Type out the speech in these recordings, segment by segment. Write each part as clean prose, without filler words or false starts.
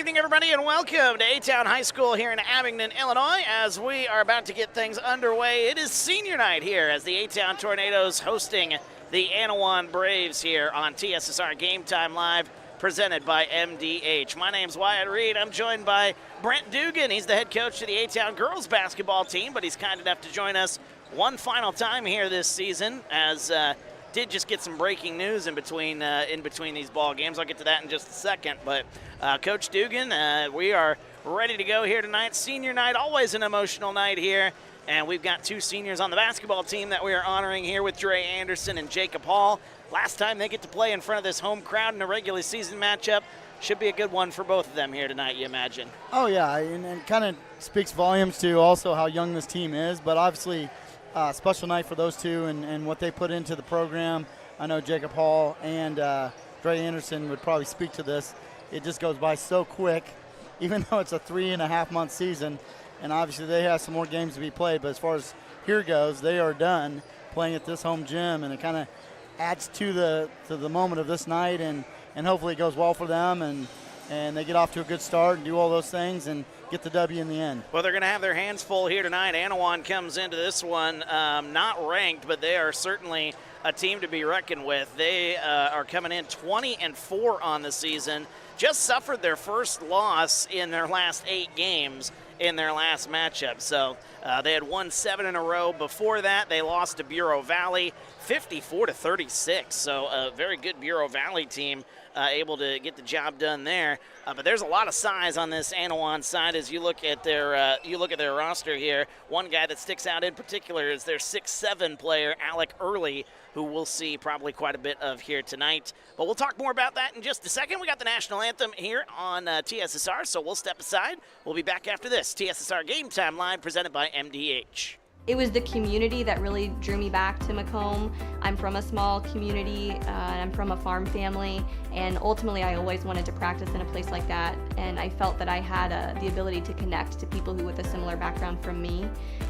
evening, everybody, and welcome to A-Town High School here in Abingdon, Illinois, as we are about to get things underway. It is senior night here as the A-Town Tornadoes hosting the Annawan Braves here on TSSR Game Time Live, presented by MDH. My name's Wyatt Reed. I'm joined by Brent Dugan. He's the head coach of the A-Town girls basketball team, but he's kind enough to join us one final time here this season, as did just get some breaking news in between these ball games. I'll get to that in just a second. But Coach Dugan, we are ready to go here tonight. Senior night, always an emotional night here. And we've got two seniors on the basketball team that we are honoring here with Dre Anderson and Jacob Hall. Last time they get to play in front of this home crowd in a regular season matchup. Should be a good one for both of them here tonight, you imagine. Oh, yeah, and it kind of speaks volumes to also how young this team is. But obviously, special night for those two and what they put into the program. I know Jacob Hall and Dre Anderson would probably speak to this. It just goes by so quick, even though it's a 3.5-month season. And obviously they have some more games to be played. But as far as here goes, they are done playing at this home gym. And it kind of adds to the moment of this night. And hopefully it goes well for them. And they get off to a good start and do all those things and get the W in the end. Well, they're going to have their hands full here tonight. Annawan comes into this one not ranked, but they are certainly a team to be reckoned with. They are coming in 20-4 on the season. Just suffered their first loss in their last 8 games in their last matchup. So they had won 7 in a row. Before that, they lost to Bureau Valley 54-36. So a very good Bureau Valley team able to get the job done there. But there's a lot of size on this Annawan side as you look at their roster here. One guy that sticks out in particular is their 6'7" player, Alec Early, who we'll see probably quite a bit of here tonight. But we'll talk more about that in just a second. We got the national anthem here on TSSR, so we'll step aside. We'll be back after this. TSSR Game Time Live, presented by MDH. It was the community that really drew me back to Macomb. I'm from a small community, and I'm from a farm family, and ultimately I always wanted to practice in a place like that, and I felt that I had the ability to connect to people who with a similar background from me,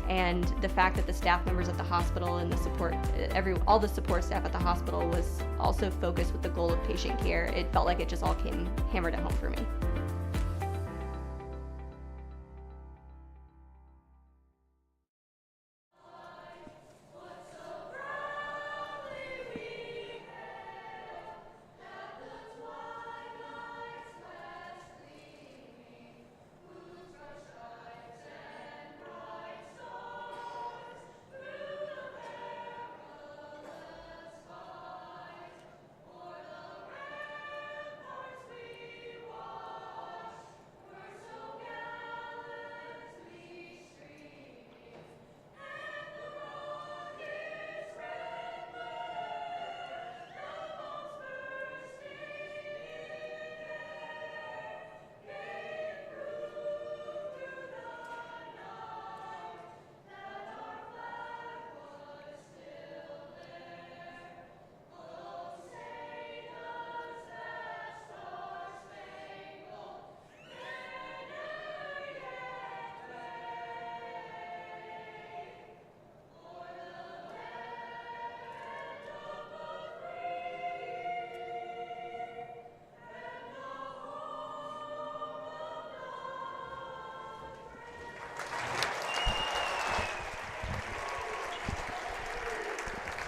and the fact that the staff members at the hospital and the support, all the support staff at the hospital was also focused with the goal of patient care. It felt like it just all came hammered at home for me.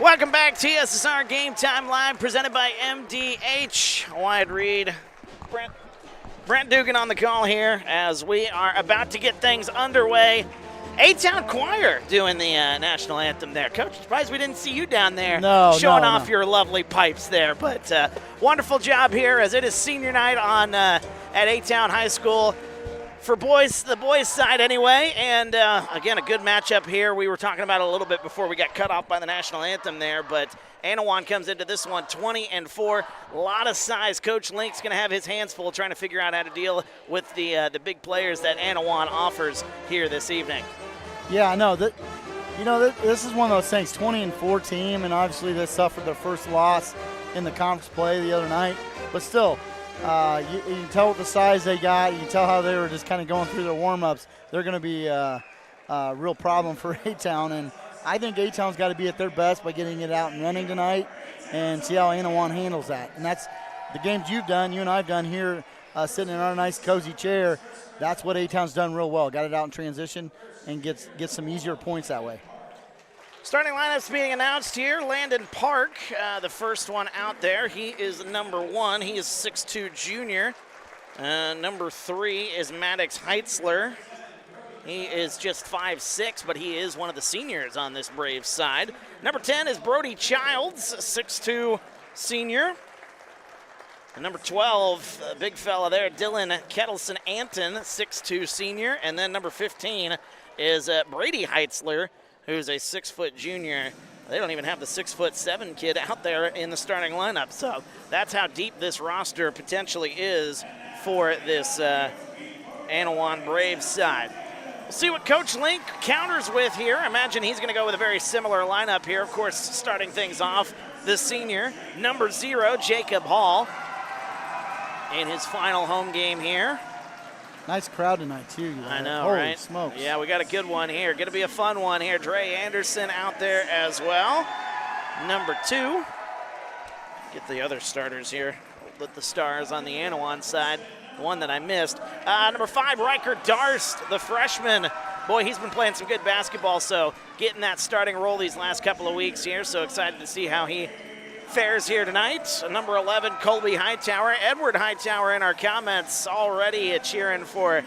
Welcome back, TSSR Game Time Live, presented by MDH. Wyatt Reed, Brent Dugan on the call here as we are about to get things underway. A-Town Choir doing the national anthem there. Coach, surprised we didn't see you down there showing off your lovely pipes there. But wonderful job here as it is senior night on at A-Town High School. For boys, the boys' side anyway, and again, a good matchup here. We were talking about it a little bit before we got cut off by the national anthem there, but Annawan comes into this one 20-4. A lot of size. Coach Link's going to have his hands full trying to figure out how to deal with the big players that Annawan offers here this evening. Yeah, I know. This is one of those things, 20-4 team, and obviously they suffered their first loss in the conference play the other night, but still, you can tell what the size they got. You can tell how they were just kind of going through their warm-ups. They're going to be a real problem for A-Town, and I think A-Town's got to be at their best by getting it out and running tonight and see how Annawan handles that. And that's the games you and I've done here sitting in our nice cozy chair, that's what A-Town's done real well. Got it out in transition and gets some easier points that way. Starting lineups being announced here. Landon Park, the first one out there. He is number 1. He is 6'2" junior. Number 3 is Maddox Heitzler. He is just 5'6", but he is one of the seniors on this Braves side. Number 10 is Brody Childs, 6'2" senior. And number 12, big fella there, Dylan Kettleson-Anton, 6'2" senior. And then number 15 is Brady Heitzler, who's a 6-foot junior. They don't even have the 6'7" kid out there in the starting lineup. So that's how deep this roster potentially is for this Annawan Braves side. We'll see what Coach Link counters with here. I imagine he's going to go with a very similar lineup here. Of course, starting things off, the senior, number 0, Jacob Hall, in his final home game here. Nice crowd tonight, too. I know, Holy right? smokes. Yeah, we got a good one here. Going to be a fun one here. Dre Anderson out there as well. Number 2. Get the other starters here. Let the stars on the Annawan side. The one that I missed. Number 5, Riker Darst, the freshman. Boy, he's been playing some good basketball, so getting that starting role these last couple of weeks here. So excited to see how he fares here tonight. Number 11, Colby Hightower. Edward Hightower in our comments already cheering for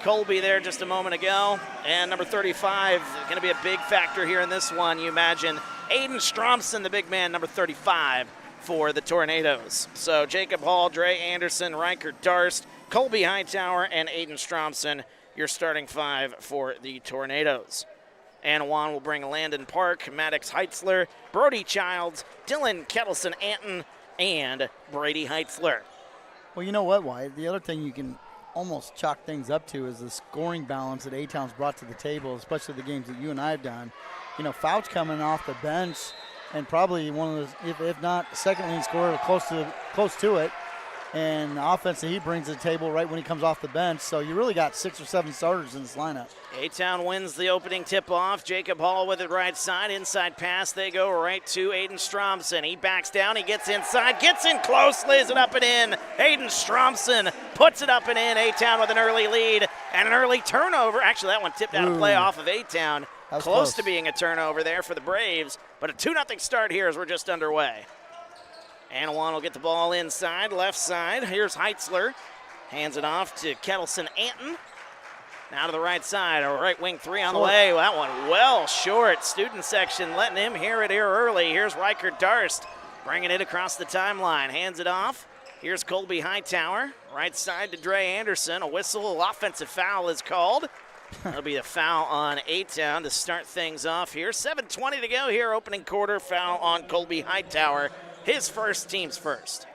Colby there just a moment ago. And number 35, going to be a big factor here in this one, you imagine. Aiden Stromson, the big man, number 35 for the Tornadoes. So Jacob Hall, Dre Anderson, Riker Darst, Colby Hightower, and Aiden Stromson, your starting 5 for the Tornadoes. Annawan will bring Landon Park, Maddox Heitzler, Brody Childs, Dylan Kettleson-Anton, and Brady Heitzler. Well, you know what, Wyatt? The other thing you can almost chalk things up to is the scoring balance that A-Town's brought to the table, especially the games that you and I have done. You know, Fouch coming off the bench and probably one of those, if not second leading scorer, close to it. And the offense that he brings to the table right when he comes off the bench. So you really got 6 or 7 starters in this lineup. A-Town wins the opening tip-off. Jacob Hall with it right side. Inside pass. They go right to Aiden Stromson. He backs down. He gets inside. Gets in close. Lays it up and in. Aiden Stromson puts it up and in. A-Town with an early lead and an early turnover. Actually, that one tipped out of play off of A-Town. Close to being a turnover there for the Braves. But a 2-0 start here as we're just underway. Annawan will get the ball inside, left side. Here's Heitzler. Hands it off to Kettleson-Anton. Now to the right side, a right wing 3 on the way. Well, that one well short. Student section letting him hear it here early. Here's Riker Darst bringing it across the timeline. Hands it off. Here's Colby Hightower. Right side to Dre Anderson. A whistle, offensive foul is called. That'll be a foul on A-Town to start things off here. 7:20 to go here, opening quarter. Foul on Colby Hightower. His first, team's first.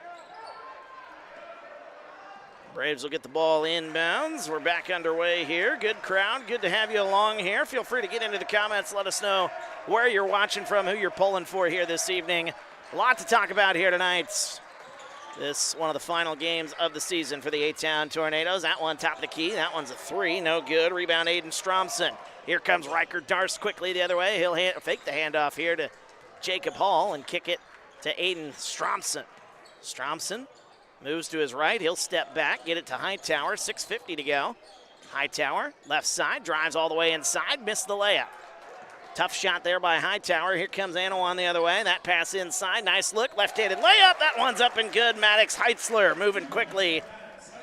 Braves will get the ball inbounds. We're back underway here. Good crowd. Good to have you along here. Feel free to get into the comments. Let us know where you're watching from, who you're pulling for here this evening. A lot to talk about here tonight. This one of the final games of the season for the A-Town Tornadoes. That one top of the key. That one's a 3. No good. Rebound Aiden Stromson. Here comes Riker Darst quickly the other way. He'll fake the handoff here to Jacob Hall and kick it to Aiden Stromson. Stromson moves to his right. He'll step back, get it to Hightower. 6:50 to go. Hightower, left side, drives all the way inside, missed the layup. Tough shot there by Hightower. Here comes Annawan the other way. That pass inside. Nice look. Left-handed layup. That one's up and good. Maddox Heitzler moving quickly.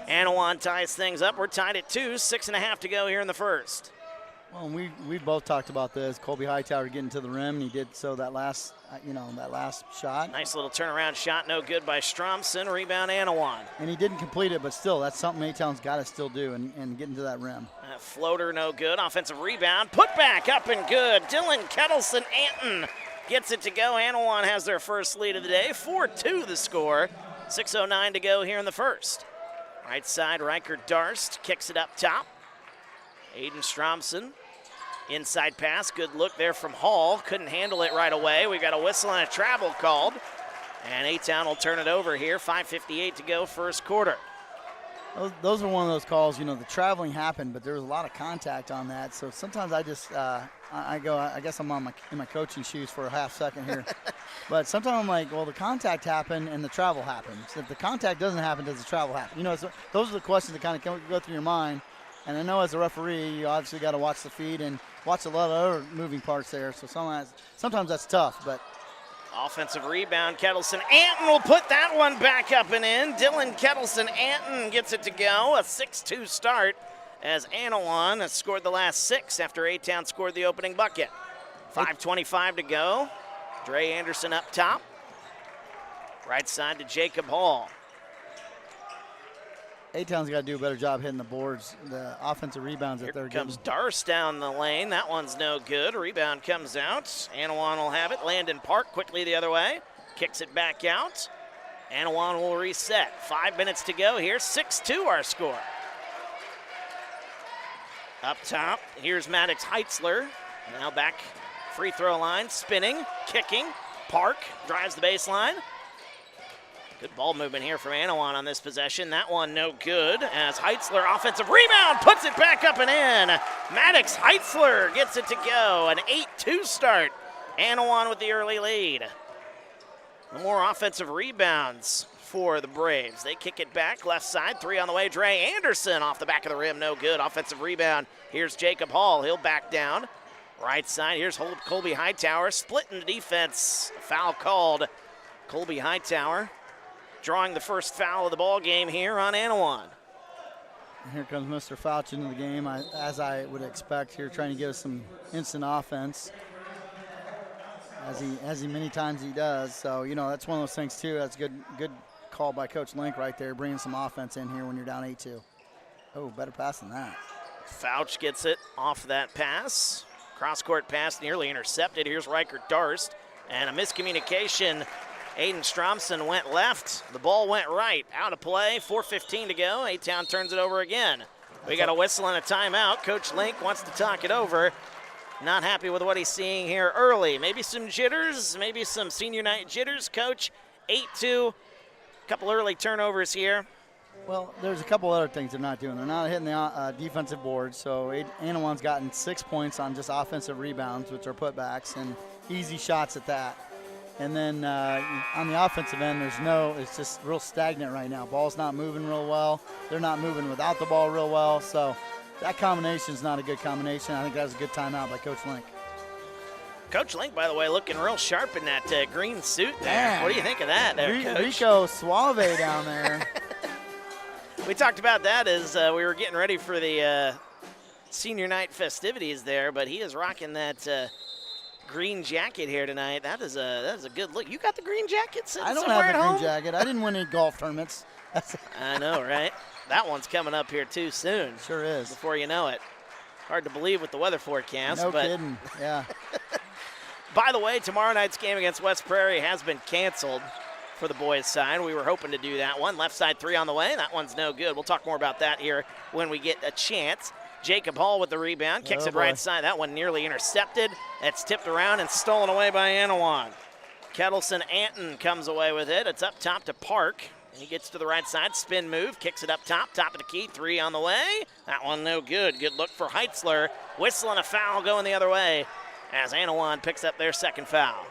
Annawan ties things up. We're tied at 2. 6.5 to go here in the first. Well, we both talked about this. Colby Hightower getting to the rim, and he did so that last shot. Nice little turnaround shot, no good by Stromson. Rebound Annawan. And he didn't complete it, but still, that's something A-Town's got to still do and get into that rim. Floater, no good. Offensive rebound, put back, up and good. Dylan Kettleson-Anton gets it to go. Annawan has their first lead of the day. 4-2 the score. 6:09 to go here in the first. Right side, Riker Darst kicks it up top. Aiden Stromson, inside pass, good look there from Hall. Couldn't handle it right away. We've got a whistle and a travel called. And A-Town will turn it over here. 5:58 to go, first quarter. Those are one of those calls, the traveling happened, but there was a lot of contact on that. So sometimes I just, I guess I'm in my coaching shoes for a half second here. But sometimes I'm like, well, the contact happened and the travel happens. If the contact doesn't happen, does the travel happen? You know, those are the questions that kind of go through your mind. And I know as a referee, you obviously got to watch the feed and watch a lot of other moving parts there. So sometimes that's tough. But offensive rebound, Kettleson. Anton will put that one back up and in. Dylan Kettleson Anton gets it to go. A 6-2 start as Annawan has scored the last 6 after A-Town scored the opening bucket. 5:25 to go. Dre Anderson up top. Right side to Jacob Hall. A-Town's got to do a better job hitting the boards, the offensive rebounds that they're getting. Here comes Darst down the lane. That one's no good. A rebound comes out. Annawan will have it. Landon Park quickly the other way. Kicks it back out. Annawan will reset. 5 minutes to go here. 6-2 our score. Up top, here's Maddox Heitzler. Now back free throw line, spinning, kicking. Park drives the baseline. Good ball movement here from Annawan on this possession. That one no good as Heitzler, offensive rebound, puts it back up and in. Maddox Heitzler gets it to go. An 8-2 start. Annawan with the early lead. No more offensive rebounds for the Braves. They kick it back, left side, 3 on the way. Dre Anderson off the back of the rim, no good. Offensive rebound. Here's Jacob Hall. He'll back down. Right side, here's Colby Hightower. Split in the defense. Foul called. Colby Hightower drawing the first foul of the ball game here on Annawan. And here comes Mr. Fouch into the game, as I would expect here, trying to get us some instant offense, as he many times he does. So, you know, that's one of those things too. That's good call by Coach Link right there, bringing some offense in here when you're down 8-2. Oh, better pass than that. Fouch gets it off that pass. Cross-court pass nearly intercepted. Here's Riker Darst. And a miscommunication. Aiden Stromson went left. The ball went right. Out of play. 4:15 to go. A-Town turns it over again. We got a whistle and a timeout. Coach Link wants to talk it over. Not happy with what he's seeing here early. Maybe some jitters. Maybe some senior night jitters, Coach. 8-2. Couple early turnovers here. Well, there's a couple other things they're not doing. They're not hitting the defensive board, so Annawan's gotten 6 points on just offensive rebounds, which are putbacks, and easy shots at that. And then on the offensive end, it's just real stagnant right now. Ball's not moving real well. They're not moving without the ball real well, so that combination is not a good combination. I think that was a good timeout by Coach Link. Coach Link, by the way, looking real sharp in that green suit there. Man. What do you think of that there, Coach? Rico Suave down there. We talked about that as we were getting ready for the senior night festivities there, but he is rocking that green jacket here tonight. That is a good look. You got the green jacket sitting somewhere at home? I don't have the green jacket. I didn't win any golf tournaments. I know, right? That one's coming up here too soon. Sure is. Before you know it. Hard to believe with the weather forecast. No kidding, yeah. By the way, tomorrow night's game against West Prairie has been canceled for the boys' side. We were hoping to do that one. Left side 3 on the way. That one's no good. We'll talk more about that here when we get a chance. Jacob Hall with the rebound. Kicks it right side. That one nearly intercepted. It's tipped around and stolen away by Annawan. Kettleson Anton comes away with it. It's up top to Park. He gets to the right side. Spin move. Kicks it up top. Top of the key. 3 on the way. That one no good. Good look for Heitzler. Whistle and a foul going the other way as Annawan picks up their second foul.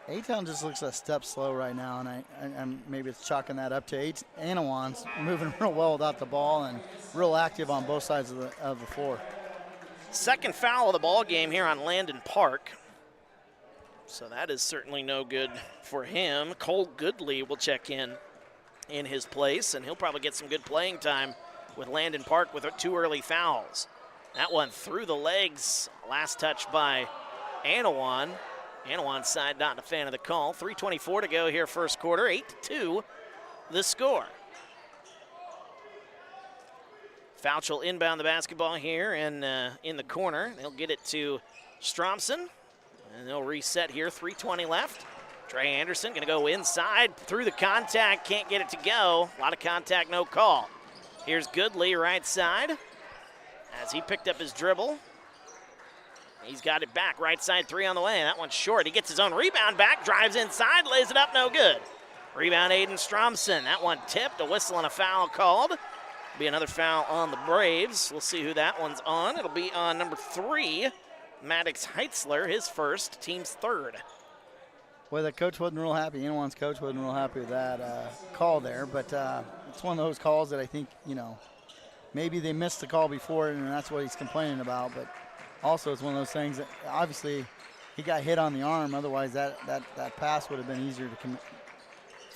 A-Town just looks a step slow right now, and maybe it's chalking that up to Annawan's moving real well without the ball and real active on both sides of the floor. Second foul of the ball game here on Landon Park. So that is certainly no good for him. Cole Goodley will check in his place, and he'll probably get some good playing time with Landon Park with 2 early fouls. That one through the legs. Last touch by Annawan. Annawan's side not a fan of the call. 3:24 to go here first quarter. 8-2 the score. Fouch will inbound the basketball here and in the corner. They'll get it to Stromson. And they'll reset here. 3:20 left. Dre Anderson going to go inside through the contact. Can't get it to go. A lot of contact, no call. Here's Goodley right side as he picked up his dribble. He's got it back. Right side 3 on the way. That one's short. He gets his own rebound back. Drives inside. Lays it up. No good. Rebound Aiden Stromson. That one tipped. A whistle and a foul called. Be another foul on the Braves. We'll see who that one's on. It'll be on number 3 Maddox Heitzler, his first, team's third. Well, the coach wasn't real happy. Annawan's coach wasn't real happy with that call there, but it's one of those calls that I think, maybe they missed the call before, and that's what he's complaining about. But also, it's one of those things that obviously he got hit on the arm. Otherwise, that pass would have been easier to commit.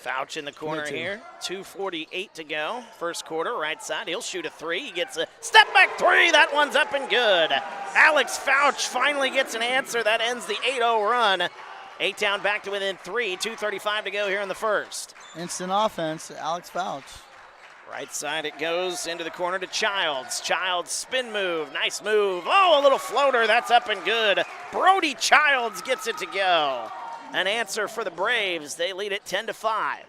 Fouch in the corner here. 2:48 to go. First quarter, right side. He'll shoot a three. He gets a step back three. That one's up and good. Alex Fouch finally gets an answer. That ends the 8-0 run. A-Town back to within 3. 2:35 to go here in the first. Instant offense, Alex Fouch. Right side it goes into the corner to Childs. Childs spin move. Nice move. Oh, a little floater. That's up and good. Brody Childs gets it to go. An answer for the Braves. They lead it 10-5.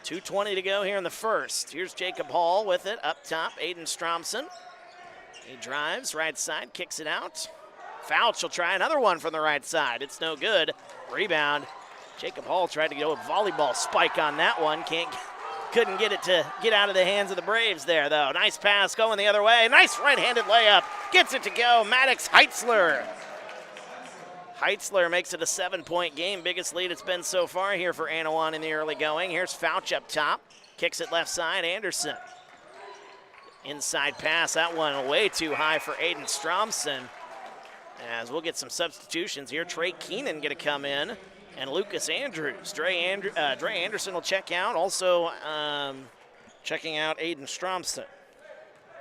2:20 to go here in the first. Here's Jacob Hall with it. Up top, Aiden Stromson. He drives right side, kicks it out. Fouch will try another one from the right side. It's no good. Rebound. Jacob Hall tried to go a volleyball spike on that one. Couldn't get it to get out of the hands of the Braves there, though. Nice pass going the other way. Nice right-handed layup. Gets it to go. Maddox Heitzler. Heitzler makes it a 7-point game. Biggest lead it's been so far here for Annawan in the early going. Here's Fouch up top. Kicks it left side. Anderson. Inside pass. That one way too high for Aiden Stromson. As we'll get some substitutions here. Trey Keenan going to come in. And Lucas Andrews. Dre Anderson will check out. Also checking out Aiden Stromson.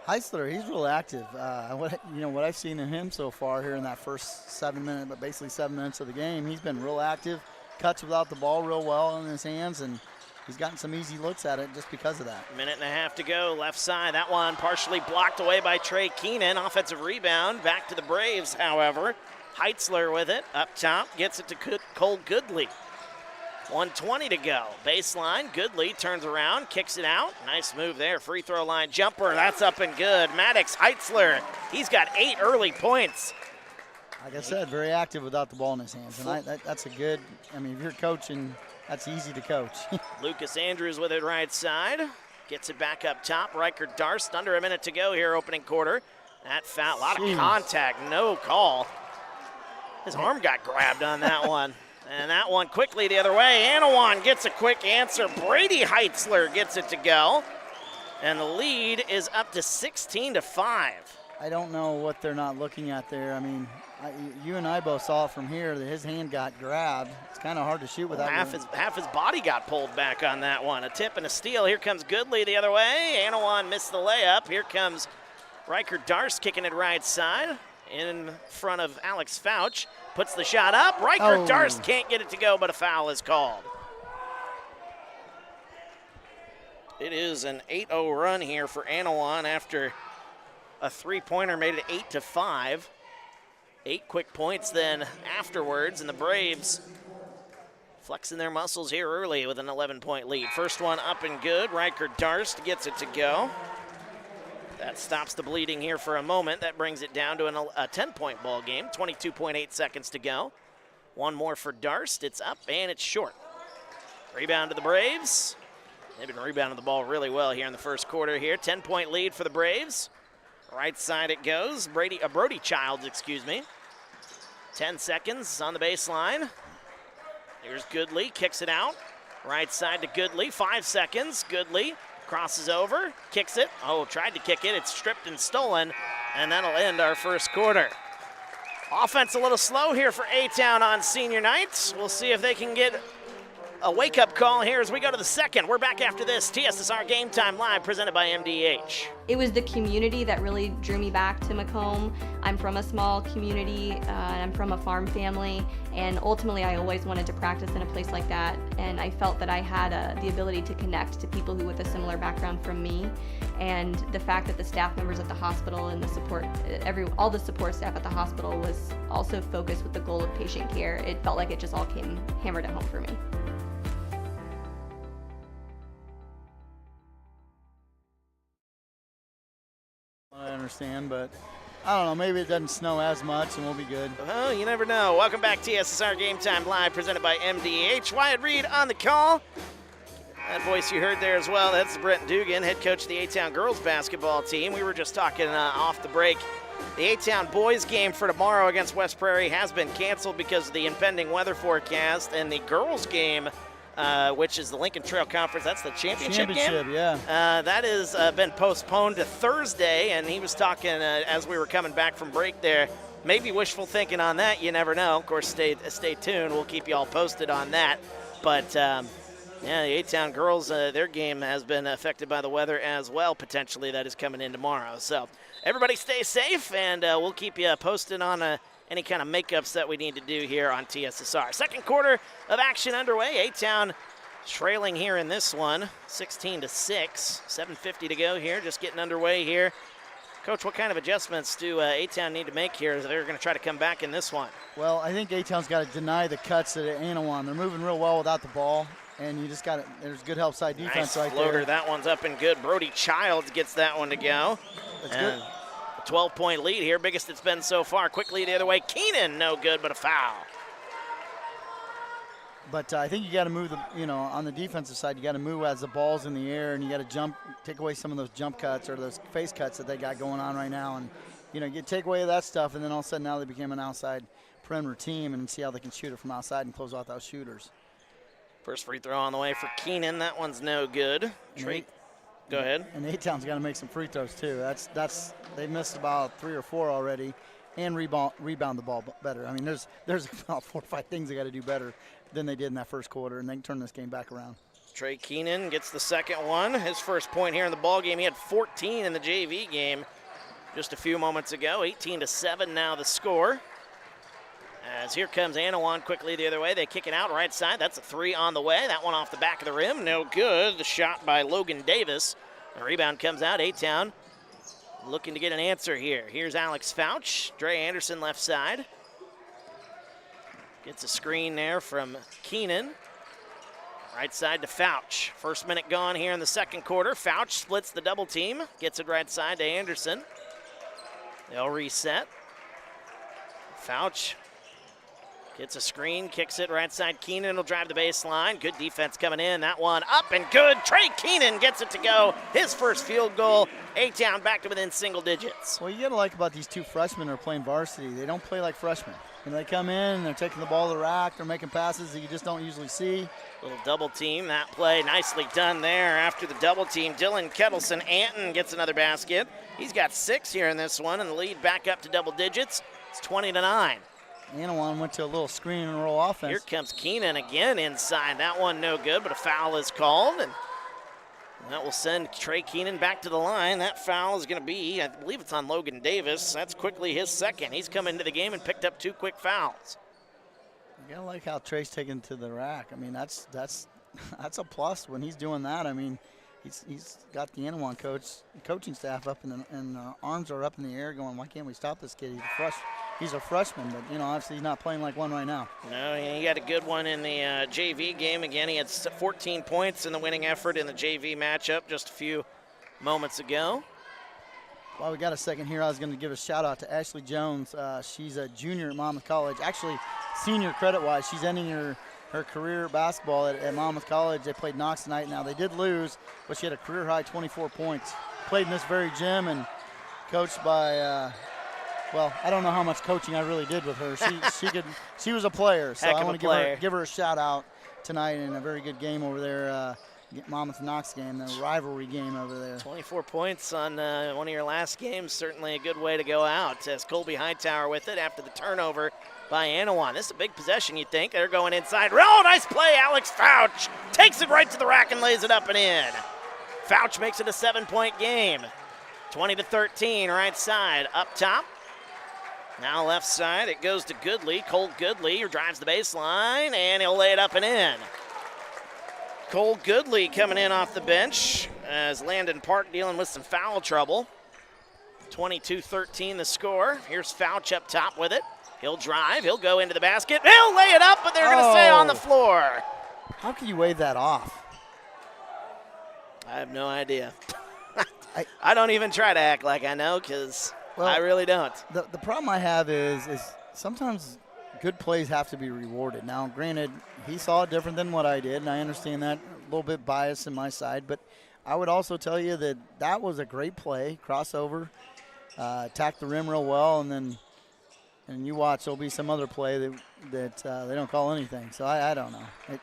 Heitzler, he's real active. What I've seen in him so far here in that first 7 minutes, but basically 7 minutes of the game, he's been real active, cuts without the ball real well in his hands, and he's gotten some easy looks at it just because of that. Minute and a half to go, left side. That one partially blocked away by Trey Keenan. Offensive rebound, back to the Braves, however. Heitzler with it, up top, gets it to Cole Goodley. 1:20 to go. Baseline, Goodley turns around, kicks it out. Nice move there, free throw line jumper, that's up and good. Maddox Heitzler, he's got 8 early points. Like I said, very active without the ball in his hands. And that's a good, if you're coaching, that's easy to coach. Lucas Andrews with it right side. Gets it back up top. Riker Darst, under a minute to go here, opening quarter. That foul, a lot of contact, no call. His arm got grabbed on that one. And that one quickly the other way. Annawan gets a quick answer. Brady Heitzler gets it to go. And the lead is up to 16-5. I don't know what they're not looking at there. You and I both saw it from here that his hand got grabbed. It's kind of hard to shoot without half his body got pulled back on that one. A tip and a steal. Here comes Goodley the other way. Annawan missed the layup. Here comes Riker Darst kicking it right side in front of Alex Fouch. Puts the shot up. Riker Darst can't get it to go, but a foul is called. It is an 8-0 run here for Annawan after a three-pointer made it 8-5. 8 quick points then afterwards, and the Braves flexing their muscles here early with an 11-point lead. First one up and good. Riker Darst gets it to go. That stops the bleeding here for a moment. That brings it down to a 10-point ball game. 22.8 seconds to go. One more for Darst. It's up and it's short. Rebound to the Braves. They've been rebounding the ball really well here in the first quarter here. 10-point lead for the Braves. Right side it goes. Brody Childs, 10 seconds on the baseline. Here's Goodley, kicks it out. Right side to Goodley, 5 seconds. Goodley crosses over, kicks it. Tried to kick it. It's stripped and stolen, and that'll end our first quarter. Offense a little slow here for A-Town on senior night. We'll see if they can get a wake-up call here as we go to the second. We're back after this. TSSR Game Time Live, presented by MDH. It was the community that really drew me back to Macomb. I'm from a small community, and I'm from a farm family, and ultimately I always wanted to practice in a place like that, and I felt that I had the ability to connect to people who with a similar background from me, and the fact that the staff members at the hospital and the support, all the support staff at the hospital was also focused with the goal of patient care. It felt like it just all came hammered at home for me. I understand, but I don't know, maybe it doesn't snow as much and we'll be good. Well, you never know. Welcome back to TSSR Game Time Live, presented by MDH. Wyatt Reed on the call. That voice you heard there as well, that's Brent Dugan, head coach of the A-Town girls basketball team. We were just talking off the break The A-Town boys game for tomorrow against West Prairie has been canceled because of the impending weather forecast, and the girls game, which is the Lincoln Trail Conference, that's the championship game? Yeah. That has been postponed to Thursday, and he was talking as we were coming back from break there. Maybe wishful thinking on that, you never know. Of course, stay tuned. We'll keep you all posted on that. But, yeah, the A-Town girls, their game has been affected by the weather as well, potentially, that is coming in tomorrow. So everybody stay safe, and we'll keep you posted on any kind of makeups that we need to do here on TSSR. Second quarter of action underway. A-Town trailing here in this one, 16-6, 7:50 to go here, just getting underway here. Coach, what kind of adjustments do A-Town need to make here? They're going to try to come back in this one. Well, I think A-Town's got to deny the cuts at Annawan. They're moving real well without the ball, and you just got to, there's good help side defense nice right floater. there. That one's up and good. Brody Childs gets that one to go. That's good. A 12-point lead here, biggest it's been so far. Quickly the other way, Keenan, no good, but a foul. But I think you got to move on the defensive side, you got to move as the ball's in the air, and you got to take away some of those jump cuts or those face cuts that they got going on right now. And, you take away that stuff, and then all of a sudden now they became an outside perimeter team, and see how they can shoot it from outside and close out those shooters. First free throw on the way for Keenan. That one's no good. Go ahead. And A-Town's got to make some free throws too. That's they missed about 3 or 4 already, and rebound the ball better. I mean, there's about 4 or 5 things they got to do better than they did in that first quarter, and they can turn this game back around. Trey Keenan gets the second one. His first point here in the ball game. He had 14 in the JV game just a few moments ago. 18-7 now the score. As here comes Annawan quickly the other way. They kick it out right side. That's a 3 on the way. That one off the back of the rim. No good. The shot by Logan Davis. The rebound comes out. A-Town looking to get an answer here. Here's Alex Fouch. Dre Anderson left side. Gets a screen there from Keenan. Right side to Fouch. First minute gone here in the second quarter. Fouch splits the double team. Gets it right side to Anderson. They'll reset. Fouch gets a screen, kicks it right side. Keenan will drive the baseline. Good defense coming in. That one up and good. Trey Keenan gets it to go. His first field goal. A-Town back to within single digits. Well, you got to like about these 2 freshmen who are playing varsity. They don't play like freshmen. When they come in, they're taking the ball to the rack. They're making passes that you just don't usually see. Little double team. That play nicely done there. After the double team, Dylan Kettleson-Anton gets another basket. He's got 6 here in this one, and the lead back up to double digits. It's 20-9. Annawan went to a little screen and roll offense. Here comes Keenan again inside. That one no good, but a foul is called, and that will send Trey Keenan back to the line. That foul is going to be, I believe it's on Logan Davis. That's quickly his second. He's come into the game and picked up 2 quick fouls. You gotta like how Trey's taken to the rack. I mean, that's a plus when he's doing that. I mean, he's got the Annawan coaching staff up, and arms are up in the air going, why can't we stop this kid? He's a freshman, but, obviously he's not playing like one right now. No, he had a good one in the JV game. Again, he had 14 points in the winning effort in the JV matchup just a few moments ago. While we got a second here, I was going to give a shout-out to Ashley Jones. She's a junior at Monmouth College. Actually, senior credit-wise. She's ending her career basketball at Monmouth College. They played Knox tonight. Now, they did lose, but she had a career-high 24 points. Played in this very gym and coached by well, I don't know how much coaching I really did with her. She was a player, so I want to give her a shout out tonight in a very good game over there, Monmouth Knox game, the rivalry game over there. 24 points on one of your last games, certainly a good way to go out. As Colby Hightower with it after the turnover by Annawan. This is a big possession, you'd think. They're going inside. Oh, nice play. Alex Fouch takes it right to the rack and lays it up and in. Fouch makes it a 7-point game. 20-13, right side, up top. Now left side, it goes to Goodley. Cole Goodley drives the baseline, and he'll lay it up and in. Cole Goodley coming in off the bench as Landon Park dealing with some foul trouble. 22-13 the score. Here's Fouch up top with it. He'll drive, he'll go into the basket. He'll lay it up, but they're going to stay on the floor. How can you wave that off? I have no idea. I don't even try to act like I know because I really don't. The problem I have is sometimes good plays have to be rewarded. Now, granted, he saw it different than what I did, and I understand that, a little bit biased in my side, but I would also tell you that was a great play, crossover. attack the rim real well, and you watch, there'll be some other play that they don't call anything. So I don't know.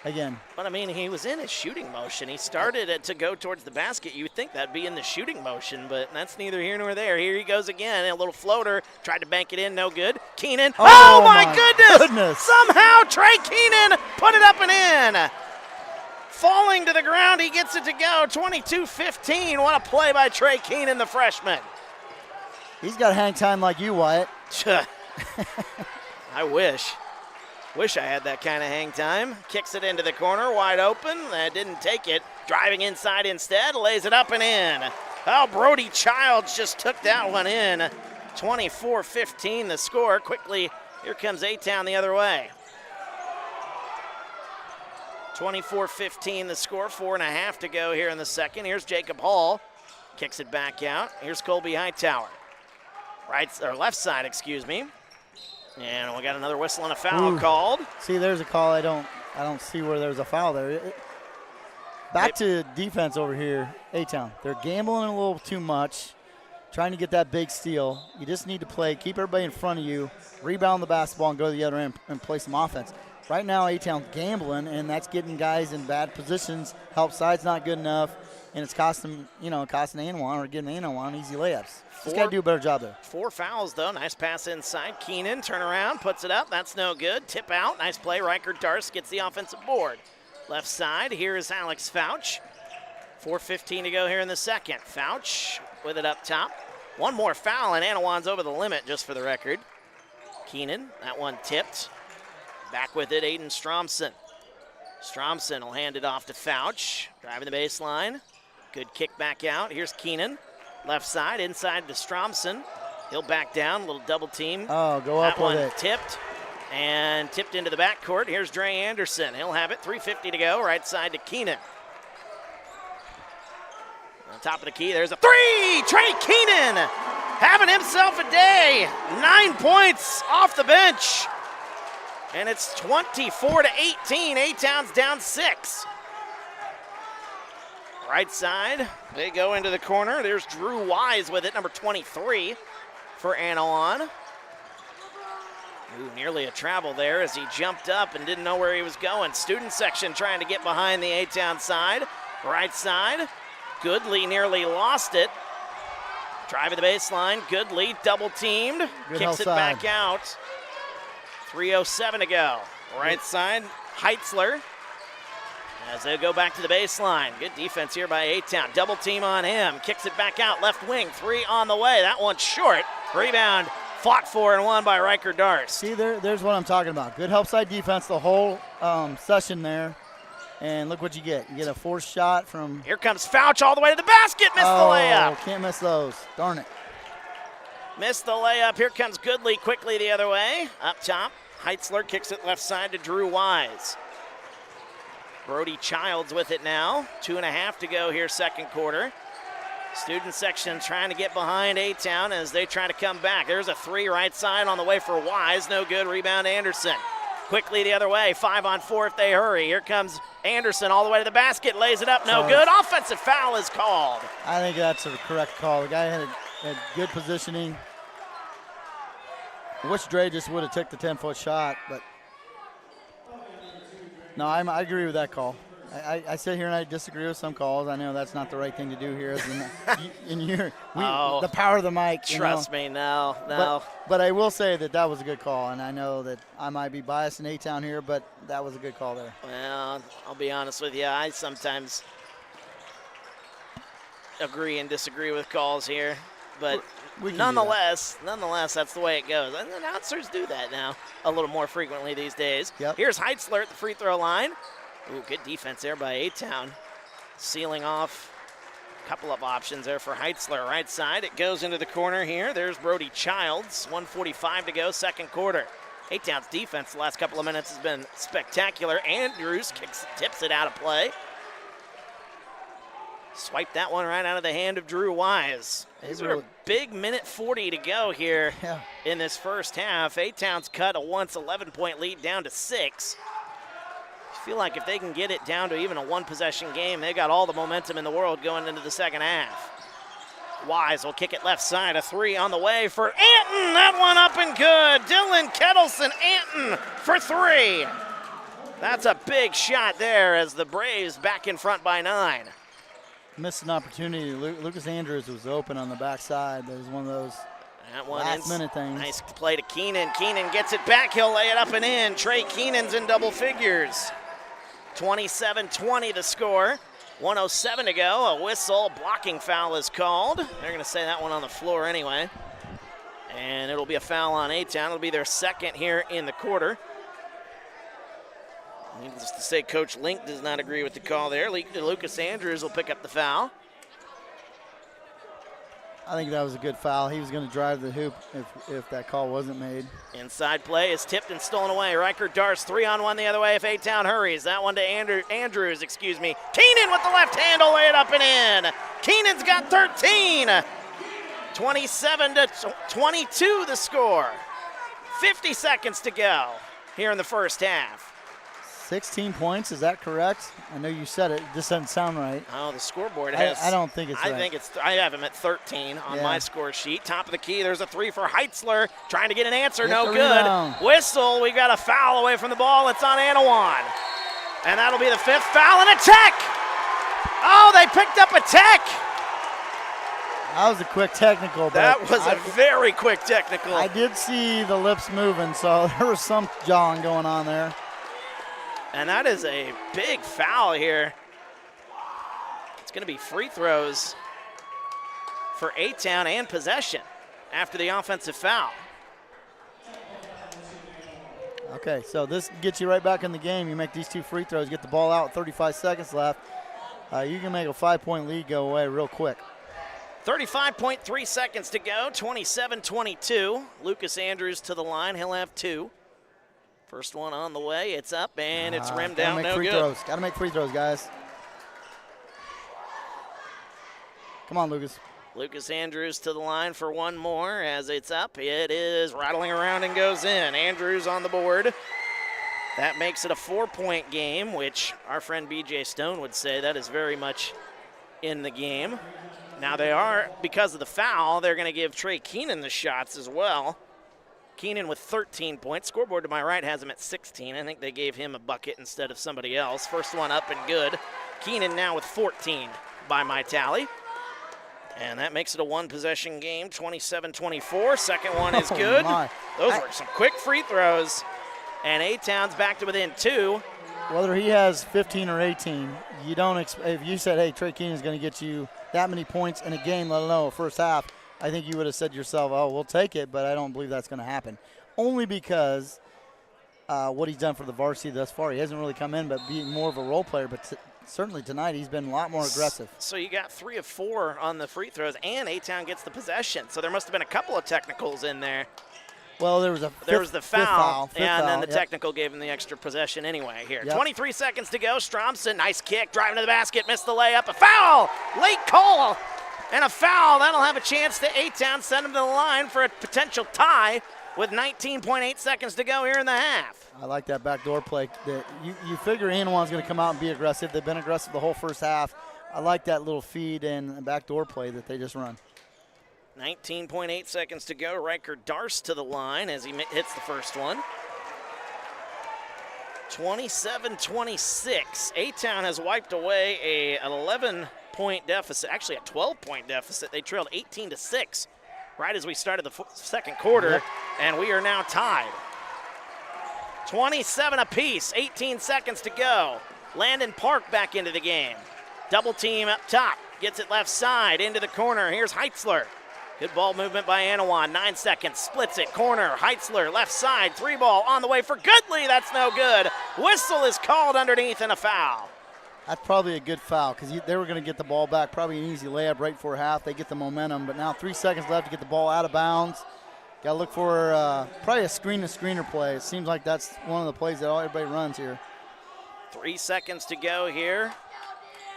Again. But, I mean, he was in his shooting motion. He started it to go towards the basket. You would think that'd be in the shooting motion, but that's neither here nor there. Here he goes again. A little floater. Tried to bank it in. No good. Keenan. Oh my goodness. Somehow Trey Keenan put it up and in. Falling to the ground, he gets it to go. 22-15. What a play by Trey Keenan, the freshman. He's got hang time like you, Wyatt. I wish. Wish I had that kind of hang time. Kicks it into the corner, wide open. Didn't take it. Driving inside instead, lays it up and in. Oh, Brody Childs just took that one in. 24-15 the score. Quickly, here comes A-Town the other way. 24-15 the score, 4.5 to go here in the second. Here's Jacob Hall. Kicks it back out. Here's Colby Hightower. Left side, excuse me. And we got another whistle and a foul called. See, there's a call. I don't see where there's a foul there. Back to defense over here, A-Town. They're gambling a little too much, trying to get that big steal. You just need to keep everybody in front of you, rebound the basketball, and go to the other end and play some offense. Right now, A-Town's gambling, and that's getting guys in bad positions. Help side's not good enough, and it's costing Annawan or giving Annawan easy layups. He's got to do a better job there. 4 fouls, though. Nice pass inside. Keenan, turn around, puts it up. That's no good. Tip out. Nice play. Riker Darst gets the offensive board. Left side, here is Alex Fouch. 4:15 to go here in the second. Fouch with it up top. One more foul, and Annawan's over the limit, just for the record. Keenan, that one tipped. Back with it, Aiden Stromson. Stromson will hand it off to Fouch. Driving the baseline. Good kick back out. Here's Keenan. Left side, inside to Stromson. He'll back down, a little double team. Oh, go up with it. That one tipped, and tipped into the backcourt. Here's Dre Anderson. He'll have it, 3:50 to go, right side to Keenan. On top of the key, there's a three! Trey Keenan having himself a day. 9 points off the bench. And it's 24-18. A-Town's down 6. Right side, they go into the corner. There's Drew Wise with it, number 23 for Annawan. Ooh, nearly a travel there as he jumped up and didn't know where he was going. Student section trying to get behind the A-Town side. Right side, Goodley nearly lost it. Driving the baseline, Goodley double teamed, kicks it back out. 3:07 to go. Right side, Heitzler. As they go back to the baseline. Good defense here by A-Town. Double team on him. Kicks it back out. Left wing. 3 on the way. That one's short. Rebound. Fought for and won by Riker Darst. See, there's what I'm talking about. Good help side defense the whole session there. And look what you get. You get a forced shot from. Here comes Fouch all the way to the basket. Missed the layup. Can't miss those. Darn it. Missed the layup. Here comes Goodley quickly the other way. Up top. Heitzler kicks it left side to Drew Wise. Brody Childs with it now. 2.5 to go here, second quarter. Student section trying to get behind A-Town as they try to come back. There's a 3 right side on the way for Wise. No good. Rebound Anderson. Quickly the other way. 5-on-4 if they hurry. Here comes Anderson all the way to the basket. Lays it up. No good. Offensive foul is called. I think that's a correct call. The guy had good positioning. I wish Dre just would have took the 10-foot shot, but no, I agree with that call. I sit here and I disagree with some calls. I know that's not the right thing to do here. The power of the mic. Trust me, no. But I will say that was a good call, and I know that I might be biased in A-Town here, but that was a good call there. Well, I'll be honest with you. I sometimes agree and disagree with calls here, but nonetheless, that's the way it goes. And announcers do that now a little more frequently these days. Yep. Here's Heitzler at the free throw line. Ooh, good defense there by A-Town. Sealing off a couple of options there for Heitzler. Right side, it goes into the corner here. There's Brody Childs, 1:45 to go, second quarter. A-Town's defense the last couple of minutes has been spectacular. Andrews tips it out of play. Swiped that one right out of the hand of Drew Wise. These are a big minute 40 to go here in this first half. A-Town's cut a once 11-point lead down to 6. I feel like if they can get it down to even a one-possession game, they got all the momentum in the world going into the second half. Wise will kick it left side. A three on the way for Anton. That one up and good. Dylan Kettleson Anton for three. That's a big shot there as the Braves back in front by 9. Missed an opportunity. Lucas Andrews was open on the backside. That was one of those last-minute things. Nice play to Keenan. Keenan gets it back. He'll lay it up and in. Trey Keenan's in double figures. 27-20 the score. 1:07 to go. A whistle. Blocking foul is called. They're going to say that one on the floor anyway. And it'll be a foul on A-Town. It'll be their second here in the quarter. Needless to say, Coach Link does not agree with the call there. Lucas Andrews will pick up the foul. I think that was a good foul. He was going to drive the hoop if that call wasn't made. Inside play is tipped and stolen away. Riker Darce 3-on-1 the other way if A-Town hurries. That one to Andrews, excuse me. Keenan with the left hand will lay it up and in. Keenan's got 13. 27-22 the score. 50 seconds to go here in the first half. 16 points, is that correct? I know you said it. This doesn't sound right. Oh, the scoreboard has. I don't think it's right. I have him at 13 on my score sheet. Top of the key, there's a three for Heitzler. Trying to get an answer, no good. Rebound. Whistle, we got a foul away from the ball. It's on Annawan. And that'll be the 5th foul and a tech. Oh, they picked up a tech. That was a quick technical. That was a very quick technical. I did see the lips moving, so there was some jawing going on there. And that is a big foul here. It's going to be free throws for A-Town and possession after the offensive foul. Okay, so this gets you right back in the game. You make these 2 free throws, get the ball out, 35 seconds left. You can make a 5-point lead go away real quick. 35.3 seconds to go, 27-22. Lucas Andrews to the line, he'll have 2. First one on the way, it's up, and it's rimmed down, no good. Got to make free throws, guys. Come on, Lucas. Lucas Andrews to the line for one more as it's up. It is rattling around and goes in. Andrews on the board. That makes it a 4-point game, which our friend BJ Stone would say that is very much in the game. Now they are, because of the foul, they're going to give Trey Keenan the shots as well. Keenan with 13 points. Scoreboard to my right has him at 16. I think they gave him a bucket instead of somebody else. First one up and good. Keenan now with 14 by my tally. And that makes it a 1-possession game, 27-24. Second one is good. Those were some quick free throws. And A-Town's back to within 2. Whether he has 15 or 18, you don't if you said, hey, Trey Keenan's going to get you that many points in a game, let alone a first half, I think you would have said to yourself, oh, we'll take it, but I don't believe that's going to happen. Only because what he's done for the varsity thus far. He hasn't really come in, but being more of a role player. But certainly tonight he's been a lot more aggressive. So you got 3 of 4 on the free throws, and A-Town gets the possession. So there must have been a couple of technicals in there. Well, there was the foul, and then the technical gave him the extra possession anyway here. 23 seconds to go. Stromson, nice kick, driving to the basket, missed the layup. A foul! Late call! And a foul. That'll have a chance to A-Town, send him to the line for a potential tie with 19.8 seconds to go here in the half. I like that backdoor play. You figure Annawan's going to come out and be aggressive. They've been aggressive the whole first half. I like that little feed and backdoor play that they just run. 19.8 seconds to go. Riker Darce to the line as he hits the first one. 27-26. A-Town has wiped away an 11-point deficit, actually a 12-point deficit. They trailed 18-6 right as we started the second quarter, and we are now tied. 27 apiece, 18 seconds to go. Landon Park back into the game. Double team up top, gets it left side into the corner. Here's Heitzler. Good ball movement by Annawan, 9 seconds, splits it, corner, Heitzler, left side, 3-ball on the way for Goodley, that's no good. Whistle is called underneath and a foul. That's probably a good foul because they were going to get the ball back, probably an easy layup right before half. They get the momentum, but now 3 seconds left to get the ball out of bounds. Got to look for probably a screen-to-screener play. It seems like that's one of the plays that everybody runs here. 3 seconds to go here.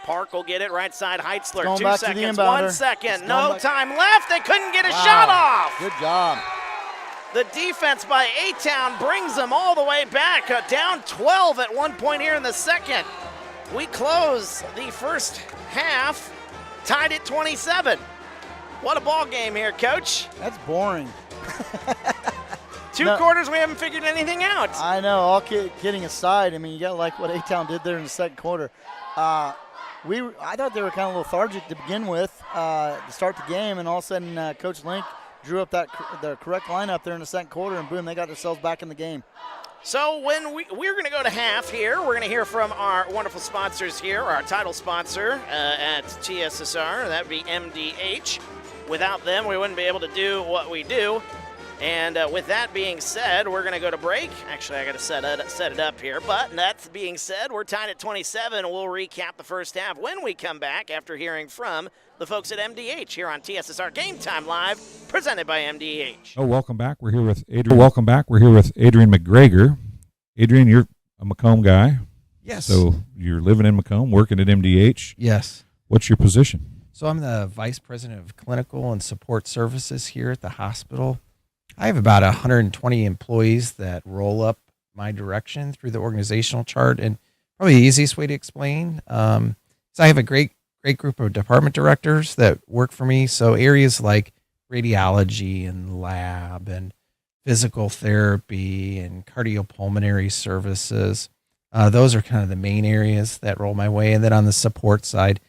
Park will get it right side. Heitzler, 2 seconds, seconds, 1 second. No time left. They couldn't get a shot off. Good job. The defense by A-Town brings them all the way back. Down 12 at one point here in the second. We close the first half tied at 27. What a ball game here, Coach. That's boring. Two quarters, we haven't figured anything out. I know. All kidding aside, I mean, you got to like what A-Town did there in the second quarter. I thought they were kind of lethargic to begin with to start the game, and all of a sudden Coach Link drew up the correct lineup there in the second quarter, and boom, they got themselves back in the game. So when we're going to go to half here, we're going to hear from our wonderful sponsors here, our title sponsor at TSSR, that would be MDH. Without them, we wouldn't be able to do what we do. And with that being said, we're going to go to break. Actually, I got to set it up here. But that being said, we're tied at 27. We'll recap the first half when we come back after hearing from the folks at MDH here on TSSR Game Time Live, presented by MDH. Oh, welcome back. We're here with Adrian. Adrian McGregor. Adrian, you're a Macomb guy. Yes. So you're living in Macomb, working at MDH. Yes. What's your position? So I'm the Vice President of Clinical and Support Services here at the hospital. I have about 120 employees that roll up my direction through the organizational chart. And probably the easiest way to explain, so I have a great group of department directors that work for me. So areas like radiology and lab and physical therapy and cardiopulmonary services, those are kind of the main areas that roll my way. And then on the support side,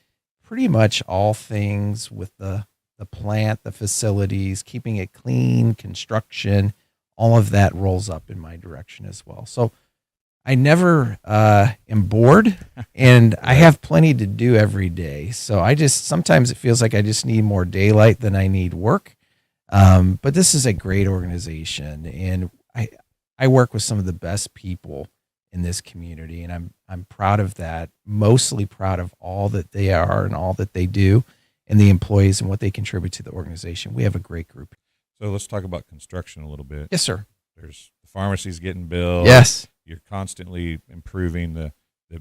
pretty much all things with the plant, the facilities, keeping it clean, construction, all of that rolls up in my direction as well. So I never am bored, and I have plenty to do every day. So sometimes it feels like I just need more daylight than I need work. But this is a great organization, and I work with some of the best people in this community, and I'm proud of that, mostly proud of all that they are and all that they do, and the employees and what they contribute to the organization. We have a great group. So let's talk about construction a little bit. Yes, sir. There's the pharmacies getting built. Yes. You're constantly improving the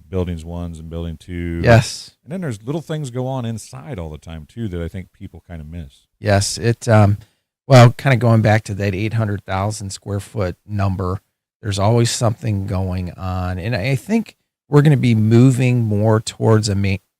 buildings 1s and building 2. Yes. And then there's little things go on inside all the time too that I think people kind of miss. Yes. Kind of going back to that 800,000 square foot number, there's always something going on. And I think we're going to be moving more towards a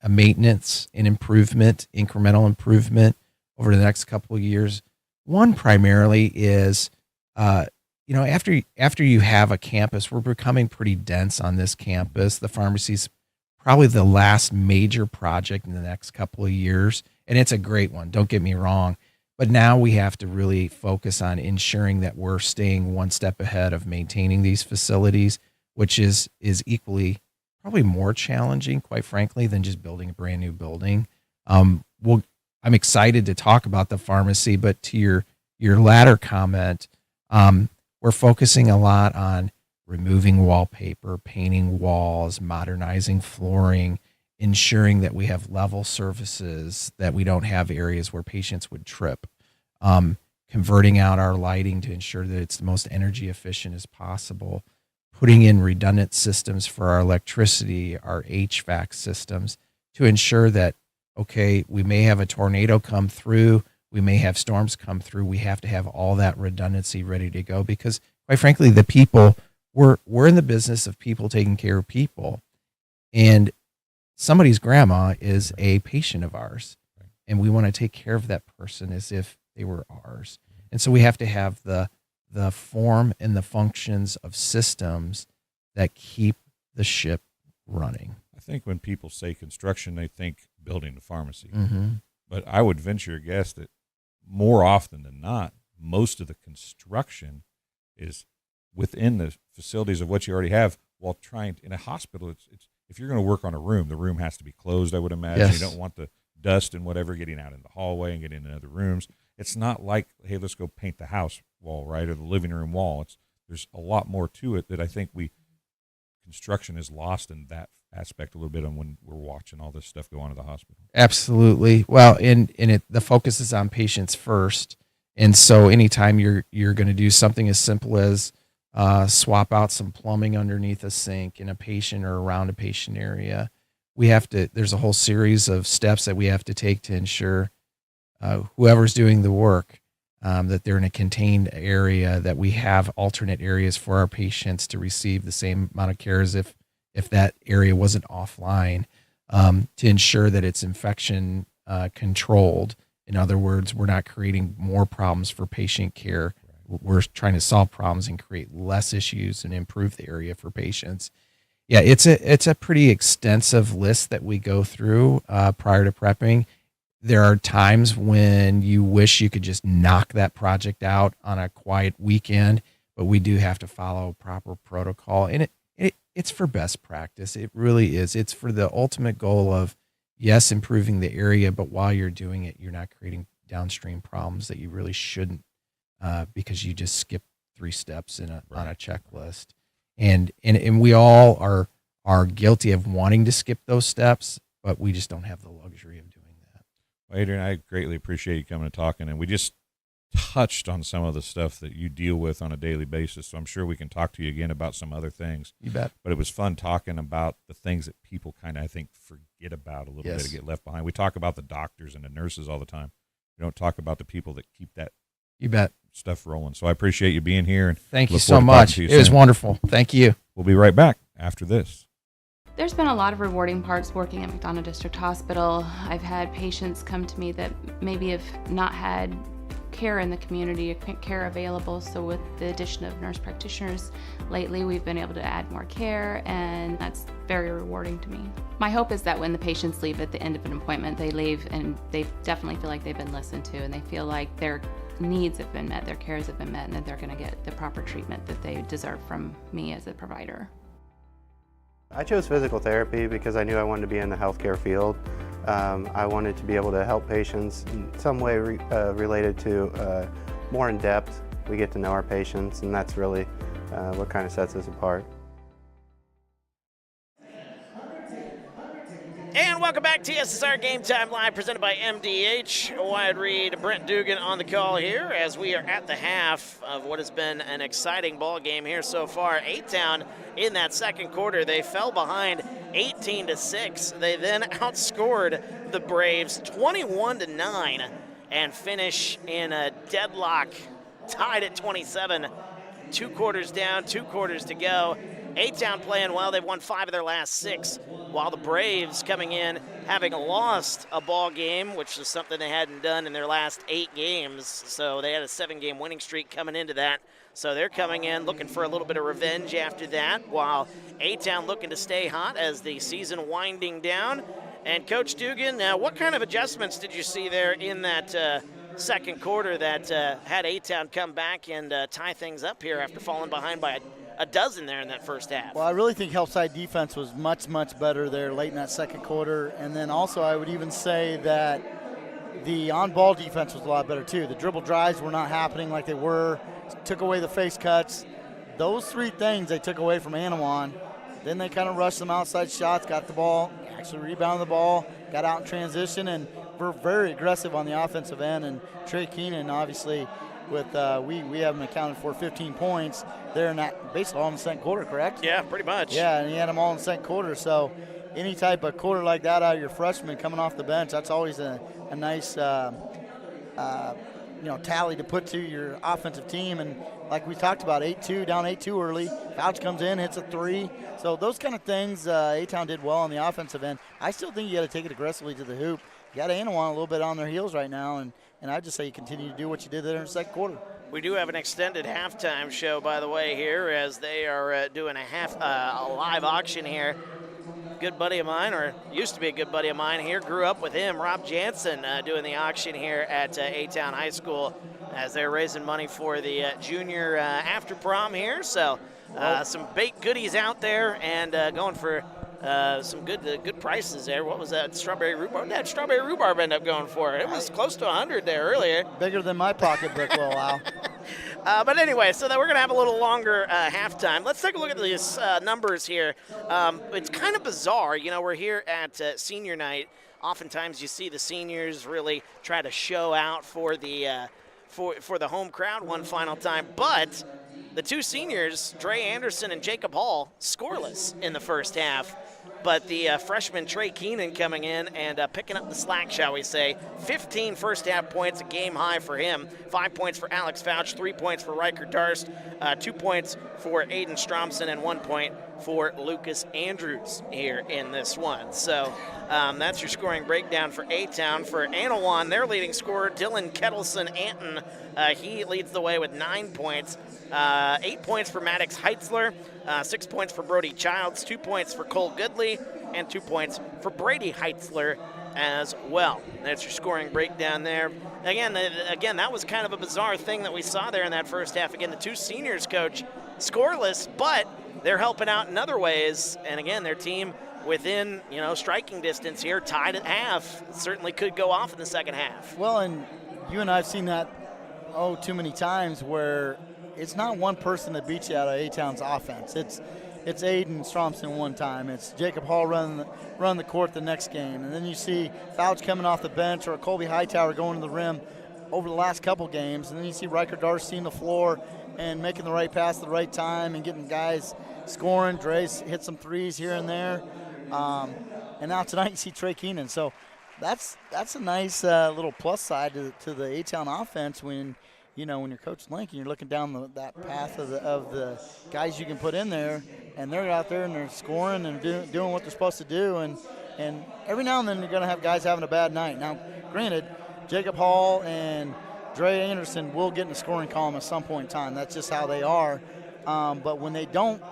maintenance and improvement, incremental improvement over the next couple of years. One primarily is, after you have a campus, we're becoming pretty dense on this campus. The pharmacy's probably the last major project in the next couple of years, and it's a great one, don't get me wrong. But now we have to really focus on ensuring that we're staying one step ahead of maintaining these facilities, which is equally probably more challenging, quite frankly, than just building a brand new building. I'm excited to talk about the pharmacy, but to your latter comment, we're focusing a lot on removing wallpaper, painting walls, modernizing flooring, ensuring that we have level surfaces, that we don't have areas where patients would trip, converting out our lighting to ensure that it's the most energy efficient as possible, putting in redundant systems for our electricity, our HVAC systems to ensure that, okay, we may have a tornado come through, we may have storms come through, we have to have all that redundancy ready to go because, quite frankly, the people, we're in the business of people taking care of people. And somebody's grandma is a patient of ours, and we want to take care of that person as if they were ours. And so we have to have the form and the functions of systems that keep the ship running. I think when people say construction, they think building a pharmacy. Mm-hmm. But I would venture a guess that more often than not, most of the construction is within the facilities of what you already have while trying to, in a hospital, it's if you're going to work on a room, the room has to be closed, I would imagine. Yes. You don't want the dust and whatever getting out in the hallway and getting into other rooms. It's not like, hey, let's go paint the house wall, right, or the living room wall. There's a lot more to it that I think construction is lost in that aspect a little bit on when we're watching all this stuff go on at the hospital. Absolutely. Well, the focus is on patients first. And so anytime you're going to do something as simple as swap out some plumbing underneath a sink in a patient or around a patient area, there's a whole series of steps that we have to take to ensure whoever's doing the work, that they're in a contained area, that we have alternate areas for our patients to receive the same amount of care as if that area wasn't offline, to ensure that it's infection controlled In other words, we're not creating more problems for patient care. We're trying to solve problems and create less issues and improve the area for patients. Yeah, it's a pretty extensive list that we go through prior to prepping. There are times when you wish you could just knock that project out on a quiet weekend, but we do have to follow proper protocol, and it's for best practice. It really is. It's for the ultimate goal of, yes, improving the area, but while you're doing it, you're not creating downstream problems that you really shouldn't, because you just skip 3 steps on a checklist. And we all are guilty of wanting to skip those steps, but we just don't have the luxury of doing that. Well, Adrian, I greatly appreciate you coming and talking, and we just touched on some of the stuff that you deal with on a daily basis, so I'm sure we can talk to you again about some other things. You bet. But it was fun talking about the things that people kind of, I think, forget about a little bit, to get left behind. We talk about the doctors and the nurses all the time. We don't talk about the people that keep that You bet. stuff rolling. So I appreciate you being here. And thank you so much. It was wonderful. Thank you. We'll be right back after this. There's been a lot of rewarding parts working at McDonough District Hospital. I've had patients come to me that maybe have not had care in the community, care available. So with the addition of nurse practitioners lately, we've been able to add more care, and that's very rewarding to me. My hope is that when the patients leave at the end of an appointment, they leave and they definitely feel like they've been listened to, and they feel like their needs have been met, their cares have been met, and that they're going to get the proper treatment that they deserve from me as a provider. I chose physical therapy because I knew I wanted to be in the healthcare field. I wanted to be able to help patients in some way related to more in depth. We get to know our patients, and that's really what kind of sets us apart. And welcome back to TSSR Game Time Live, presented by MDH. Wyatt Reed, Brent Dugan on the call here as we are at the half of what has been an exciting ball game here so far. A-Town in that second quarter, they fell behind 18-6. They then outscored the Braves 21-9 and finish in a deadlock, tied at 27. 2 quarters down, 2 quarters to go. A-Town playing well. They've won 5 of their last 6, while the Braves coming in having lost a ball game, which is something they hadn't done in their last 8 games. So they had a 7-game winning streak coming into that. So they're coming in looking for a little bit of revenge after that, while A-Town looking to stay hot as the season winding down. And Coach Dugan, what kind of adjustments did you see there in that second quarter that had A-Town come back and tie things up here after falling behind by a dozen there in that first half? Well, I really think Hillside defense was much, much better there late in that second quarter. And then also I would even say that the on-ball defense was a lot better too. The dribble drives were not happening like they were. Took away the face cuts. Those 3 things they took away from Annawan. Then they kind of rushed some outside shots, got the ball, actually rebounded the ball, got out in transition, and were very aggressive on the offensive end. And Trey Keenan, obviously, with we have him accounted for 15 points there in that basically all in the second quarter, correct? Yeah, pretty much. Yeah, and he had them all in the second quarter. So any type of quarter like that out of your freshman coming off the bench, that's always a nice tally to put to your offensive team. And like we talked about, 8-2, down 8-2 early. Fouch comes in, hits a 3. So those kind of things, A-Town did well on the offensive end. I still think you got to take it aggressively to the hoop. You got Annawan a little bit on their heels right now, and I'd just say you continue to do what you did there in the second quarter. We do have an extended halftime show, by the way, here as they are doing a live auction here. Good buddy of mine, or used to be a good buddy of mine here, grew up with him, Rob Jansen, doing the auction here at A-Town High School as they're raising money for the junior after prom here. So some baked goodies out there and going for some good prices there. What was that strawberry rhubarb? What did that strawberry rhubarb end up going for? It was close to 100 there earlier. Bigger than my pocketbook will allow. But anyway, so that we're going to have a little longer halftime. Let's take a look at these numbers here. It's kind of bizarre. You know, we're here at senior night. Oftentimes you see the seniors really try to show out for the home crowd one final time. But the two seniors, Dre Anderson and Jacob Hall, scoreless in the first half. But the freshman Trey Keenan coming in and picking up the slack, shall we say. 15 first half points, a game high for him. 5 points for Alex Fouch, 3 points for Riker Darst, 2 points for Aiden Stromson, and 1 point for Lucas Andrews here in this one. So that's your scoring breakdown for A-Town. For Annawan, their leading scorer, Dylan Kettleson-Anton, he leads the way with 9 points. 8 points for Maddox Heitzler, 6 points for Brody Childs, 2 points for Cole Goodley, and 2 points for Brady Heitzler as well. That's your scoring breakdown there. Again, that was kind of a bizarre thing that we saw there in that first half. Again, the two seniors, coach, scoreless, but they're helping out in other ways. And again, their team within, striking distance here, tied at half. Certainly could go off in the second half. Well, and you and I have seen that, too many times where it's not one person that beats you out of A-Town's offense. It's Aiden Stromson one time. It's Jacob Hall run the court the next game. And then you see Fouch coming off the bench or Colby Hightower going to the rim over the last couple games. And then you see Riker Darst seeing the floor and making the right pass at the right time and getting guys scoring. Dre's hit some threes here and there. And now tonight you see Trey Keenan. So that's a nice little plus side to the A-Town offense when you're Coach Link and you're looking down that path of the guys you can put in there, and they're out there and they're scoring and doing what they're supposed to do. And every now and then you're going to have guys having a bad night. Now, granted, Jacob Hall and Dre Anderson will get in the scoring column at some point in time. That's just how they are. But when they don't,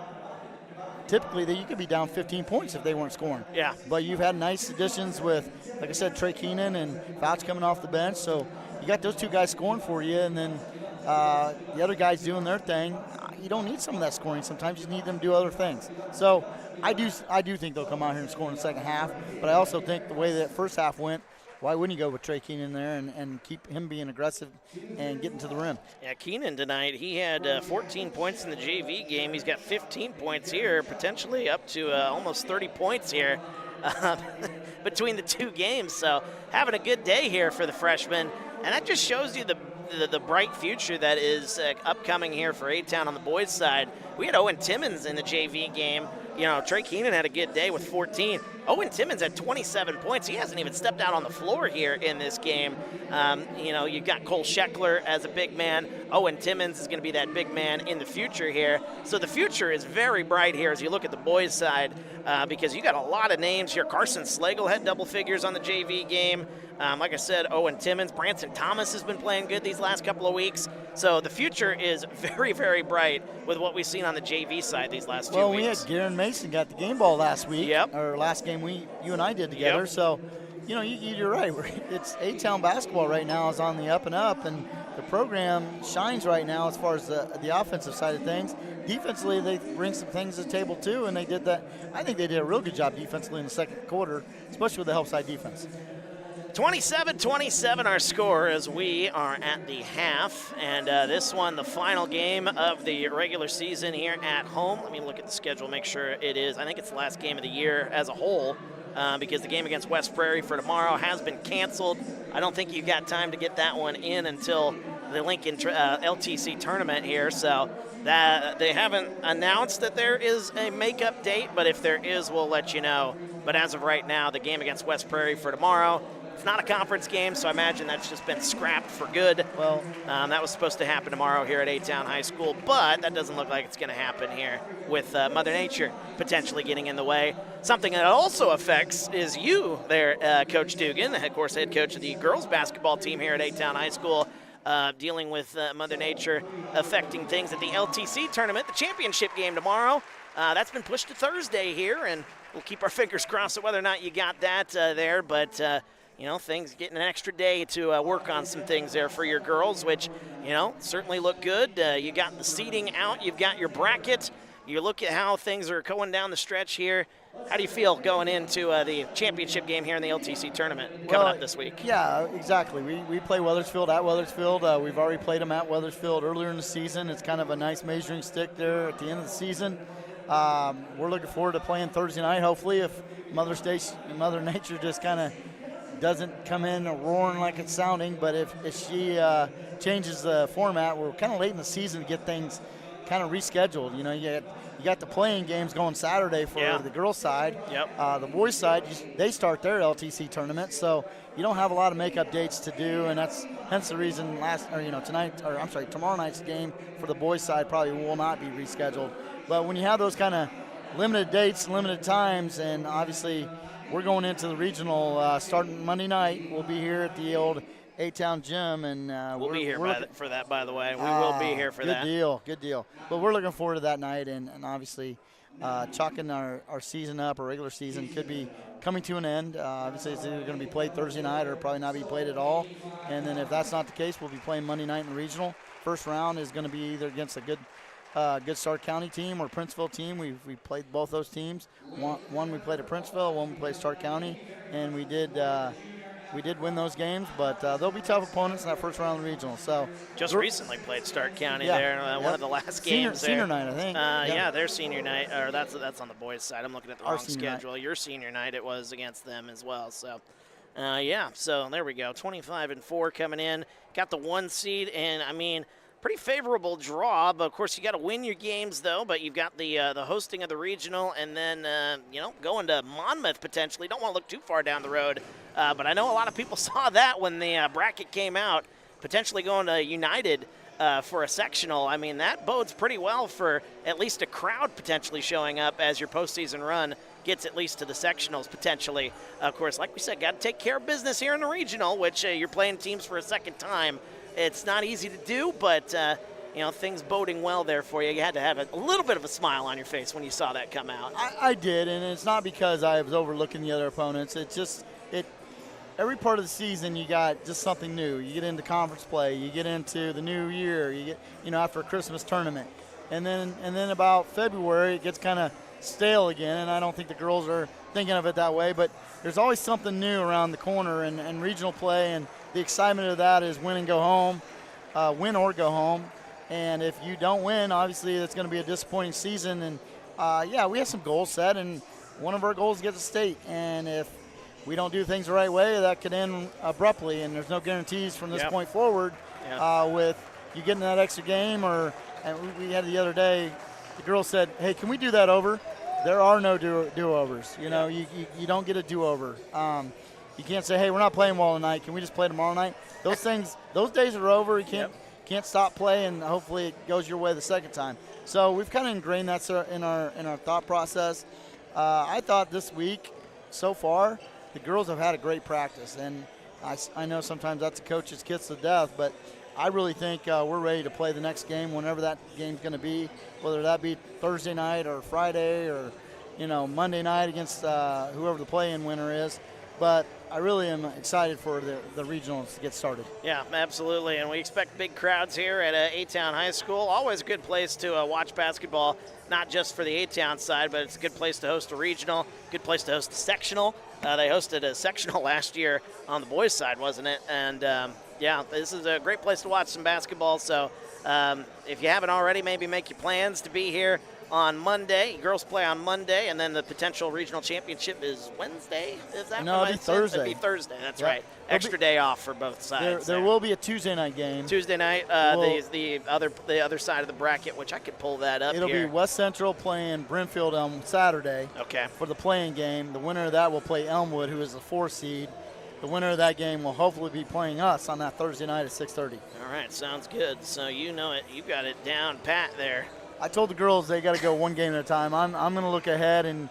typically you could be down 15 points if they weren't scoring. Yeah. But you've had nice additions with, like I said, Trey Keenan and Fouch coming off the bench. So you got those two guys scoring for you, and then the other guys doing their thing. You don't need some of that scoring. Sometimes you need them to do other things. So I do think they'll come out here and score in the second half. But I also think the way that first half went, why wouldn't you go with Trey Keenan there and keep him being aggressive and getting to the rim? Yeah, Keenan tonight, he had 14 points in the JV game. He's got 15 points here, potentially up to almost 30 points here between the two games. So having a good day here for the freshman. And that just shows you the bright future that is upcoming here for A-Town on the boys' side. We had Owen Timmons in the JV game. Trey Keenan had a good day with 14. Owen Timmons had 27 points. He hasn't even stepped out on the floor here in this game. You've got Cole Scheckler as a big man. Owen Timmons is going to be that big man in the future here. So the future is very bright here as you look at the boys' side because you got a lot of names here. Carson Slagle had double figures on the JV game. Like I said, Owen Timmons. Branson Thomas has been playing good these last couple of weeks. So the future is very, very bright with what we've seen on the JV side these last few weeks. Well, we had Garen Mason got the game ball last week. Yep. Or last game you and I did together. Yep. So, you're right. It's A-Town basketball right now is on the up and up, and the program shines right now as far as the offensive side of things. Defensively, they bring some things to the table too, and they did that. I think they did a real good job defensively in the second quarter, especially with the help side defense. 27-27 our score as we are at the half, and this one the final game of the regular season here at home. Let me look at the schedule, make sure it is. I think it's the last game of the year as a whole because the game against West Prairie for tomorrow has been canceled. I don't think you got time to get that one in until the Lincoln LTC tournament here, so that they haven't announced that there is a makeup date, but if there is, we'll let you know. But as of right now, the game against West Prairie for tomorrow, it's not a conference game, so I imagine that's just been scrapped for good. Well, that was supposed to happen tomorrow here at A-Town High School, but that doesn't look like it's going to happen here with Mother Nature potentially getting in the way. Something that also affects is you there, Coach Dugan, of course, head coach of the girls basketball team here at A-Town High School, dealing with Mother Nature affecting things at the LTC tournament, the championship game tomorrow. That's been pushed to Thursday here, and we'll keep our fingers crossed at whether or not you got that there, but things getting an extra day to work on some things there for your girls, which, certainly look good. You got the seating out. You've got your bracket. You look at how things are going down the stretch here. How do you feel going into the championship game here in the LTC tournament coming up this week? Yeah, exactly. We play Weathersfield at Weathersfield. We've already played them at Weathersfield earlier in the season. It's kind of a nice measuring stick there at the end of the season. We're looking forward to playing Thursday night, hopefully, if Mother Nature just kind of doesn't come in roaring like it's sounding, but if she changes the format, we're kind of late in the season to get things kind of rescheduled. You know, you got the playing games going Saturday for the girls' side. Yep. The boys' side, they start their LTC tournament, so you don't have a lot of makeup dates to do, and that's hence the reason tomorrow night's game for the boys' side probably will not be rescheduled. But when you have those kind of limited dates, limited times, and obviously we're going into the regional starting Monday night. We'll be here at the old A-Town Gym, and we'll be here for that, by the way. We will be here for that. Good deal. But we're looking forward to that night, and obviously chalking our season up, our regular season could be coming to an end. Obviously, it's either going to be played Thursday night or probably not be played at all. And then if that's not the case, we'll be playing Monday night in the regional. First round is going to be either against a good Stark County team or Princeville team. We played both those teams. One we played at Princeville, one we played Stark County, and we did win those games, but they'll be tough opponents in that first round of the regional. So just recently played Stark County there, one of the last games. Senior night, I think. Yeah, their senior night, or that's on the boys' side. I'm looking at the wrong schedule. Your senior night, it was against them as well. So, so there we go. 25-4 coming in. Got the 1 seed, and I mean, pretty favorable draw, but of course you got to win your games though. But you've got the hosting of the regional, and then going to Monmouth potentially. Don't want to look too far down the road, but I know a lot of people saw that when the bracket came out. Potentially going to United for a sectional. I mean, that bodes pretty well for at least a crowd potentially showing up as your postseason run gets at least to the sectionals potentially. Of course, like we said, got to take care of business here in the regional, which you're playing teams for a second time. It's not easy to do, but, things boding well there for you. You had to have a little bit of a smile on your face when you saw that come out. I did, and it's not because I was overlooking the other opponents. It's just every part of the season you got just something new. You get into conference play. You get into the new year. You get, after a Christmas tournament. And then about February it gets kind of stale again, and I don't think the girls are thinking of it that way, but there's always something new around the corner, and regional play, and the excitement of that is win and go home, win or go home. And if you don't win, obviously it's going to be a disappointing season. And we have some goals set, and one of our goals is to get to state. And if we don't do things the right way, that could end abruptly, and there's no guarantees from this point forward with you getting that extra game. And we had the other day, the girl said, hey, can we do that over? There are no do-overs. You don't get a do-over. You can't say, hey, we're not playing well tonight. Can we just play tomorrow night? Those days are over. You can't stop play, and hopefully it goes your way the second time. So we've kind of ingrained that in our thought process. I thought this week, so far, the girls have had a great practice. And I know sometimes that's a coach's kiss to death, but I really think we're ready to play the next game, whenever that game's going to be, whether that be Thursday night or Friday or, Monday night against whoever the play-in winner is. But I really am excited for the regionals to get started. Yeah, absolutely. And we expect big crowds here at A-Town High School. Always a good place to watch basketball, not just for the A-Town side, but it's a good place to host a regional, good place to host a sectional. They hosted a sectional last year on the boys' side, wasn't it? And, this is a great place to watch some basketball. So if you haven't already, maybe make your plans to be here on Monday. Girls play on Monday, and then the potential regional championship is Wednesday. Is that no? It'll be Thursday. It'll be Thursday. That's right. Extra day off for both sides. There will be a Tuesday night game. Tuesday night, the other side of the bracket, which I could pull that up. It'll be West Central playing Brimfield on Saturday. Okay. For the playing game, the winner of that will play Elmwood, who is the 4 seed. The winner of that game will hopefully be playing us on that Thursday night at 6:30. All right, sounds good. So you know it. You got it down pat there. I told the girls they got to go one game at a time. I'm going to look ahead and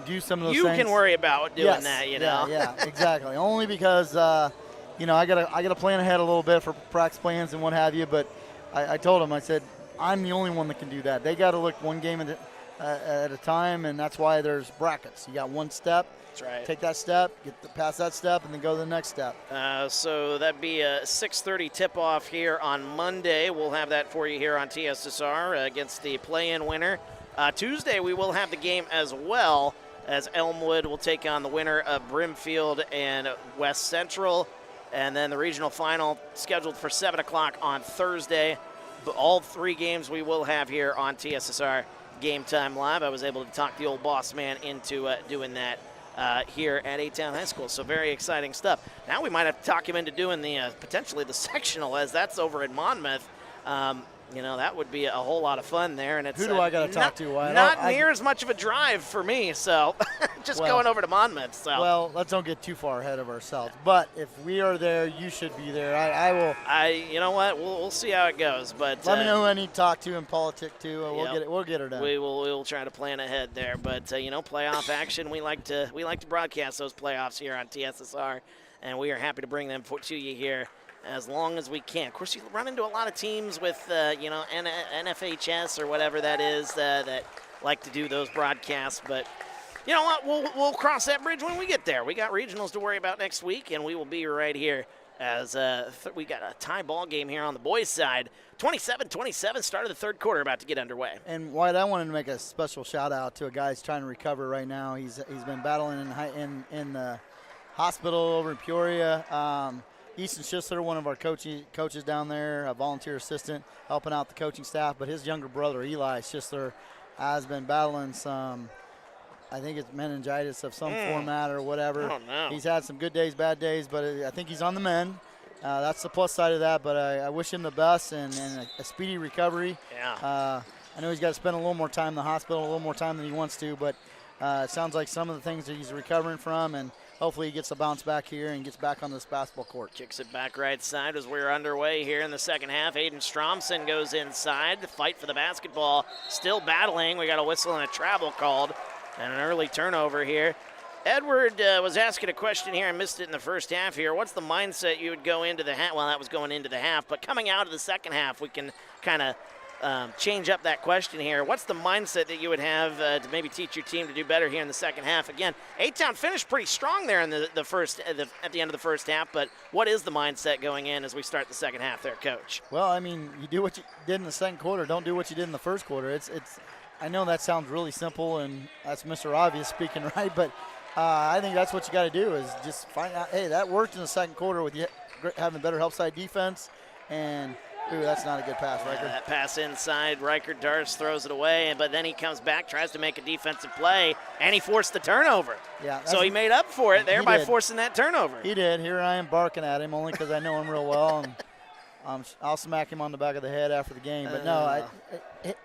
do some of those things. You can worry about doing that, Yeah, exactly. Only because, I got to plan ahead a little bit for practice plans and what have you. But I told them, I said, I'm the only one that can do that. They got to look one game at a time, and that's why there's brackets. You got one step. That's right. Take that step, past that step, and then go to the next step. So that'd be a 6:30 tip-off here on Monday. We'll have that for you here on TSSR against the play-in winner. Tuesday we will have the game as well, as Elmwood will take on the winner of Brimfield and West Central. And then the regional final scheduled for 7 o'clock on Thursday. But all 3 games we will have here on TSSR Game Time Live. I was able to talk the old boss man into doing that here at A-Town High School. So very exciting stuff. Now we might have to talk him into doing potentially the sectional, as that's over in Monmouth. that would be a whole lot of fun there. And it's Who do I got to talk to? Wyatt? Not near as much of a drive for me, so just going over to Monmouth. So. Well, let's don't get too far ahead of ourselves. But if we are there, you should be there. I will. You know what? We'll see how it goes. But let me know who I need to talk to in politics too. We'll get her done. We'll try to plan ahead there. But playoff action. We like to broadcast those playoffs here on TSSR, and we are happy to bring them to you here as long as we can. Of course, you run into a lot of teams with, NFHS or whatever that is that like to do those broadcasts. But you know what? We'll cross that bridge when we get there. We got regionals to worry about next week, and we will be right here as we got a tie ball game here on the boys' side. 27-27, start of the third quarter about to get underway. And Wyatt, I wanted to make a special shout out to a guy who's trying to recover right now. He's been battling in the hospital over in Peoria. Easton Schisler, one of our coaches down there, a volunteer assistant, helping out the coaching staff. But his younger brother, Eli Schisler, has been battling some, I think it's meningitis of some format or whatever. Oh, no. He's had some good days, bad days, but I think he's on the mend. That's the plus side of that, but I wish him the best and a speedy recovery. Yeah. I know he's got to spend a little more time in the hospital, a little more time than he wants to, but it sounds like some of the things that he's recovering from, and hopefully he gets a bounce back here and gets back on this basketball court. Kicks it back right side as we're underway here in the second half. Aiden Stromson goes inside. The fight for the basketball still battling. We got a whistle and a travel called and an early turnover here. Edward was asking a question here. I missed it in the first half here. What's the mindset you would go into the half? Well, that was going into the half, but coming out of the second half, we can kind of change up that question here. What's the mindset that you would have to maybe teach your team to do better here in the second half? Again, A-Town finished pretty strong there in at the end of the first half, but what is the mindset going in as we start the second half there, Coach? Well, I mean, you do what you did in the second quarter. Don't do what you did in the first quarter. I know that sounds really simple, and that's Mr. Obvious speaking, right? But I think that's what you got to do is just find out, hey, that worked in the second quarter with you having better help side defense, and ooh, that's not a good pass, Riker. That pass inside, Riker Darst throws it away, but then he comes back, tries to make a defensive play, and he forced the turnover. Yeah. So he made up for it there by forcing that turnover. He did. Here I am barking at him only because I know him real well, and I'll smack him on the back of the head after the game. But no,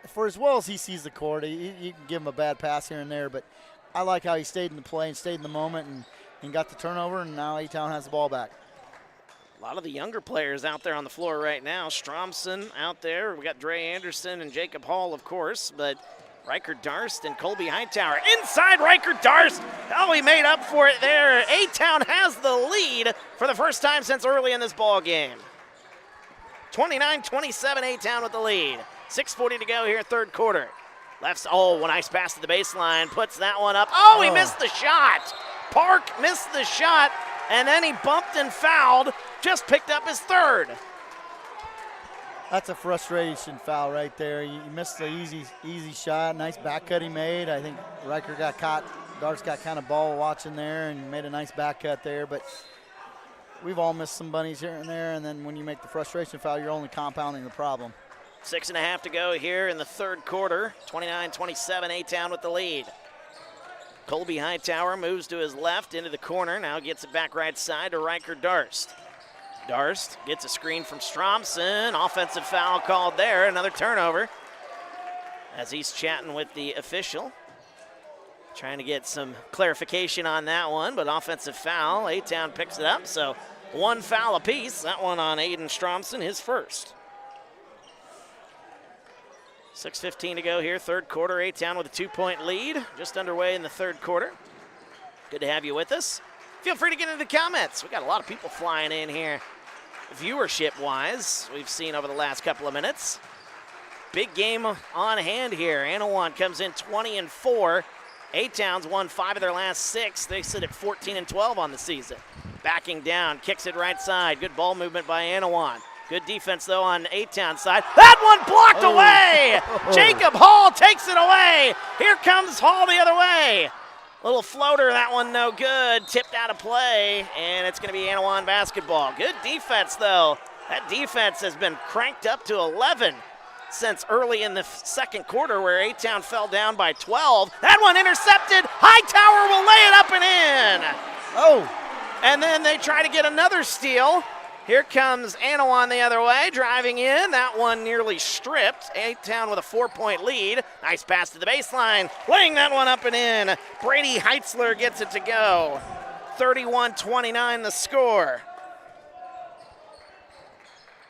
for as well as he sees the court, you can give him a bad pass here and there, but I like how he stayed in the play and stayed in the moment and got the turnover, and now A-Town has the ball back. A lot of the younger players out there on the floor right now. Stromson out there. We got Dre Anderson and Jacob Hall, of course, but Riker Darst and Colby Hightower. Inside Riker Darst. Oh, he made up for it there. A-Town has the lead for the first time since early in this ball game. 29-27, A-Town with the lead. 6:40 to go here, third quarter. Nice pass to the baseline. Puts that one up. Oh, he missed the shot. Park missed the shot, and then he bumped and fouled. Just picked up his third. That's a frustration foul right there. He missed the easy shot. Nice back cut he made. I think Riker got caught. Darst got kind of ball watching there and made a nice back cut there. But we've all missed some bunnies here and there, and then when you make the frustration foul, you're only compounding the problem. 6.5 to go here in the third quarter. 29-27, A-Town with the lead. Colby Hightower moves to his left into the corner. Now gets it back right side to Riker Darst. Darst gets a screen from Stromson. Offensive foul called there. Another turnover as he's chatting with the official. Trying to get some clarification on that one, but offensive foul. A-Town picks it up, so one foul apiece. That one on Aiden Stromson, his first. 6:15 to go here, third quarter. A-Town with a 2-point lead, just underway in the third quarter. Good to have you with us. Feel free to get into the comments. We got a lot of people flying in here, viewership-wise, we've seen over the last couple of minutes. Big game on hand here. Annawan comes in 20-4. A-Town's won 5 of their last 6. They sit at 14-12 on the season. Backing down, kicks it right side. Good ball movement by Annawan. Good defense, though, on A-Town side. That one blocked away! Jacob Hall takes it away. Here comes Hall the other way. Little floater, that one no good. Tipped out of play, and it's going to be Annawan basketball. Good defense, though. That defense has been cranked up to 11 since early in the second quarter where A-Town fell down by 12. That one intercepted. Hightower will lay it up and in. Oh! And then they try to get another steal. Here comes Annawan the other way, driving in. That one nearly stripped. A-Town with a 4-point lead. Nice pass to the baseline. Laying that one up and in. Brady Heitzler gets it to go. 31-29 the score.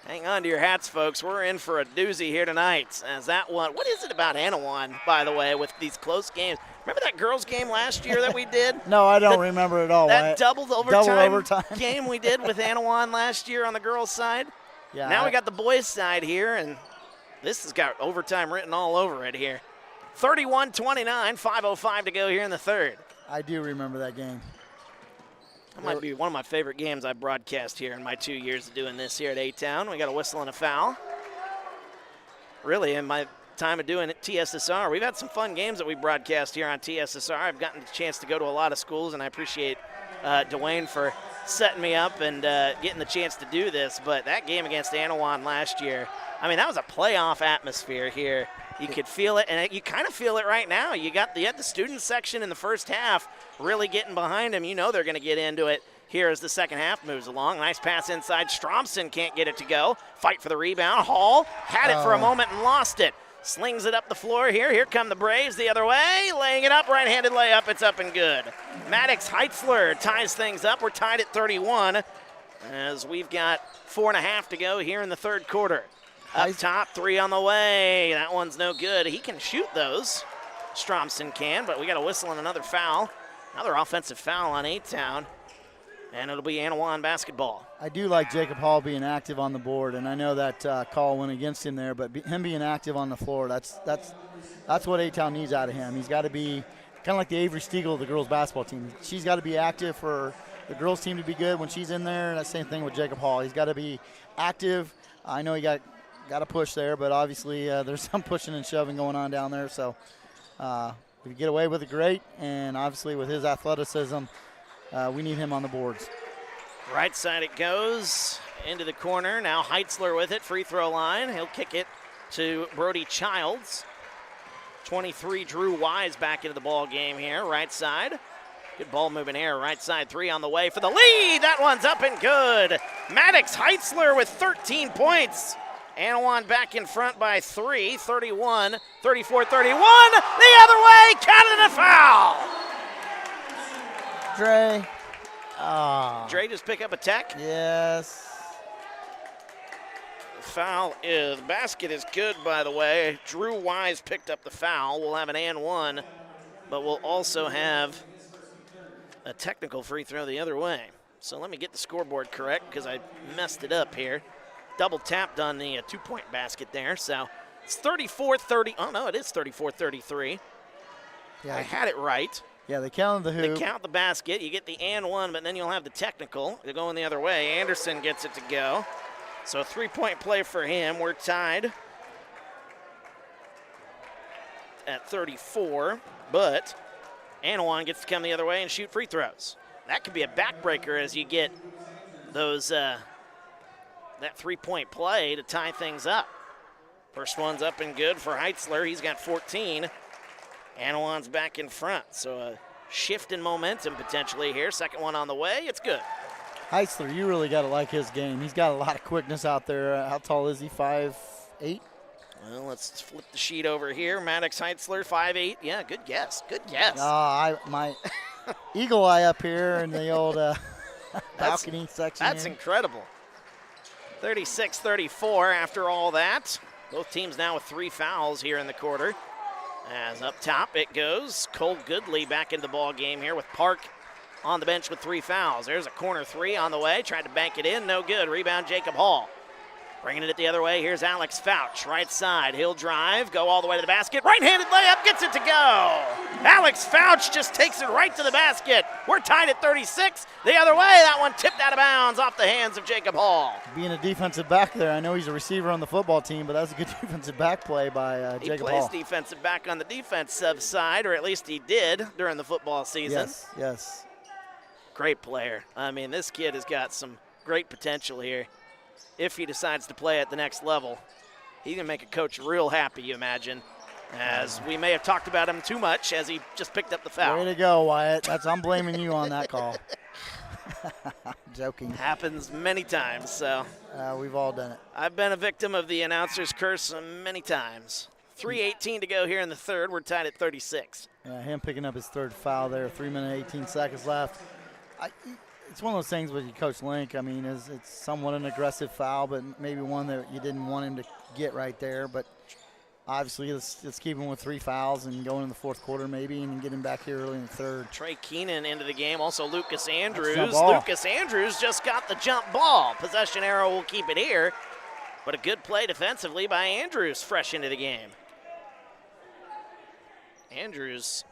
Hang on to your hats, folks. We're in for a doozy here tonight. As that one, what is it about Annawan, by the way, with these close games? Remember that girls' game last year that we did? No, I don't remember at all. That double overtime Double game we did with Annawan last year on the girls' side. Yeah. Now we got the boys' side here, and this has got overtime written all over it here. 31-29, 5:05 to go here in the third. I do remember that game. That might be one of my favorite games I broadcast here in my 2 years of doing this here at A-Town. We got a whistle and a foul. Really, in my time of doing it, TSSR, we've had some fun games that we broadcast here on TSSR. I've gotten the chance to go to a lot of schools, and I appreciate Dwayne for setting me up and getting the chance to do this. But that game against Annawan last year, I mean, that was a playoff atmosphere here. You could feel it, and you kind of feel it right now. You had the student section in the first half really getting behind them. You know they're going to get into it here as the second half moves along. Nice pass inside. Stromson can't get it to go. Fight for the rebound. Hall had it for a moment and lost it. Slings it up the floor here. Here come the Braves the other way. Laying it up. Right-handed layup. It's up and good. Maddox Heitzler ties things up. We're tied at 31 as we've got 4.5 to go here in the third quarter. Up top, 3 on the way. That one's no good. He can shoot those. Stromson can, but we got a whistle and another foul. Another offensive foul on A-Town, and it'll be Annawan basketball. I do like Jacob Hall being active on the board, and I know that call went against him there, but him being active on the floor, that's what A-Town needs out of him. He's got to be kind of like the Avery Stiegel of the girls' basketball team. She's got to be active for the girls' team to be good when she's in there, and that same thing with Jacob Hall. He's got to be active. I know he got to push there, but obviously there's some pushing and shoving going on down there. So if you get away with it, great. And obviously with his athleticism, we need him on the boards. Right side it goes into the corner. Now Heitzler with it, free throw line. He'll kick it to Brody Childs. 23, Drew Wise back into the ball game here, right side. Good ball moving here, right side 3 on the way for the lead. That one's up and good. Maddox Heitzler with 13 points. Annawan back in front by 3, 31, 34, 31. The other way, counted a foul. Dre. Dre just pick up a tech. Yes. Foul is, basket is good, by the way. Drew Wise picked up the foul. We'll have an and one, but we'll also have a technical free throw the other way. So let me get the scoreboard correct because I messed it up here. Double tapped on the 2-point basket there. So it's 34-30. Oh, no, it is 34-33. Yeah, I had it right. Yeah, they counted the hoop. They count the basket. You get the and one, but then you'll have the technical. They're going the other way. Anderson gets it to go. So 3-point play for him. We're tied at 34, but Annawan gets to come the other way and shoot free throws. That could be a backbreaker as you get those that 3-point play to tie things up. First one's up and good for Heitzler. He's got 14. Annawan's back in front, so a shift in momentum potentially here. Second one on the way. It's good. Heitzler, you really got to like his game. He's got a lot of quickness out there. How tall is he? 5'8"? Well, let's flip the sheet over here. Maddox Heitzler, 5'8". Yeah, good guess. Good guess. My eagle eye up here in the old balcony section. That's here. incredible. 36-34 after all that. Both teams now with 3 fouls here in the quarter. As up top it goes. Cole Goodley back into the ball game here with Park on the bench with 3 fouls. There's a corner 3 on the way. Tried to bank it in. No good. Rebound Jacob Hall. Bringing it the other way. Here's Alex Fouch. Right side. He'll drive. Go all the way to the basket. Right-handed layup. Gets it to go. Alex Fouch just takes it right to the basket. We're tied at 36. The other way. That one tipped out of bounds off the hands of Jacob Hall. Being a defensive back there, I know he's a receiver on the football team, but that was a good defensive back play by Jacob Hall. He plays defensive back on the defensive side, or at least he did during the football season. Yes. Great player. I mean, this kid has got some great potential here. If he decides to play at the next level, he can make a coach real happy, you imagine, as we may have talked about him too much as he just picked up the foul. Way to go, Wyatt. I'm blaming you on that call. Joking. Happens many times, so. We've all done it. I've been a victim of the announcer's curse many times. 3:18 to go here in the third. We're tied at 36. Yeah, him picking up his third foul there, 3 minutes, 18 seconds left. It's one of those things with Coach Link. I mean, it's somewhat an aggressive foul, but maybe one that you didn't want him to get right there. But obviously, let's keep him with 3 fouls and go into the fourth quarter maybe and get him back here early in the third. Trey Keenan into the game. Also Lucas Andrews. Ball. Lucas Andrews just got the jump ball. Possession arrow will keep it here. But a good play defensively by Andrews fresh into the game. Andrews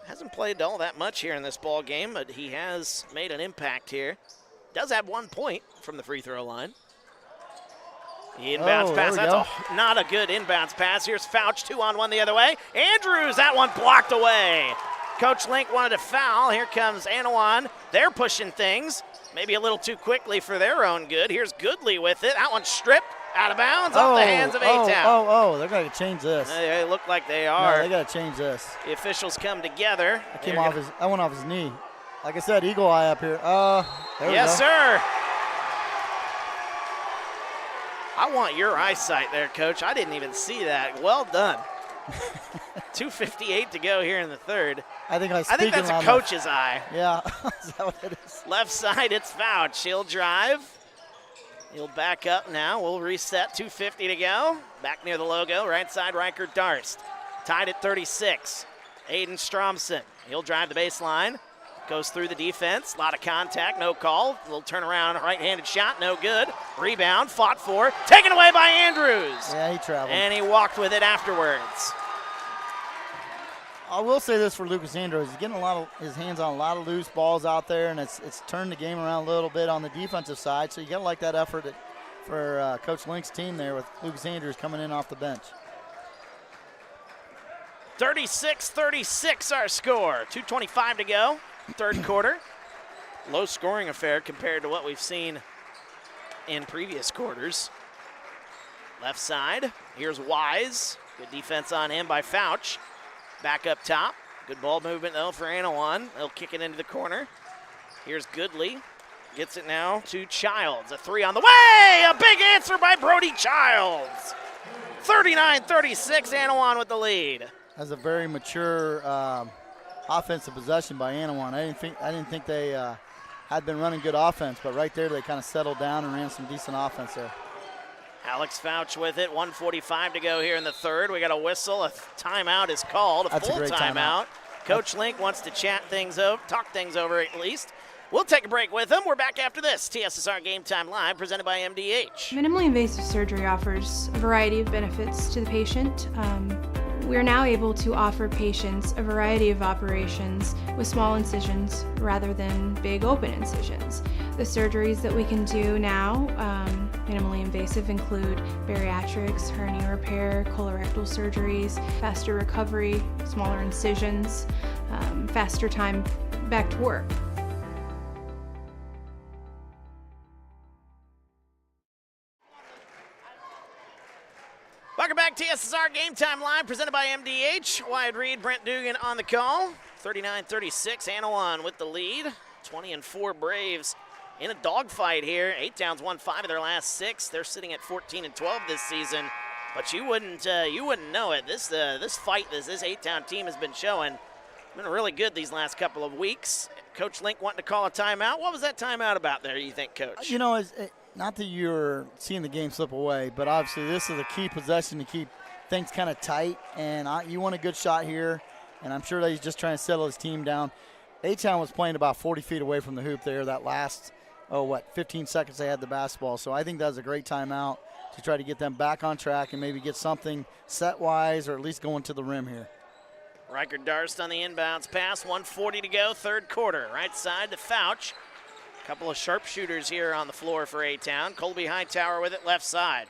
hasn't played all that much here in this ball game, but he has made an impact here. Does have 1 point from the free throw line. The inbounds pass. That's not a good inbounds pass. Here's Fouch, 2-on-1 the other way. Andrews, that one blocked away. Coach Link wanted to foul. Here comes Annawan. They're pushing things. Maybe a little too quickly for their own good. Here's Goodley with it. That one's stripped. Out of bounds off the hands of A-Town. They're going to change this. They look like they are. No, they got to change this. The officials come together. That went off his knee. Like I said, eagle eye up here. Yes, sir. I want your eyesight there, Coach. I didn't even see that. Well done. 2:58 to go here in the third. I think that's a coach's eye. Yeah, is that what it is? Left side, it's Fouch. He'll drive. He'll back up now. We'll reset. 2:50 to go. Back near the logo. Right side, Riker Darst. Tied at 36. Aiden Stromson. He'll drive the baseline. Goes through the defense. A lot of contact. No call. A little turnaround. Right-handed shot. No good. Rebound. Fought for. Taken away by Andrews. Yeah, he traveled. And he walked with it afterwards. I will say this for Lucas Andrews. He's getting his hands on a lot of loose balls out there, and it's turned the game around a little bit on the defensive side. So you got to like that effort for Coach Link's team there with Lucas Andrews coming in off the bench. 36-36 our score. 2:25 to go. Third quarter. Low scoring affair compared to what we've seen in previous quarters. Left side. Here's Wise. Good defense on him by Fouch. Back up top. Good ball movement, though, for Annawan. They'll kick it into the corner. Here's Goodley. Gets it now to Childs. A 3 on the way! A big answer by Brody Childs. 39-36, Annawan with the lead. That's a very mature offensive possession by Annawan. I didn't think they had been running good offense, but right there they kind of settled down and ran some decent offense there. Alex Fouch with it. 1:45 to go here in the third. We got a whistle. A timeout is called. That's full a great timeout. Coach Link wants to talk things over at least. We'll take a break with him. We're back after this. TSSR Game Time Live, presented by MDH. Minimally invasive surgery offers a variety of benefits to the patient. We're now able to offer patients a variety of operations with small incisions rather than big open incisions. The surgeries that we can do now, minimally invasive, include bariatrics, hernia repair, colorectal surgeries, faster recovery, smaller incisions, faster time back to work. Welcome back, TSSR Game Time Live, presented by MDH. Wyatt Reed, Brent Dugan on the call. 39-36, Annawan with the lead. 20-4 Braves in a dogfight here. A-Town's won 5 of their last 6. They're sitting at 14-12 this season. But you wouldn't know it. This fight this A-Town team has been showing been really good these last couple of weeks. Coach Link wanting to call a timeout. What was that timeout about there, you think, Coach? You know, not that you're seeing the game slip away, but obviously this is a key possession to keep things kind of tight, and you want a good shot here, and I'm sure that he's just trying to settle his team down. A-Town was playing about 40 feet away from the hoop there that last, 15 seconds they had the basketball. So I think that was a great timeout to try to get them back on track and maybe get something set-wise or at least going to the rim here. Riker Darst on the inbounds pass, 1:40 to go, third quarter. Right side to Fouch. Couple of sharpshooters here on the floor for A-Town. Colby Hightower with it left side.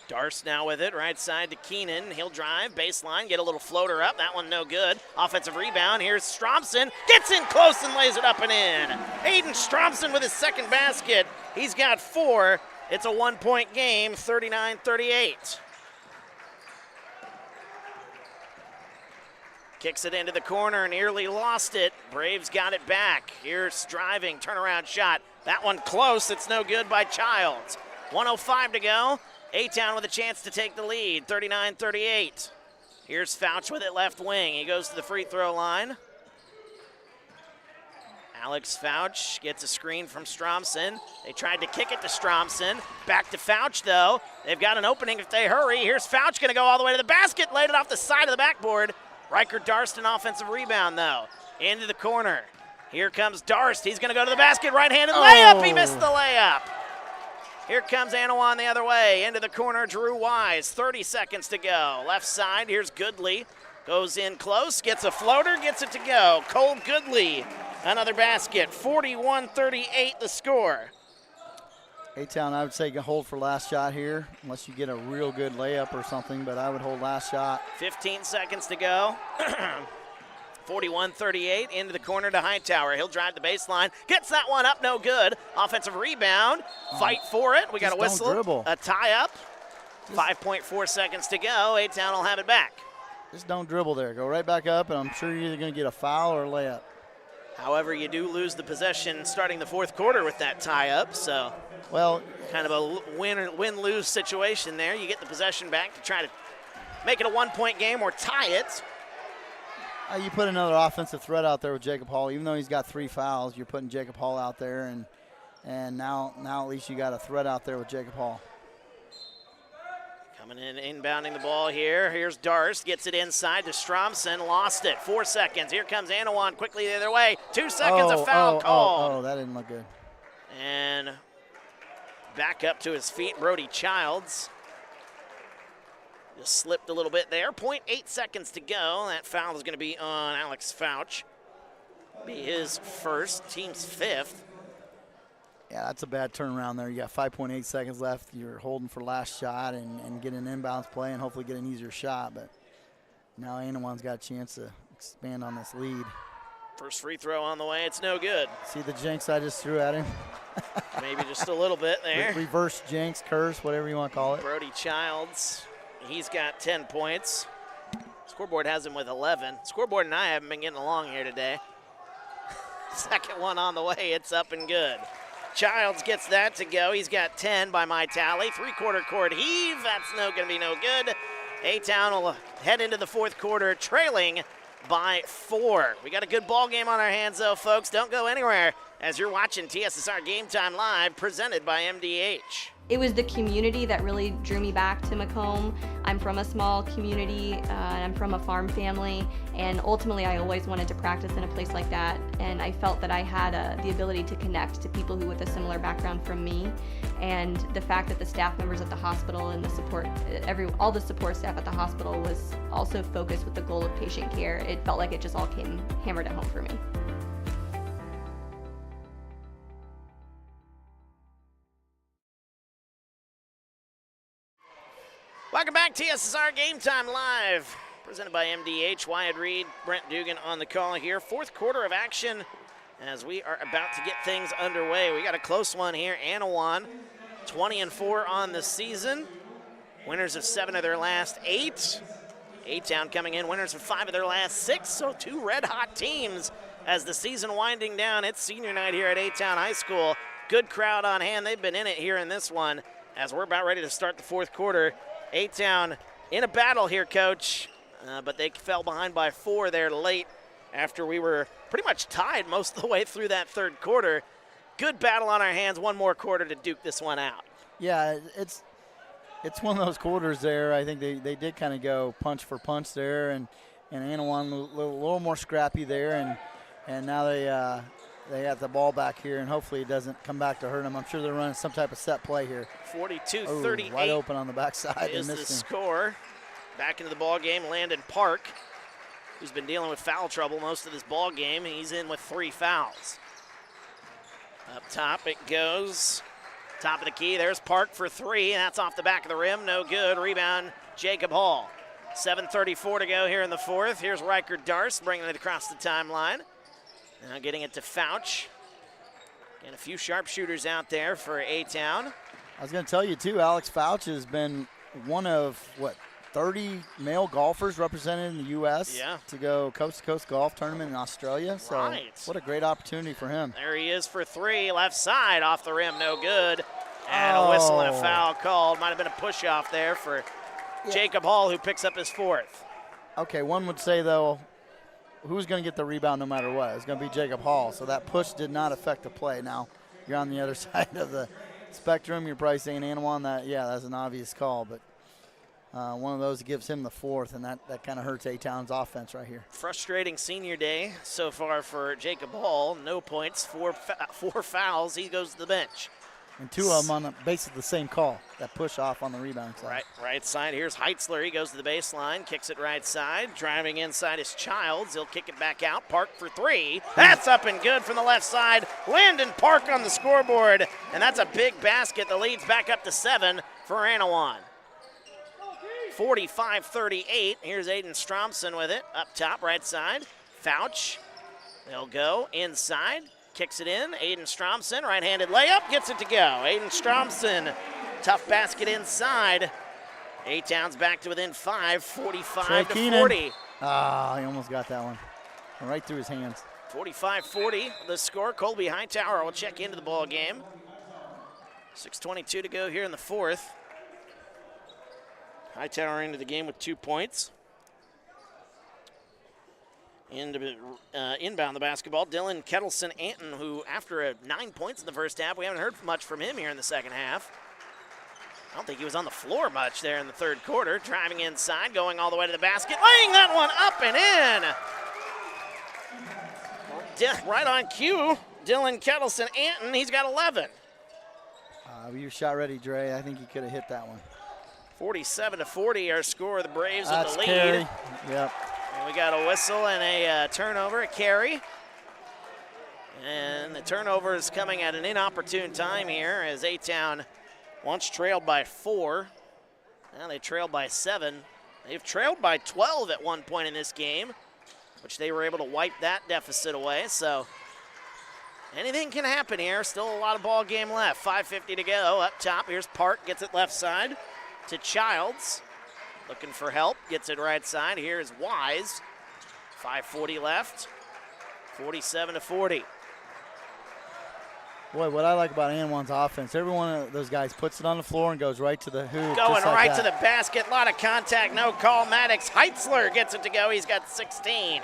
Darst now with it, right side to Keenan. He'll drive, baseline, get a little floater up. That one no good. Offensive rebound. Here's Stromson. Gets in close and lays it up and in. Aiden Stromson with his second basket. He's got 4. It's a 1-point game, 39-38. Kicks it into the corner, nearly lost it. Braves got it back. Here's driving, turnaround shot. That one close, it's no good by Childs. 1:05 to go. A-Town with a chance to take the lead, 39-38. Here's Fouch with it left wing. He goes to the free throw line. Alex Fouch gets a screen from Stromson. They tried to kick it to Stromson. Back to Fouch, though. They've got an opening if they hurry. Here's Fouch going to go all the way to the basket, laid it off the side of the backboard. Riker Darst, an offensive rebound, though. Into the corner. Here comes Darst. He's going to go to the basket, right-handed layup. He missed the layup. Here comes Annawan the other way. Into the corner, Drew Wise. 30 seconds to go. Left side, here's Goodley. Goes in close, gets a floater, gets it to go. Cole Goodley, another basket. 41-38 the score. A-Town, I would say hold for last shot here, unless you get a real good layup or something, but I would hold last shot. 15 seconds to go. 41-38, into the corner to Hightower. He'll drive the baseline, gets that one up, no good. Offensive rebound, fight for it. We got a whistle, dribble. A tie-up. 5.4 seconds to go. A-Town will have it back. Just don't dribble there. Go right back up, and I'm sure you're either going to get a foul or a layup. However, you do lose the possession starting the fourth quarter with that tie-up, so well, kind of a win-lose situation there. You get the possession back to try to make it a one-point game or tie it. You put another offensive threat out there with Jacob Hall. Even though he's got 3 fouls, you're putting Jacob Hall out there, and now at least you got a threat out there with Jacob Hall. Coming in, inbounding the ball here. Here's Darst, gets it inside to Stromson, lost it. 4 seconds. Here comes Annawan quickly the other way. 2 seconds, a foul call. Oh, that didn't look good. And back up to his feet, Brody Childs. Just slipped a little bit there. 0.8 seconds to go. That foul is going to be on Alex Fouch. Be his first, team's 5th. Yeah, that's a bad turnaround there. You got 5.8 seconds left. You're holding for last shot and get an inbounds play and hopefully get an easier shot. But now Annawan's got a chance to expand on this lead. First free throw on the way. It's no good. See the jinx I just threw at him? Maybe just a little bit there. Reverse jinx, curse, whatever you want to call it. Brody Childs, he's got 10 points. Scoreboard has him with 11. Scoreboard and I haven't been getting along here today. Second one on the way. It's up and good. Childs gets that to go. He's got 10 by my tally. 3/4 court heave. That's going to be no good. A-Town will head into the fourth quarter trailing by 4. We got a good ball game on our hands, though, folks. Don't go anywhere as you're watching TSSR Game Time Live, presented by MDH. It was the community that really drew me back to Macomb. I'm from a small community, and I'm from a farm family, and ultimately I always wanted to practice in a place like that, and I felt that I had the ability to connect to people who with a similar background from me, and the fact that the staff members at the hospital and the support, all the support staff at the hospital was also focused with the goal of patient care. It felt like it just all came hammered at home for me. Welcome back, TSSR Game Time Live, presented by MDH. Wyatt Reed, Brent Dugan on the call here. Fourth quarter of action as we are about to get things underway. We got a close one here. Annawan, 20-4 on the season. Winners of 7 of their last 8. A-Town coming in, winners of 5 of their last 6. So 2 red-hot teams as the season winding down. It's senior night here at A-Town High School. Good crowd on hand. They've been in it here in this one as we're about ready to start the fourth quarter. A-Town in a battle here, Coach, but they fell behind by 4 there late after we were pretty much tied most of the way through that third quarter. Good battle on our hands. One more quarter to duke this one out. Yeah, it's one of those quarters there. I think they did kind of go punch for punch there, and Annawan a little more scrappy there, and now they have the ball back here, and hopefully it doesn't come back to hurt them. I'm sure they're running some type of set play here. 42-38 wide open on the backside. is the score. Back into the ball game, Landon Park, who's been dealing with foul trouble most of this ball game. He's in with 3 fouls. Up top it goes. Top of the key, there's Park for 3. That's off the back of the rim, no good. Rebound, Jacob Hall. 7:34 to go here in the fourth. Here's Riker Darst bringing it across the timeline. Now getting it to Fouch. And a few sharpshooters out there for A-Town. I was going to tell you, too, Alex Fouch has been one of, 30 male golfers represented in the U.S. Yeah. to go coast-to-coast golf tournament in Australia. So Right. what a great opportunity for him. There he is for three, left side, off the rim, no good. And a whistle and a foul called. Might have been a push-off there for Jacob Hall, who picks up his fourth. Okay, one would say, though, who's going to get the rebound no matter what? It's going to be Jacob Hall. So that push did not affect the play. Now, you're on the other side of the spectrum. You're probably saying Annawan, that's an obvious call. But one of those gives him the fourth, and that kind of hurts A-Town's offense right here. Frustrating senior day so far for Jacob Hall. No points, four fouls. He goes to the bench. And two of them on basically the same call, that push off on the rebound side. Right side. Here's Heitzler. He goes to the baseline, kicks it right side. Driving inside is Childs. He'll kick it back out. Park for three. That's up and good from the left side. Landon Park on the scoreboard. And that's a big basket. The lead's back up to 7 for Annawan. 45-38. Here's Aiden Stromson with it. Up top, right side. Fouch. They'll go inside. Kicks it in. Aiden Stromson, right-handed layup, gets it to go. Aiden Stromson, tough basket inside. A-Town's back to within 5, 45-40. Ah, he almost got that one. Right through his hands. 45-40, the score. Colby Hightower will check into the ball game. 6:22 to go here in the fourth. Hightower into the game with 2 points. Inbound the basketball, Dylan Kettleson-Anton, who after 9 points in the first half, we haven't heard much from him here in the second half. I don't think he was on the floor much there in the third quarter. Driving inside, going all the way to the basket, laying that one up and in. Right on cue, Dylan Kettleson-Anton, he's got 11. You shot ready, Dre. I think he could have hit that one. 47-40, our score. The Braves with the lead. Carey. Yep. And we got a whistle and a turnover, a carry. And the turnover is coming at an inopportune time here as A-Town once trailed by 4. Now they trailed by 7. They've trailed by 12 at one point in this game, which they were able to wipe that deficit away. So anything can happen here. Still a lot of ball game left. 5:50 to go. Up top, here's Park, gets it left side to Childs. Looking for help, gets it right side. Here's Wise. 5:40 left. 47-40. Boy, what I like about Annawan's offense, every one of those guys puts it on the floor and goes right to the hoop. Going just like right that. to the basket. A lot of contact, no call. Maddox Heitzler gets it to go. He's got 16.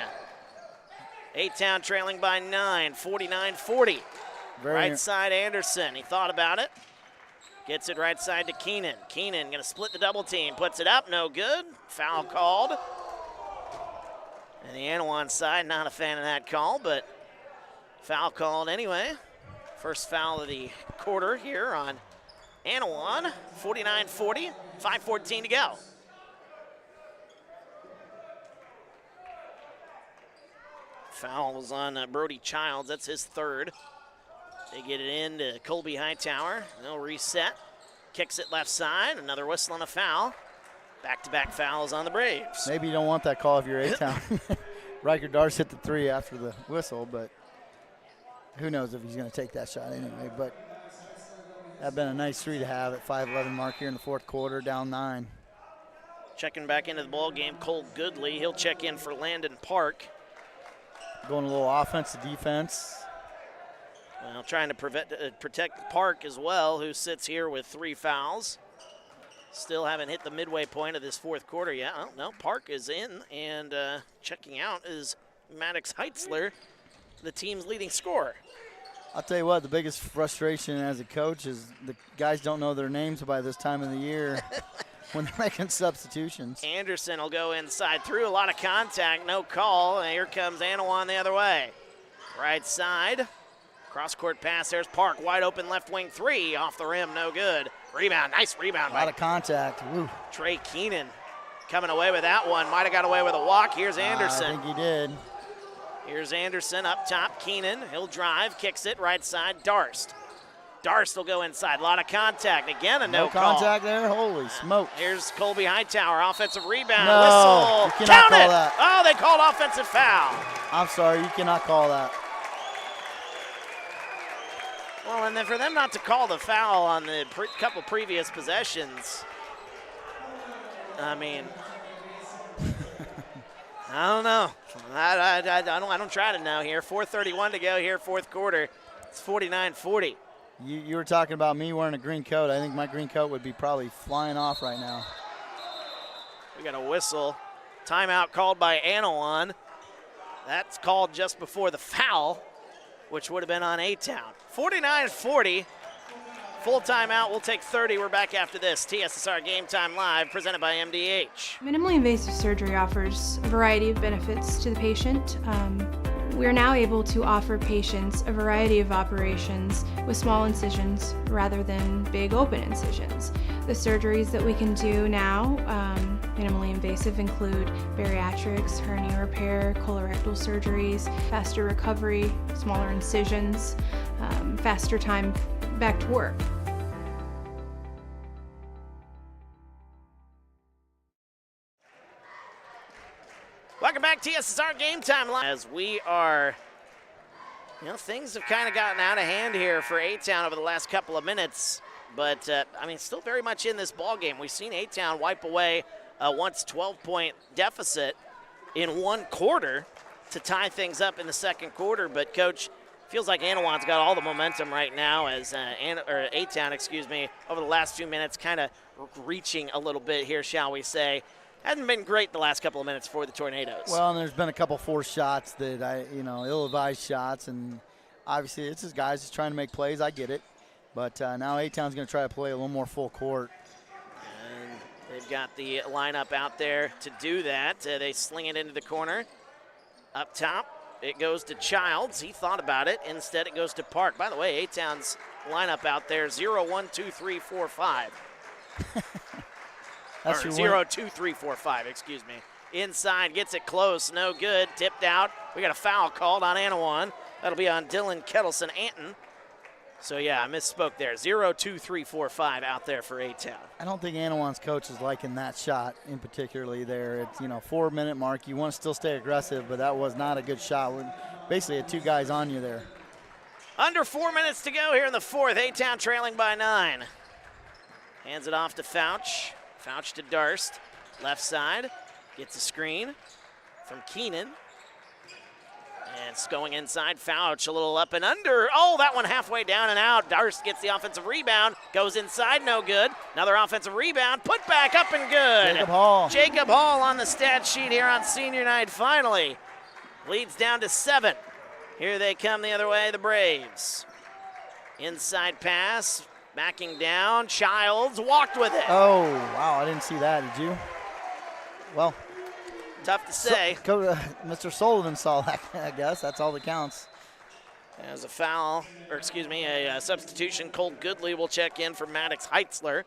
A-Town trailing by 9, 49-40. Right side, Anderson. He thought about it. Gets it right side to Keenan. Keenan going to split the double team. Puts it up, no good. Foul called. And the Annawan side, not a fan of that call, but foul called anyway. First foul of the quarter here on Annawan. 49-40, 5:14 to go. Foul was on Brody Childs. That's his third. They get it in to Colby Hightower. They'll reset. Kicks it left side. Another whistle and a foul. Back-to-back fouls on the Braves. Maybe you don't want that call if you're A-Town. Riker Darce hit the 3 after the whistle, but who knows if he's going to take that shot anyway. But that'd been a nice 3 to have at 5:11 mark here in the fourth quarter, down 9. Checking back into the ball game, Cole Goodley. He'll check in for Landon Park. Going a little offense to defense. Well, trying to protect Park as well, who sits here with 3 fouls. Still haven't hit the midway point of this fourth quarter yet. Oh, no, Park is in, and checking out is Maddox Heitzler, the team's leading scorer. I'll tell you what, the biggest frustration as a coach is the guys don't know their names by this time of the year when they're making substitutions. Anderson will go inside through. A lot of contact, no call. And here comes Annawan the other way. Right side. Cross-court pass. There's Park. Wide open left wing 3. Off the rim. No good. Rebound. Nice rebound. A lot of contact. Woo. Trey Keenan coming away with that one. Might have got away with a walk. Here's Anderson. I think he did. Here's Anderson up top. Keenan. He'll drive. Kicks it. Right side. Darst. Darst will go inside. A lot of contact. Again, a no call. Contact there. Holy smoke. Here's Colby Hightower. Offensive rebound. No, Whistle. you cannot Count call it. that. Oh, they called offensive foul. I'm sorry. You cannot call that. Well, and then for them not to call the foul on the couple previous possessions, I mean, I don't know. I don't try to know here. 4:31 to go here, fourth quarter. It's 49-40. You were talking about me wearing a green coat. I think my green coat would be probably flying off right now. We got a whistle. Timeout called by Annawan. That's called just before the foul, which would have been on A-Town. 49-40. Full timeout. We'll take 30. We're back after this. TSSR Game Time Live, presented by MDH. Minimally invasive surgery offers a variety of benefits to the patient. We are now able to offer patients a variety of operations with small incisions rather than big open incisions. The surgeries that we can do now, minimally invasive, include bariatrics, hernia repair, colorectal surgeries, faster recovery, smaller incisions, faster time back to work. Welcome back to TSSR Game Time Live. As we are, things have kind of gotten out of hand here for A-Town over the last couple of minutes. But, still very much in this ball game. We've seen A-Town wipe away a once 12-point deficit in one quarter to tie things up in the second quarter. But, Coach, feels like Annawan's got all the momentum right now as A-Town, over the last few minutes kind of reaching a little bit here, shall we say. Hasn't been great the last couple of minutes for the Tornadoes. Well, and there's been a couple forced shots that ill-advised shots, and obviously it's just guys just trying to make plays. I get it. But now A-Town's going to try to play a little more full court. And they've got the lineup out there to do that. They sling it into the corner. Up top, it goes to Childs. He thought about it. Instead, it goes to Park. By the way, A-Town's lineup out there, 0-1-2-3-4-5. That's or your 0-2-3-4-5, excuse me. Inside, gets it close, no good, tipped out. We got a foul called on Annawan. That'll be on Dylan Kettleson-Anton. So, yeah, I misspoke there. 0-2-3-4-5 out there for A-Town. I don't think Annawan's coach is liking that shot in particularly there. It's, 4-minute mark. You want to still stay aggressive, but that was not a good shot. We basically had two guys on you there. Under 4 minutes to go here in the fourth. A-Town trailing by 9. Hands it off to Fouch. Fouch to Darst. Left side. Gets a screen from Keenan. And it's going inside. Fouch a little up and under. Oh, that one halfway down and out. Darst gets the offensive rebound. Goes inside, no good. Another offensive rebound. Put back up and good. Jacob Hall. Jacob Hall on the stat sheet here on senior night finally. Leads down to 7. Here they come the other way, the Braves. Inside pass. Backing down. Childs walked with it. Oh, wow. I didn't see that. Did you? Well. Tough to say. Mr. Sullivan saw that, I guess. That's all that counts. As a foul, a substitution. Cole Goodley will check in for Maddox Heitzler.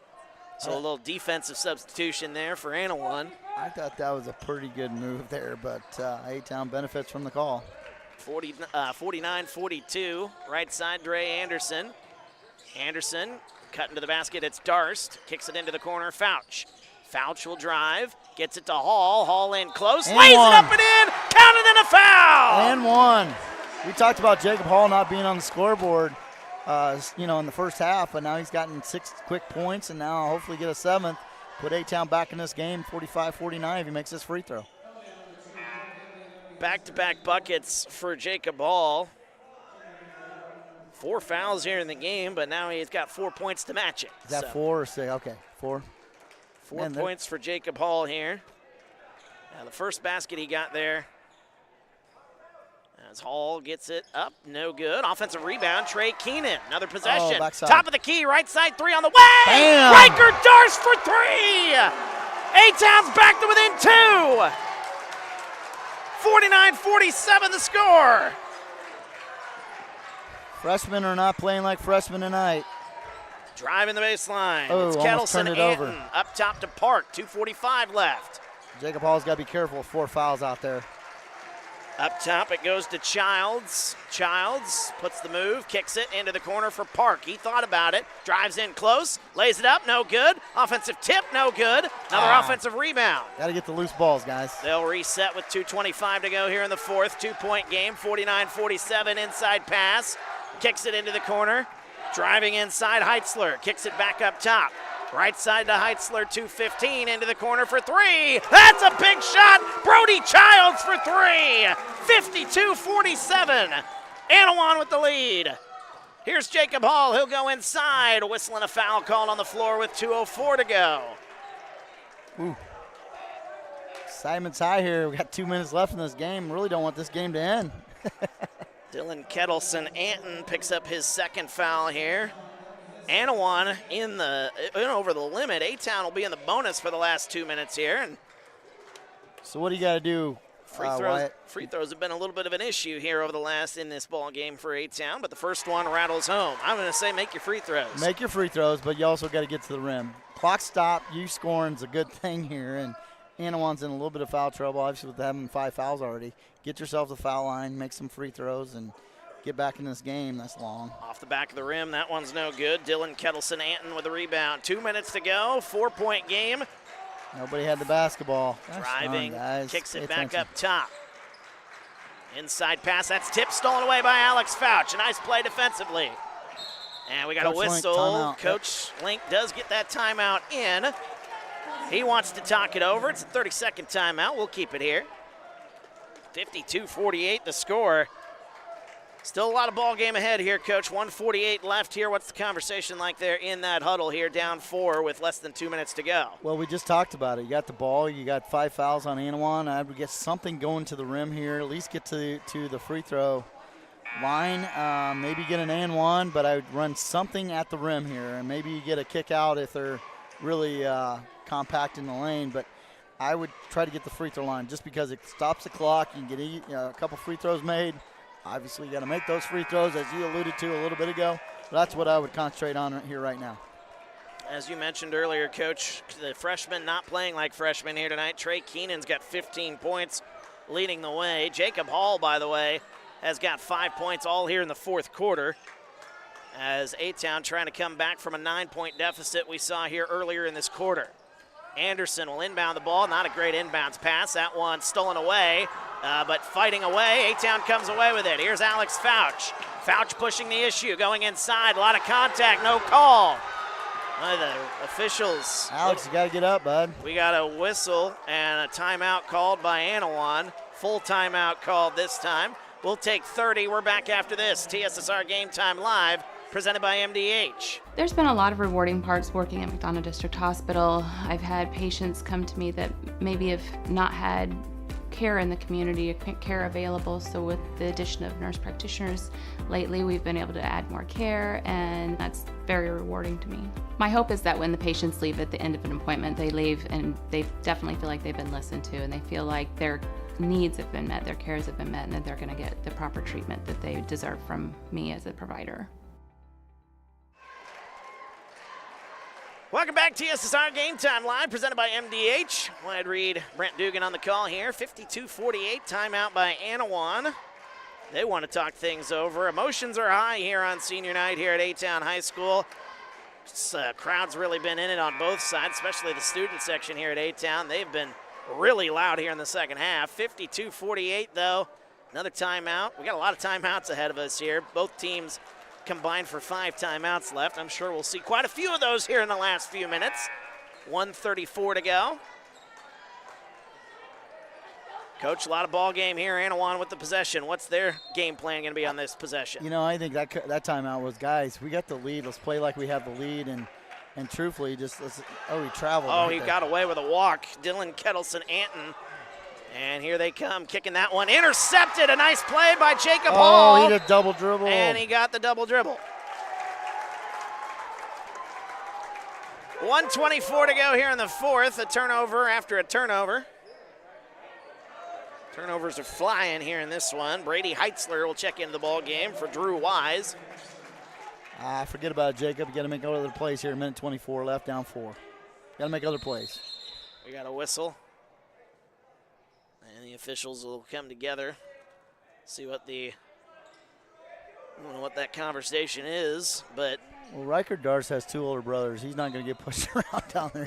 So a little defensive substitution there for Annawan. I thought that was a pretty good move there, but A-Town benefits from the call. 49-42, right side, Dre Anderson. Anderson cutting to the basket. It's Darst. Kicks it into the corner. Fouch. Fouch will drive. Gets it to Hall. Hall in close. And lays one. it up and in. Counted in a foul. And one. We talked about Jacob Hall not being on the scoreboard, in the first half, but now he's gotten 6 quick points and now hopefully get a 7th. Put A-Town back in this game, 45-49 if he makes this free throw. Back-to-back buckets for Jacob Hall. 4 fouls here in the game, but now he's got 4 points to match it. Is that 4 or 6? Okay, 4. 4 points for Jacob Hall here. Now the first basket he got there. As Hall gets it up, no good. Offensive rebound, Trey Keenan. Another possession. Top of the key, right side, 3 on the way. Bam! Riker Darst for 3. A-Town's back to within 2. 49-47 the score. Freshmen are not playing like freshmen tonight. Driving the baseline. Oh, it's Kettleson Kettleson Anton up top to Park. 2:45 left. Jacob Hall's got to be careful with 4 fouls out there. Up top, it goes to Childs. Childs puts the move, kicks it into the corner for Park. He thought about it, drives in close, lays it up, no good. Offensive tip, no good. Another offensive rebound. Got to get the loose balls, guys. They'll reset with 2:25 to go here in the fourth. 2-point game, 49-47 inside pass. Kicks it into the corner. Driving inside, Heitzler kicks it back up top. Right side to Heitzler, 2:15 into the corner for three. That's a big shot. Brody Childs for three. 52-47. Annawan with the lead. Here's Jacob Hall. He'll go inside. Whistling a foul called on the floor with 2:04 to go. Ooh. Excitement's high here. We got 2 minutes left in this game. Really don't want this game to end. Dylan Kettleson-Anton picks up his second foul here. Annawan in over the limit. A-Town will be in the bonus for the last 2 minutes here. And so what do you got to do? Free throws have been a little bit of an issue here in this ball game for A-Town, but the first one rattles home. I'm going to say make your free throws. Make your free throws, but you also got to get to the rim. Clock stop, you scoring is a good thing here, and Annawan's in a little bit of foul trouble, obviously with having 5 fouls already. Get yourself to the foul line, make some free throws, and get back in this game. That's long. Off the back of the rim, that one's no good. Dylan Kettleson-Anton with the rebound. 2 minutes to go, 4-point game. Nobody had the basketball. Driving, guys. kicks it back up top. Inside pass, that's tipped, stolen away by Alex Fouch. A nice play defensively. And we got Coach a whistle. Link, Coach Link does get that timeout in. He wants to talk it over. It's a 30-second timeout. We'll keep it here. 52-48 the score. Still a lot of ball game ahead here, Coach. 1:48 left here. What's the conversation like there in that huddle here, down 4 with less than 2 minutes to go? Well, we just talked about it. You got the ball. You got 5 fouls on Annawan. I would get something going to the rim here. At least get to the free throw line. Maybe get an and one, but I would run something at the rim here, and maybe you get a kick out if they're really compact in the lane. But I would try to get the free throw line just because it stops the clock. You can get a couple free throws made. Obviously, you got to make those free throws, as you alluded to a little bit ago. That's what I would concentrate on here right now. As you mentioned earlier, Coach, the freshmen not playing like freshmen here tonight. Trey Keenan's got 15 points leading the way. Jacob Hall, by the way, has got 5 points all here in the fourth quarter. As A-Town trying to come back from a 9-point deficit we saw here earlier in this quarter. Anderson will inbound the ball. Not a great inbounds pass. That one stolen away. But fighting away, A-Town comes away with it. Here's Alex Fouch. Fouch pushing the issue, going inside. A lot of contact, no call. The officials. Alex, you got to get up, bud. We got a whistle and a timeout called by Annawan. Full timeout called this time. We'll take 30. We're back after this. TSSR Game Time Live, presented by MDH. There's been a lot of rewarding parts working at McDonough District Hospital. I've had patients come to me that maybe have not had care in the community, care available. So with the addition of nurse practitioners lately, we've been able to add more care, and that's very rewarding to me. My hope is that when the patients leave at the end of an appointment, they leave and they definitely feel like they've been listened to, and they feel like their needs have been met, their cares have been met, and that they're going to get the proper treatment that they deserve from me as a provider. Welcome back to TSSR Game Time Live, presented by MDH. Wide read, Brent Dugan on the call here. 52-48, timeout by Annawan. They want to talk things over. Emotions are high here on senior night here at A-Town High School. Crowd's really been in it on both sides, especially the student section here at A-Town. They've been really loud here in the second half. 52-48, though. Another timeout. We got a lot of timeouts ahead of us here. Both teams combined for 5 timeouts left. I'm sure we'll see quite a few of those here in the last few minutes. 1:34 to go. Coach, a lot of ball game here. Annawan with the possession. What's their game plan going to be on this possession? You know, I think that timeout was, guys, we got the lead. Let's play like we have the lead, and truthfully, he traveled. Oh, he got away with a walk. Dylan Kettleson-Anton. And here they come, kicking that one. Intercepted. A nice play by Jacob Hall. Oh, he did a double dribble. And he got the double dribble. 1:24 to go here in the fourth. A turnover after a turnover. Turnovers are flying here in this one. Brady Heitzler will check into the ball game for Drew Wise. Forget about it, Jacob. You got to make other plays here. 1:24 left, down 4. Got to make other plays. We got a whistle. And the officials will come together, see what I don't know what that conversation is, but. Well, Riker Darce has 2 older brothers. He's not going to get pushed around down there.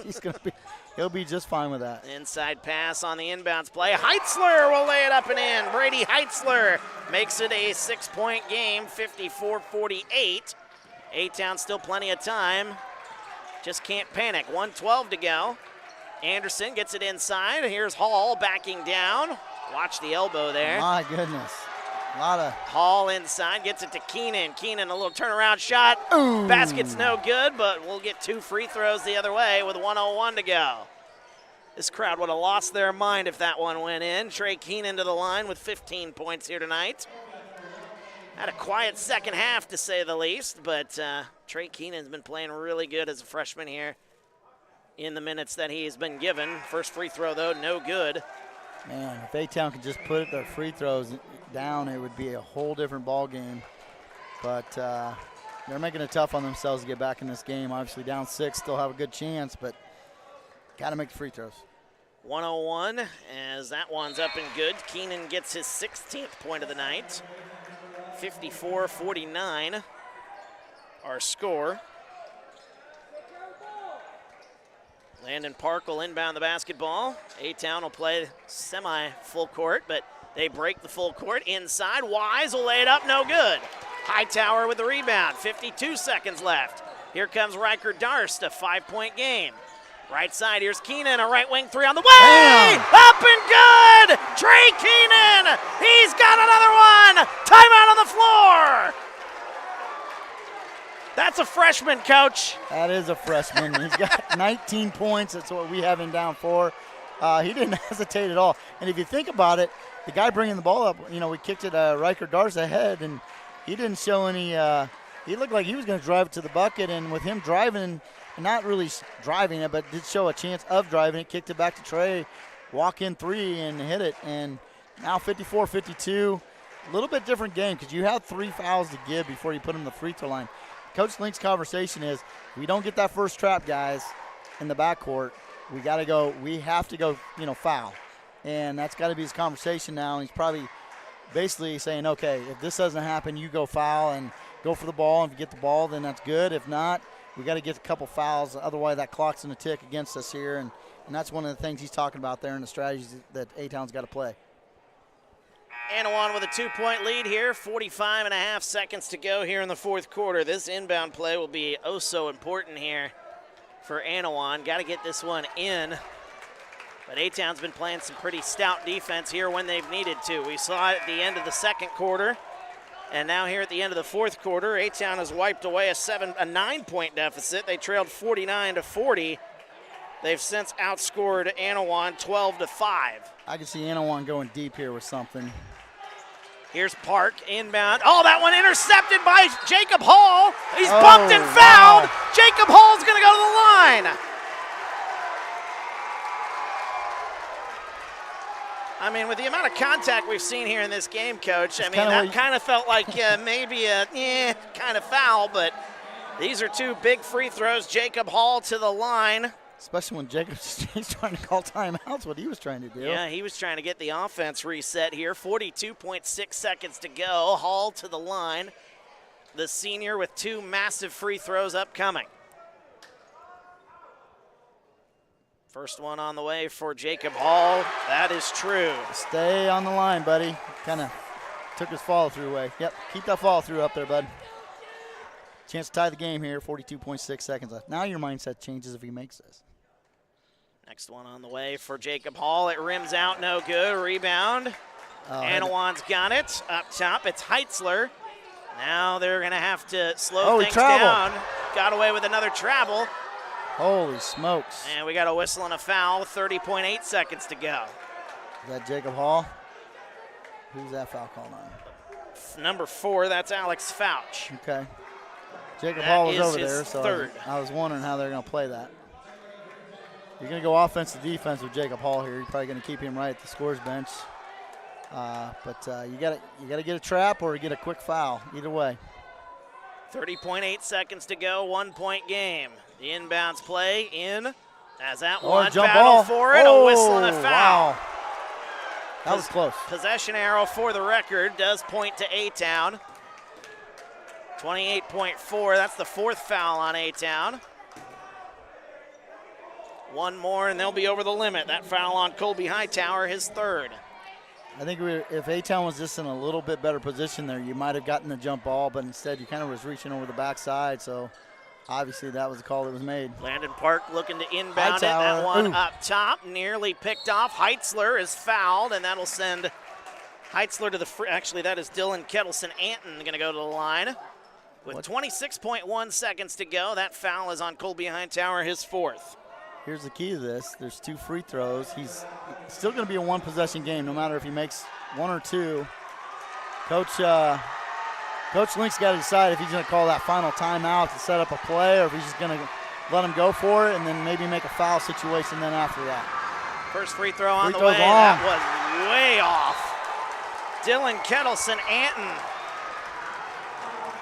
He'll be just fine with that. Inside pass on the inbounds play. Heitzler will lay it up and in. Brady Heitzler makes it a 6-point game, 54-48. A-Town still plenty of time Just can't panic. 1:12 to go. Anderson gets it inside. Here's Hall backing down. Watch the elbow there. My goodness. A lot of Hall inside, gets it to Keenan. Keenan, a little turnaround shot. Ooh. Basket's no good, but we'll get 2 free throws the other way with 1:01 to go. This crowd would have lost their mind if that one went in. Trey Keenan to the line with 15 points here tonight. Had a quiet second half, to say the least, but Trey Keenan's been playing really good as a freshman here in the minutes that he's been given. First free throw, though, no good. Man, if A-Town could just put their free throws down, it would be a whole different ball game. But they're making it tough on themselves to get back in this game. Obviously down 6, still have a good chance, but got to make the free throws. 1:01 as that one's up and good. Keenan gets his 16th point of the night. 54-49 our score. Landon Park will inbound the basketball. A-Town will play semi-full court, but they break the full court. Inside, Wise will lay it up, no good. Hightower with the rebound, 52 seconds left. Here comes Riker Darst, a 5-point game. Right side, here's Keenan, a right wing 3 on the way! Damn. Up and good! Trey Keenan, he's got another one! Timeout on the floor! That's a freshman, Coach. That is a freshman. He's got 19 points. That's what we have him down for. He didn't hesitate at all. And if you think about it, the guy bringing the ball up, we kicked it Riker Darst ahead, and he didn't show any he looked like he was going to drive it to the bucket, and with him driving, not really driving it, but did show a chance of driving it, kicked it back to Trey, walk-in 3 and hit it. And now 54-52, a little bit different game because you have 3 fouls to give before you put him in the free throw line. Coach Link's conversation is, we don't get that first trap, guys, in the backcourt. We have to go, foul. And that's got to be his conversation now. And he's probably basically saying, okay, if this doesn't happen, you go foul and go for the ball. And if you get the ball, then that's good. If not, we got to get a couple fouls. Otherwise, that clock's going to tick against us here. And that's one of the things he's talking about there in the strategies that A-Town's got to play. Annawan with a 2-point lead here, 45.5 seconds to go here in the fourth quarter. This inbound play will be oh so important here for Annawan. Got to get this one in. But A-Town's been playing some pretty stout defense here when they've needed to. We saw it at the end of the second quarter. And now here at the end of the fourth quarter, A-Town has wiped away a 9-point deficit. They trailed 49-40. They've since outscored Annawan 12-5. I can see Annawan going deep here with something. Here's Park inbound. Oh, that one intercepted by Jacob Hall. He's bumped and fouled. Wow. Jacob Hall's going to go to the line. I mean, with the amount of contact we've seen here in this game, Coach, I mean, that kind of felt like maybe a kind of foul, but these are 2 big free throws. Jacob Hall to the line. Especially when Jacob's trying to call timeouts, what he was trying to do. Yeah, he was trying to get the offense reset here. 42.6 seconds to go. Hall to the line. The senior with 2 massive free throws upcoming. First one on the way for Jacob Hall. That is true. Stay on the line, buddy. Kind of took his follow-through away. Yep, keep that follow-through up there, bud. Chance to tie the game here, 42.6 seconds left. Now your mindset changes if he makes this. Next one on the way for Jacob Hall. It rims out, no good. Rebound. Annawan's got it. Up top, it's Heitzler. Now they're going to have to slow things down. Got away with another travel. Holy smokes. And we got a whistle and a foul, 30.8 seconds to go. Is that Jacob Hall? Who's that foul called on? Number 4, that's Alex Fouch. Okay. Jacob Hall was over there, so third. I was wondering how they're going to play that. You're going to go offense to defense with Jacob Hall here. You're probably going to keep him right at the scores bench. But you got to get a trap or get a quick foul. Either way. 30.8 seconds to go, 1-point game. The inbounds play in as that one jump battle ball for it, a whistle and a foul. Wow. That was close. Possession arrow for the record does point to A-Town. 28.4, that's the 4th foul on A-Town. One more and they'll be over the limit. That foul on Colby Hightower, his 3rd. I think if A-Town was just in a little bit better position there, you might have gotten the jump ball, but instead you kind of was reaching over the backside, so Obviously, that was the call that was made. Landon Park looking to inbound it. Hightower. That one Ooh. up top, nearly picked off. Heitzler is fouled, and that'll send Heitzler to the free. Actually, that is Dylan Kettleson-Anton going to go to the line. With 26.1 seconds to go, that foul is on Colby Hightower, his fourth. Here's the key to this. There's 2 free throws. He's still going to be a one-possession game, no matter if he makes 1 or 2. Coach Link's got to decide if he's going to call that final timeout to set up a play, or if he's just going to let him go for it and then maybe make a foul situation then after that. First free throw on the throw's way. long. That was way off. Dylan Kettleson-Anton.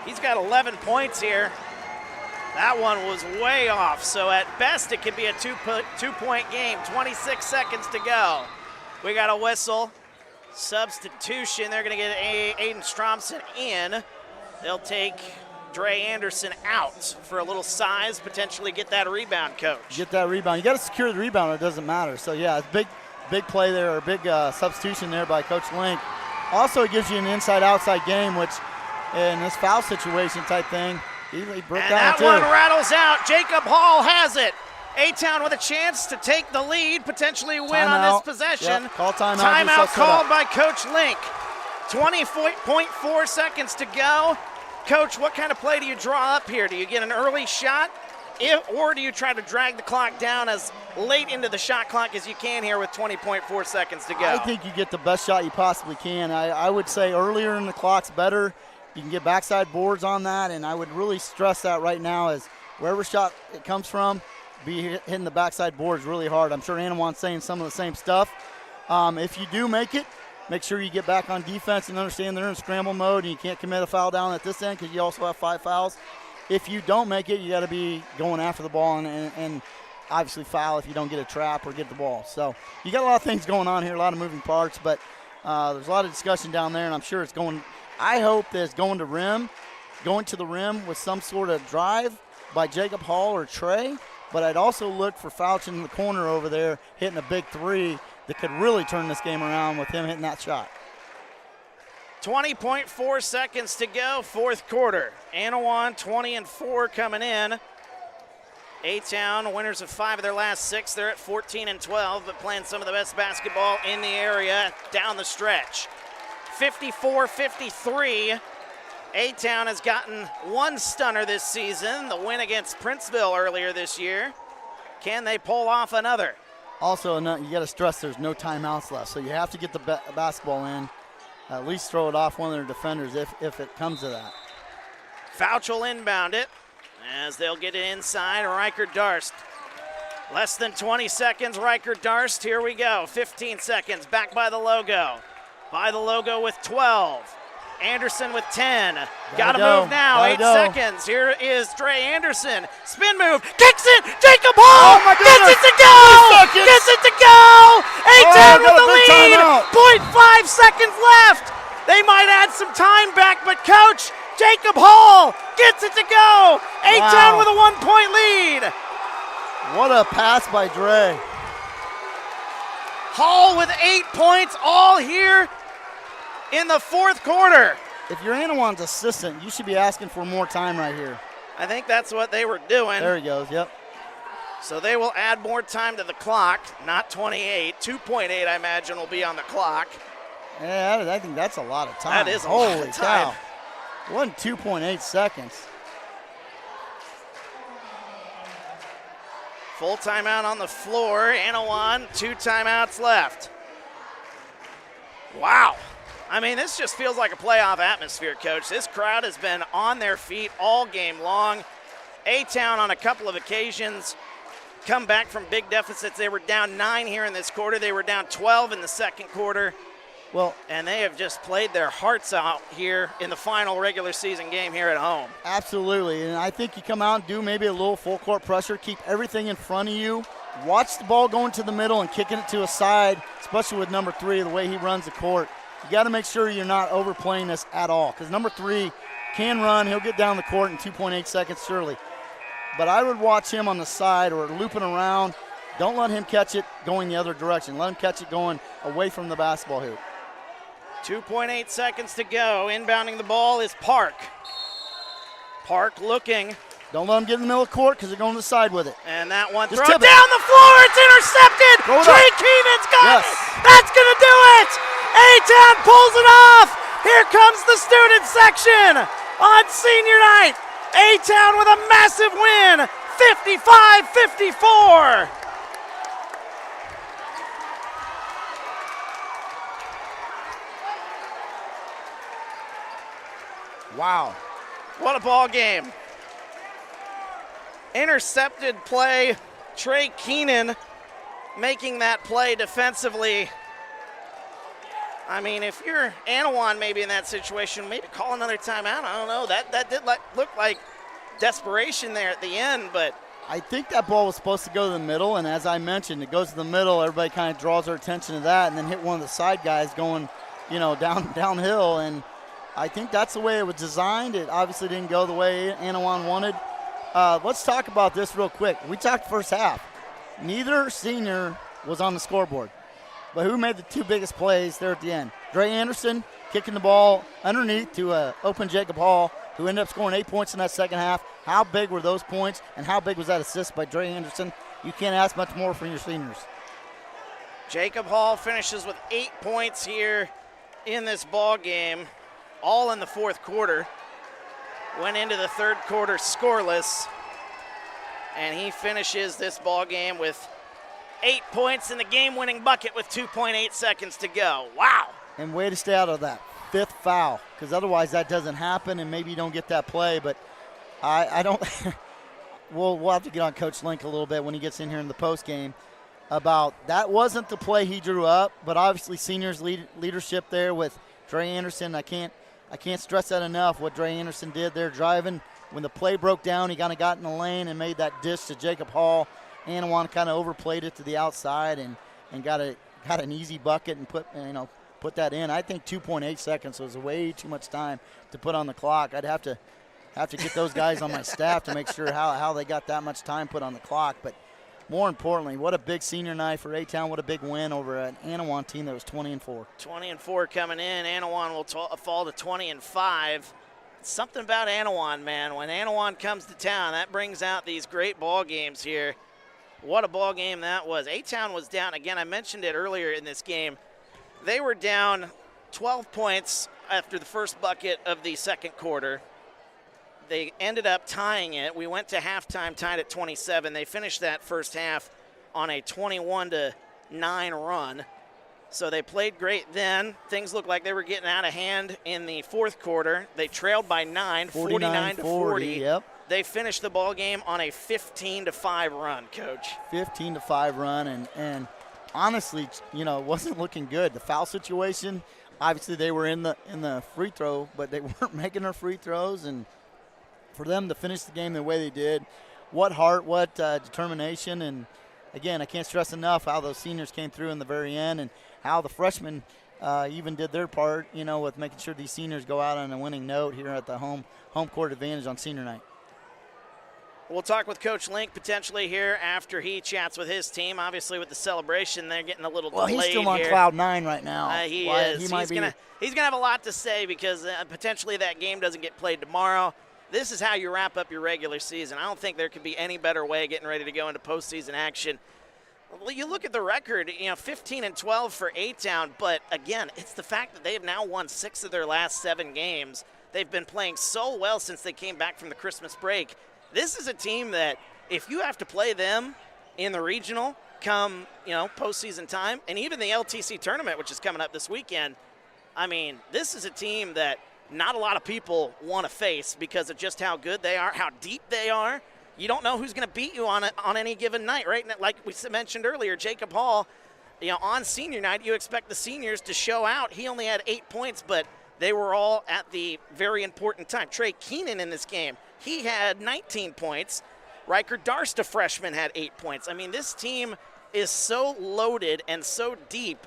He's got 11 points here. That one was way off. So at best, it could be a two-point game. 26 seconds to go. We got a whistle. Substitution. They're going to get Aiden Stromson in. They'll take Dre Anderson out for a little size, potentially get that rebound, Coach. Get that rebound. You got to secure the rebound, or it doesn't matter. So, yeah, it's big play there, or big substitution there by Coach Link. Also, it gives you an inside-outside game, which in this foul situation type thing, he broke and down that too. one rattles out. Jacob Hall has it. A-Town with a chance to take the lead, potentially win on this possession. Yep. Call timeout. Timeout called by Coach Link. 20.4 seconds to go. Coach, what kind of play do you draw up here? Do you get an early shot, or do you try to drag the clock down as late into the shot clock as you can here with 20.4 seconds to go? I think you get the best shot you possibly can. I would say earlier in the clock's better. You can get backside boards on that, and I would really stress that right now as wherever shot it comes from, be hitting the backside boards really hard. I'm sure Annawan's saying some of the same stuff. If you do make it, make sure you get back on defense and understand they're in scramble mode and you can't commit a foul down at this end because you also have 5 fouls. If you don't make it, you got to be going after the ball and obviously foul if you don't get a trap or get the ball. So you got a lot of things going on here, a lot of moving parts, but there's a lot of discussion down there, and I'm sure it's going – I hope that it's going to the rim with some sort of drive by Jacob Hall or Trey, but I'd also look for Fouch in the corner over there hitting a big 3 that could really turn this game around with him hitting that shot. 20.4 seconds to go, fourth quarter. Annawan 20-4 coming in. A-Town, winners of 5 of their last 6. They're at 14-12, but playing some of the best basketball in the area down the stretch. 54-53. A-Town has gotten one stunner this season, the win against Princeville earlier this year. Can they pull off another? Also, you got to stress there's no timeouts left, so you have to get the basketball in, at least throw it off one of their defenders if it comes to that. Fouch will inbound it as they'll get it inside. Riker Darst. Less than 20 seconds, Riker Darst. Here we go. 15 seconds, back by the logo. By the logo with 12. Anderson with 10. Gotta move now. 8 seconds. Here is Dre Anderson. Spin move. Kicks it. Jacob Hall gets it to go. Gets it to go. A-Town with the lead. 0.5 seconds left. They might add some time back, but Coach Jacob Hall gets it to go. A-Town with a 1-point lead. What a pass by Dre. Hall with 8 points, all here in the fourth quarter. If you're Annawan's assistant, you should be asking for more time right here. I think that's what they were doing. There he goes, yep. So they will add more time to the clock, not 28. 2.8, I imagine, will be on the clock. Yeah, I think that's a lot of time. That is a lot of time. Cow. 2.8 seconds. Full timeout on the floor. Annawan, 2 timeouts left. Wow. I mean, this just feels like a playoff atmosphere, Coach. This crowd has been on their feet all game long. A-Town on a couple of occasions come back from big deficits. They were down 9 here in this quarter. They were down 12 in the second quarter. And they have just played their hearts out here in the final regular season game here at home. Absolutely, and I think you come out and do maybe a little full court pressure, keep everything in front of you, watch the ball going to the middle and kicking it to a side, especially with number 3, the way he runs the court. You got to make sure you're not overplaying this at all, because number 3 can run. He'll get down the court in 2.8 seconds surely. But I would watch him on the side or looping around. Don't let him catch it going the other direction. Let him catch it going away from the basketball hoop. 2.8 seconds to go. Inbounding the ball is Park. Park looking. Don't let them get in the middle of the court because they're going to the side with it. And that one Just throw tip it. down the floor. It's intercepted. Throw it Trey up. Keenan's got Yes. it. That's going to do it. A-Town pulls it off. Here comes the student section on senior night. A-Town with a massive win, 55-54. Wow. What a ball game. Intercepted play. Trey Keenan making that play defensively. I mean, if you're Annawan maybe in that situation, maybe call another timeout. I don't know. That did look like desperation there at the end, but I think that ball was supposed to go to the middle, and as I mentioned, it goes to the middle. Everybody kind of draws their attention to that and then hit one of the side guys going, downhill, and I think that's the way it was designed. It obviously didn't go the way Annawan wanted. Let's talk about this real quick. We talked first half. Neither senior was on the scoreboard. But who made the two biggest plays there at the end? Dre Anderson kicking the ball underneath to open Jacob Hall, who ended up scoring 8 points in that second half. How big were those points, and how big was that assist by Dre Anderson? You can't ask much more from your seniors. Jacob Hall finishes with 8 points here in this ball game, all in the fourth quarter. Went into the third quarter scoreless, and he finishes this ball game with 8 points in the game-winning bucket with 2.8 seconds to go. Wow. And way to stay out of that fifth foul, because otherwise that doesn't happen, and maybe you don't get that play. But I don't – we'll have to get on Coach Link a little bit when he gets in here in the post game about that wasn't the play he drew up, but obviously seniors leadership there with Dre Anderson. I can't stress that enough, what Dre Anderson did there driving. When the play broke down, he kind of got in the lane and made that dish to Jacob Hall. Annawan kind of overplayed it to the outside and got an easy bucket and put that in. I think 2.8 seconds was way too much time to put on the clock. I'd have to get those guys on my staff to make sure how they got that much time put on the clock. But more importantly, what a big senior night for A-Town. What a big win over an Annawan team that was 20-4. 20-4 coming in. Annawan will fall to 20-5. Something about Annawan, man. When Annawan comes to town, that brings out these great ball games here. What a ball game that was. A-Town was down. Again, I mentioned it earlier in this game. They were down 12 points after the first bucket of the second quarter. They ended up tying it. We went to halftime tied at 27. They finished that first half on a 21-9 run. So they played great then. Things looked like they were getting out of hand in the fourth quarter. They trailed by 9, 49-40. Yep. They finished the ball game on a 15-5 run, Coach. 15-5 run, and honestly, it wasn't looking good. The foul situation, obviously they were in the free throw, but they weren't making their free throws, and for them to finish the game the way they did, what heart, what determination, and again, I can't stress enough how those seniors came through in the very end and how the freshmen even did their part, with making sure these seniors go out on a winning note here at the home court advantage on senior night. We'll talk with Coach Link potentially here after he chats with his team. Obviously, with the celebration, they're getting a little delayed here. Well, he's still on cloud 9 right now. He is. He's gonna have a lot to say because potentially that game doesn't get played tomorrow. This is how you wrap up your regular season. I don't think there could be any better way getting ready to go into postseason action. Well, you look at the record, 15-12 for A-Town, but again, it's the fact that they have now won 6 of their last 7 games. They've been playing so well since they came back from the Christmas break. This is a team that if you have to play them in the regional come, postseason time, and even the LTC tournament, which is coming up this weekend, I mean, this is a team that not a lot of people want to face because of just how good they are, how deep they are. You don't know who's going to beat you on any given night, right? Like we mentioned earlier, Jacob Hall, on senior night, you expect the seniors to show out. He only had 8 points, but they were all at the very important time. Trey Keenan in this game, he had 19 points. Riker Darst, a freshman, had 8 points. I mean, this team is so loaded and so deep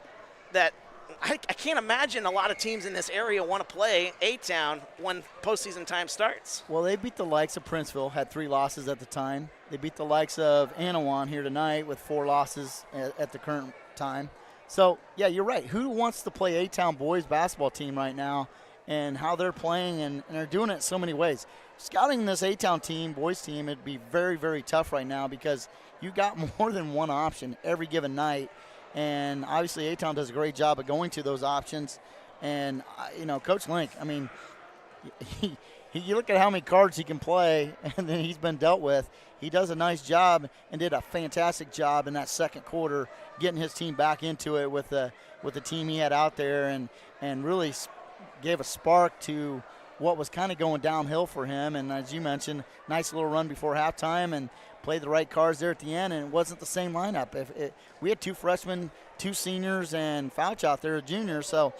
that I can't imagine a lot of teams in this area want to play A-Town when postseason time starts. Well, they beat the likes of Princeville, had 3 losses at the time. They beat the likes of Annawan here tonight with 4 losses at the current time. So, yeah, you're right. Who wants to play A-Town boys basketball team right now and how they're playing, and they're doing it in so many ways. Scouting this A-Town team, boys team, it'd be very, very tough right now because you got more than one option every given night. And obviously A-Town does a great job of going to those options. And, Coach Link, I mean, you look at how many cards he can play and then he's been dealt with. He does a nice job and did a fantastic job in that second quarter getting his team back into it with the team he had out there and really gave a spark to what was kind of going downhill for him. And as you mentioned, nice little run before halftime and played the right cards there at the end, and it wasn't the same lineup. We had 2 freshmen, 2 seniors, and Fouch out there, a junior. So,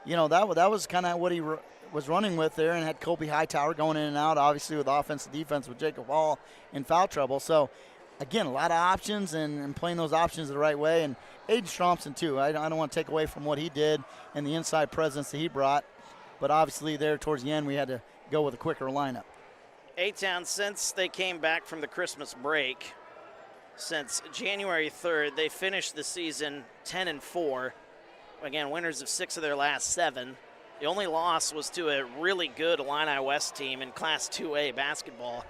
that was kind of what he was running with there, and had Colby Hightower going in and out, obviously with offense and defense with Jacob Hall in foul trouble. So, again, a lot of options and playing those options the right way. And Aiden Stromson, too. I don't want to take away from what he did and the inside presence that he brought. But obviously there towards the end we had to go with a quicker lineup. A-Town, since they came back from the Christmas break, since January 3rd, they finished the season 10-4. Again, winners of 6 of their last 7. The only loss was to a really good Illini West team in Class 2A basketball,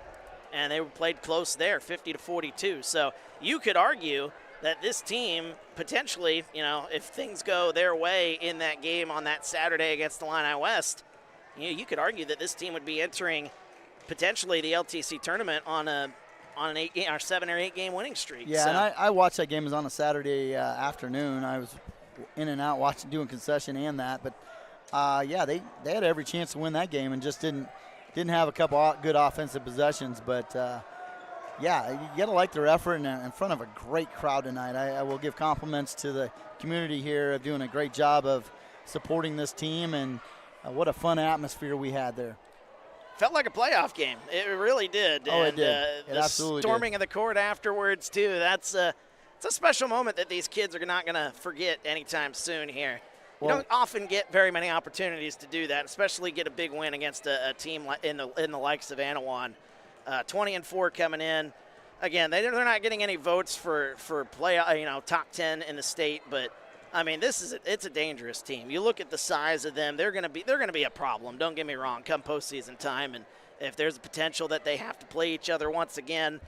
and they played close there, 50-42. So you could argue that this team potentially, if things go their way in that game on that Saturday against Illini West, you could argue that this team would be entering potentially the LTC tournament on an 7 or 8 game winning streak. Yeah, so. And I watched that game. It was on a Saturday afternoon. I was in and out watching, doing concession and that. But, they had every chance to win that game and just didn't have a couple good offensive possessions. But, you got to like their effort in front of a great crowd tonight. I will give compliments to the community here of doing a great job of supporting this team, and what a fun atmosphere we had there. Felt like a playoff game. It really did. Oh, it did. It the absolutely storming did. of the court afterwards, too. It's a special moment that these kids are not going to forget anytime soon here. You don't often get very many opportunities to do that, especially get a big win against a team in the likes of Annawan. 20-4 coming in. Again, they're not getting any votes for play, top 10 in the state, but I mean, it's a dangerous team. You look at the size of them; they're going to be a problem. Don't get me wrong. Come postseason time, and if there's a potential that they have to play each other once again,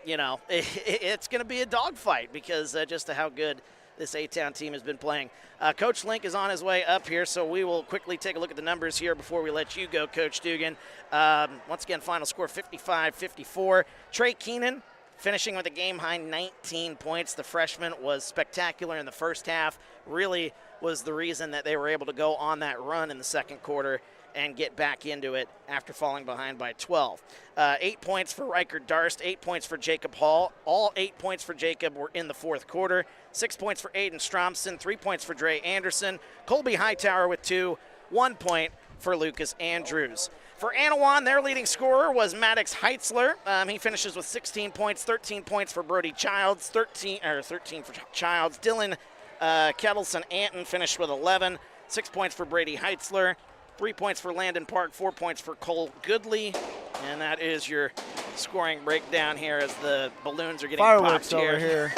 it's going to be a dogfight because just how good this A-Town team has been playing. Coach Link is on his way up here, so we will quickly take a look at the numbers here before we let you go, Coach Dugan. Once again, final score 55-54. Trey Keenan finishing with a game-high 19 points. The freshman was spectacular in the first half, really was the reason that they were able to go on that run in the second quarter and get back into it after falling behind by 12. 8 points for Riker Darst, 8 points for Jacob Hall. All 8 points for Jacob were in the fourth quarter. 6 points for Aiden Stromson, 3 points for Dre Anderson. Colby Hightower with 2, 1 point for Lucas Andrews. For Annawan, their leading scorer was Maddox Heitzler. He finishes with 16 points, 13 points for Brody Childs, 13 for Childs. Dylan Kettleson Anton finished with 11, 6 points for Brady Heitzler. 3 points for Landon Park, 4 points for Cole Goodley. And that is your scoring breakdown here as the balloons are getting fireworks popped over here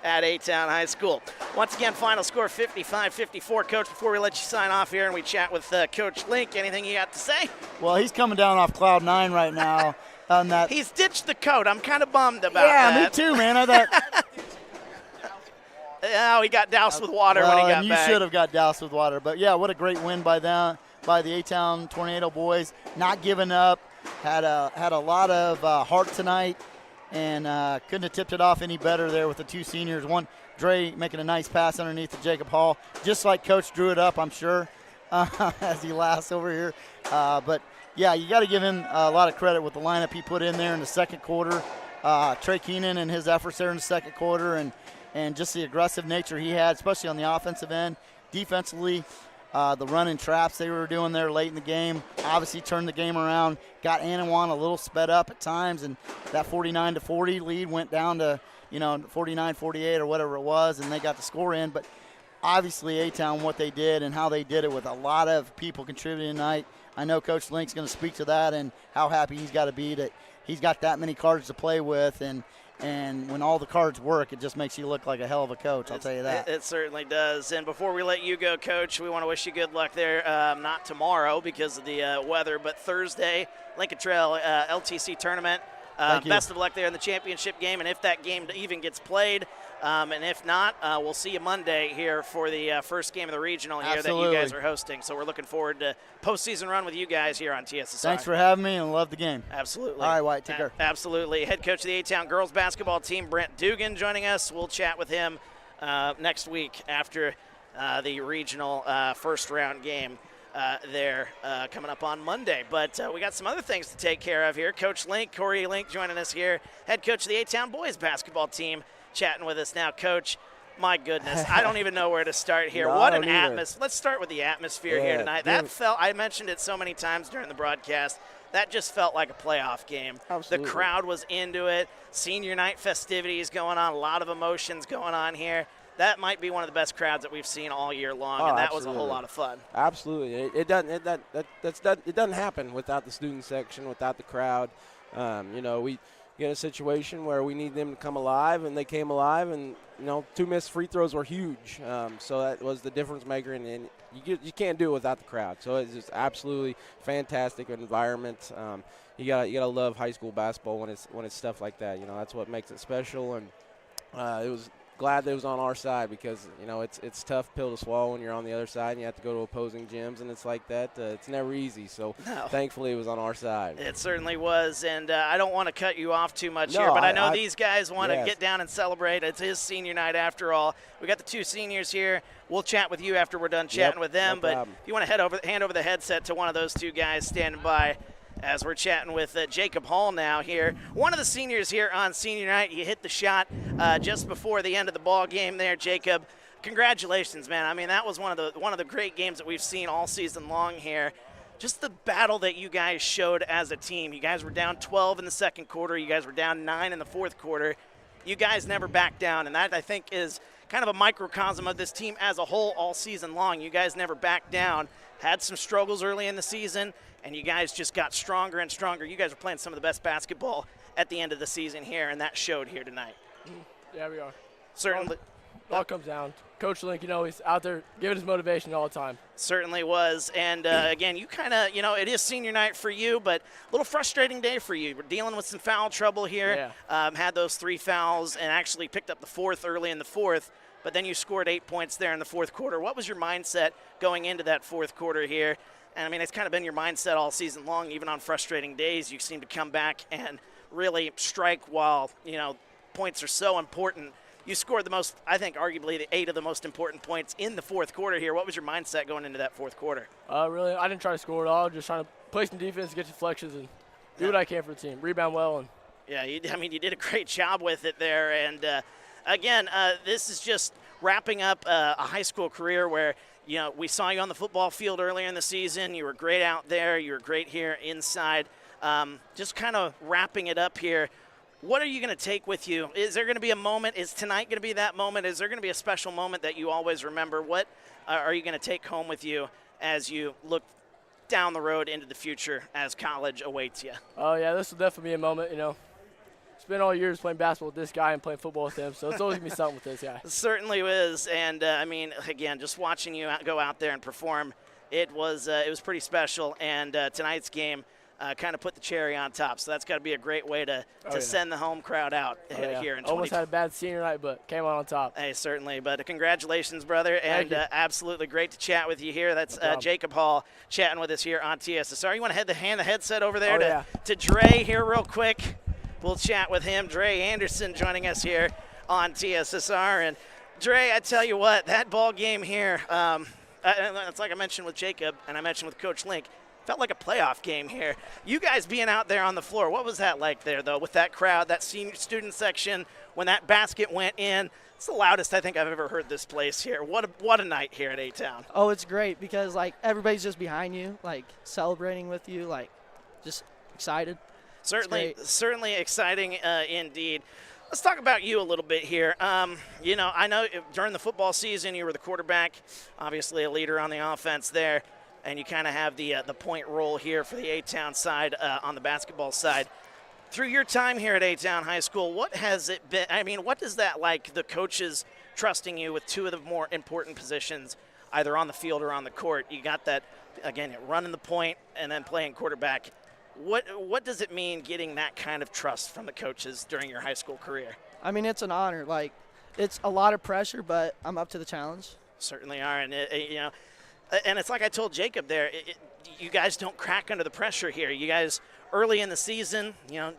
at A-Town High School. Once again, final score 55-54. Coach, before we let you sign off here and we chat with Coach Link, anything you got to say? Well, he's coming down off cloud 9 right now. On that. He's ditched the coat. I'm kind of bummed about that. Yeah, me too, man. I thought. Oh, he got doused with water when he got and back. You should have got doused with water. But, yeah, what a great win by the A-Town Tornado boys. Not giving up. Had a lot of heart tonight and couldn't have tipped it off any better there with the 2 seniors. One, Dre making a nice pass underneath to Jacob Hall, just like Coach drew it up, I'm sure, as he laughs over here. But, yeah, you got to give him a lot of credit with the lineup he put in there in the second quarter. Trey Keenan and his efforts there in the second quarter and just the aggressive nature he had, especially on the offensive end. Defensively, the run and traps they were doing there late in the game obviously turned the game around, got Annawan a little sped up at times, and that 49-40 lead went down to 49-48 or whatever it was, and they got the score in. But obviously A-Town, what they did and how they did it with a lot of people contributing tonight. I know Coach Link's going to speak to that and how happy he's got to be that he's got that many cards to play with, and when all the cards work, it just makes you look like a hell of a coach, I'll tell you that. It certainly does. And before we let you go, Coach, we want to wish you good luck there. Not tomorrow because of the weather, but Thursday, Lincoln Trail LTC tournament. Best of luck there in the championship game, and if that game even gets played, and if not, we'll see you Monday here for the first game of the regional here that you guys are hosting. So we're looking forward to postseason run with you guys here on TSSR. Thanks for having me, and love the game. Absolutely. All right, Wyatt, take care. Absolutely. Head coach of the A-Town girls basketball team, Brent Dugan, joining us. We'll chat with him next week after the regional first round game. There coming up on Monday. But we got some other things to take care of here. Coach Link, Corey Link joining us here, head coach of the A-Town boys basketball team, chatting with us now. Coach, my goodness, I don't even know where to start here. No, What an atmosphere. Let's start with the atmosphere here tonight. Dude. I mentioned it so many times during the broadcast, that just felt like a playoff game. Absolutely. The crowd was into it. Senior night festivities going on, a lot of emotions going on here. That might be one of the best crowds that we've seen all year long, and that was a whole lot of fun. Absolutely, it doesn't happen without the student section, without the crowd. We get a situation where we need them to come alive, and they came alive, and 2 missed free throws were huge. So that was the difference maker, and you can't do it without the crowd. So it's just absolutely fantastic environment. You gotta love high school basketball when it's stuff like that. That's what makes it special, and it was. Glad that it was on our side because, it's a tough pill to swallow when you're on the other side and you have to go to opposing gyms and it's like that. It's never easy. So Thankfully it was on our side. It certainly was. And I don't want to cut you off too much here, but I know these guys want to get down and celebrate. It's his senior night after all. We got the 2 seniors here. We'll chat with you after we're done chatting with them. But if you want to hand over the headset to one of those 2 guys standing by, as we're chatting with Jacob Hall now here. One of the seniors here on senior night. You hit the shot just before the end of the ball game there, Jacob. Congratulations, man. I mean, that was one of the great games that we've seen all season long here. Just the battle that you guys showed as a team. You guys were down 12 in the second quarter. You guys were down 9 in the fourth quarter. You guys never backed down, and that, I think, is kind of a microcosm of this team as a whole all season long. You guys never backed down. Had some struggles early in the season, and you guys just got stronger and stronger. You guys are playing some of the best basketball at the end of the season here, and that showed here tonight. Yeah, we are. Certainly. It all comes down. Coach Link, he's out there giving his motivation all the time. Certainly was. And, again, you kind of, it is senior night for you, but a little frustrating day for you. We're dealing with some foul trouble here. Yeah. Had those 3 fouls and actually picked up the 4th early in the 4th. But then you scored 8 points there in the fourth quarter. What was your mindset going into that fourth quarter here? And, I mean, it's kind of been your mindset all season long. Even on frustrating days, you seem to come back and really strike while, points are so important. You scored the most, I think, arguably the 8 of the most important points in the fourth quarter here. What was your mindset going into that fourth quarter? Really, I didn't try to score at all. Just trying to play some defense, get deflections, and do what I can for the team. Rebound well. And yeah, you did a great job with it there. And, again, this is just wrapping up a high school career where, we saw you on the football field earlier in the season. You were great out there. You were great here inside. Just kind of wrapping it up here. What are you going to take with you? Is there going to be a moment? Is tonight going to be that moment? Is there going to be a special moment that you always remember? What are you going to take home with you as you look down the road into the future as college awaits you? Oh, yeah, this will definitely be a moment, Spent all years playing basketball with this guy and playing football with him, so it's always going to be something with this guy. It certainly is. And, again, just watching you go out there and perform, it was pretty special. And tonight's game kind of put the cherry on top. So that's got to be a great way to send the home crowd out here in Almost had a bad senior night, but came out on top. Hey, certainly. But congratulations, brother, and absolutely great to chat with you here. That's Jacob Hall chatting with us here on TSSR. You want to hand the headset over there to Dre here real quick? We'll chat with him. Dre Anderson joining us here on TSSR. And Dre, I tell you what, that ball game here, it's like I mentioned with Jacob and I mentioned with Coach Link, felt like a playoff game here. You guys being out there on the floor, what was that like there, though, with that crowd, that senior student section, when that basket went in? It's the loudest I think I've ever heard this place here. What a night here at A-Town. Oh, it's great because, everybody's just behind you, celebrating with you, just excited. Certainly exciting indeed. Let's talk about you a little bit here. I know during the football season you were the quarterback, obviously a leader on the offense there, and you kind of have the point role here for the A-Town side on the basketball side. Through your time here at A-Town High School, what has it been? I mean, what is that like, the coaches trusting you with two of the more important positions, either on the field or on the court? You got that, again, running the point and then playing quarterback. What does it mean getting that kind of trust from the coaches during your high school career? I mean, it's an honor. Like, it's a lot of pressure, but I'm up to the challenge. Certainly are, and and it's like I told Jacob there. You guys don't crack under the pressure here. You guys, early in the season,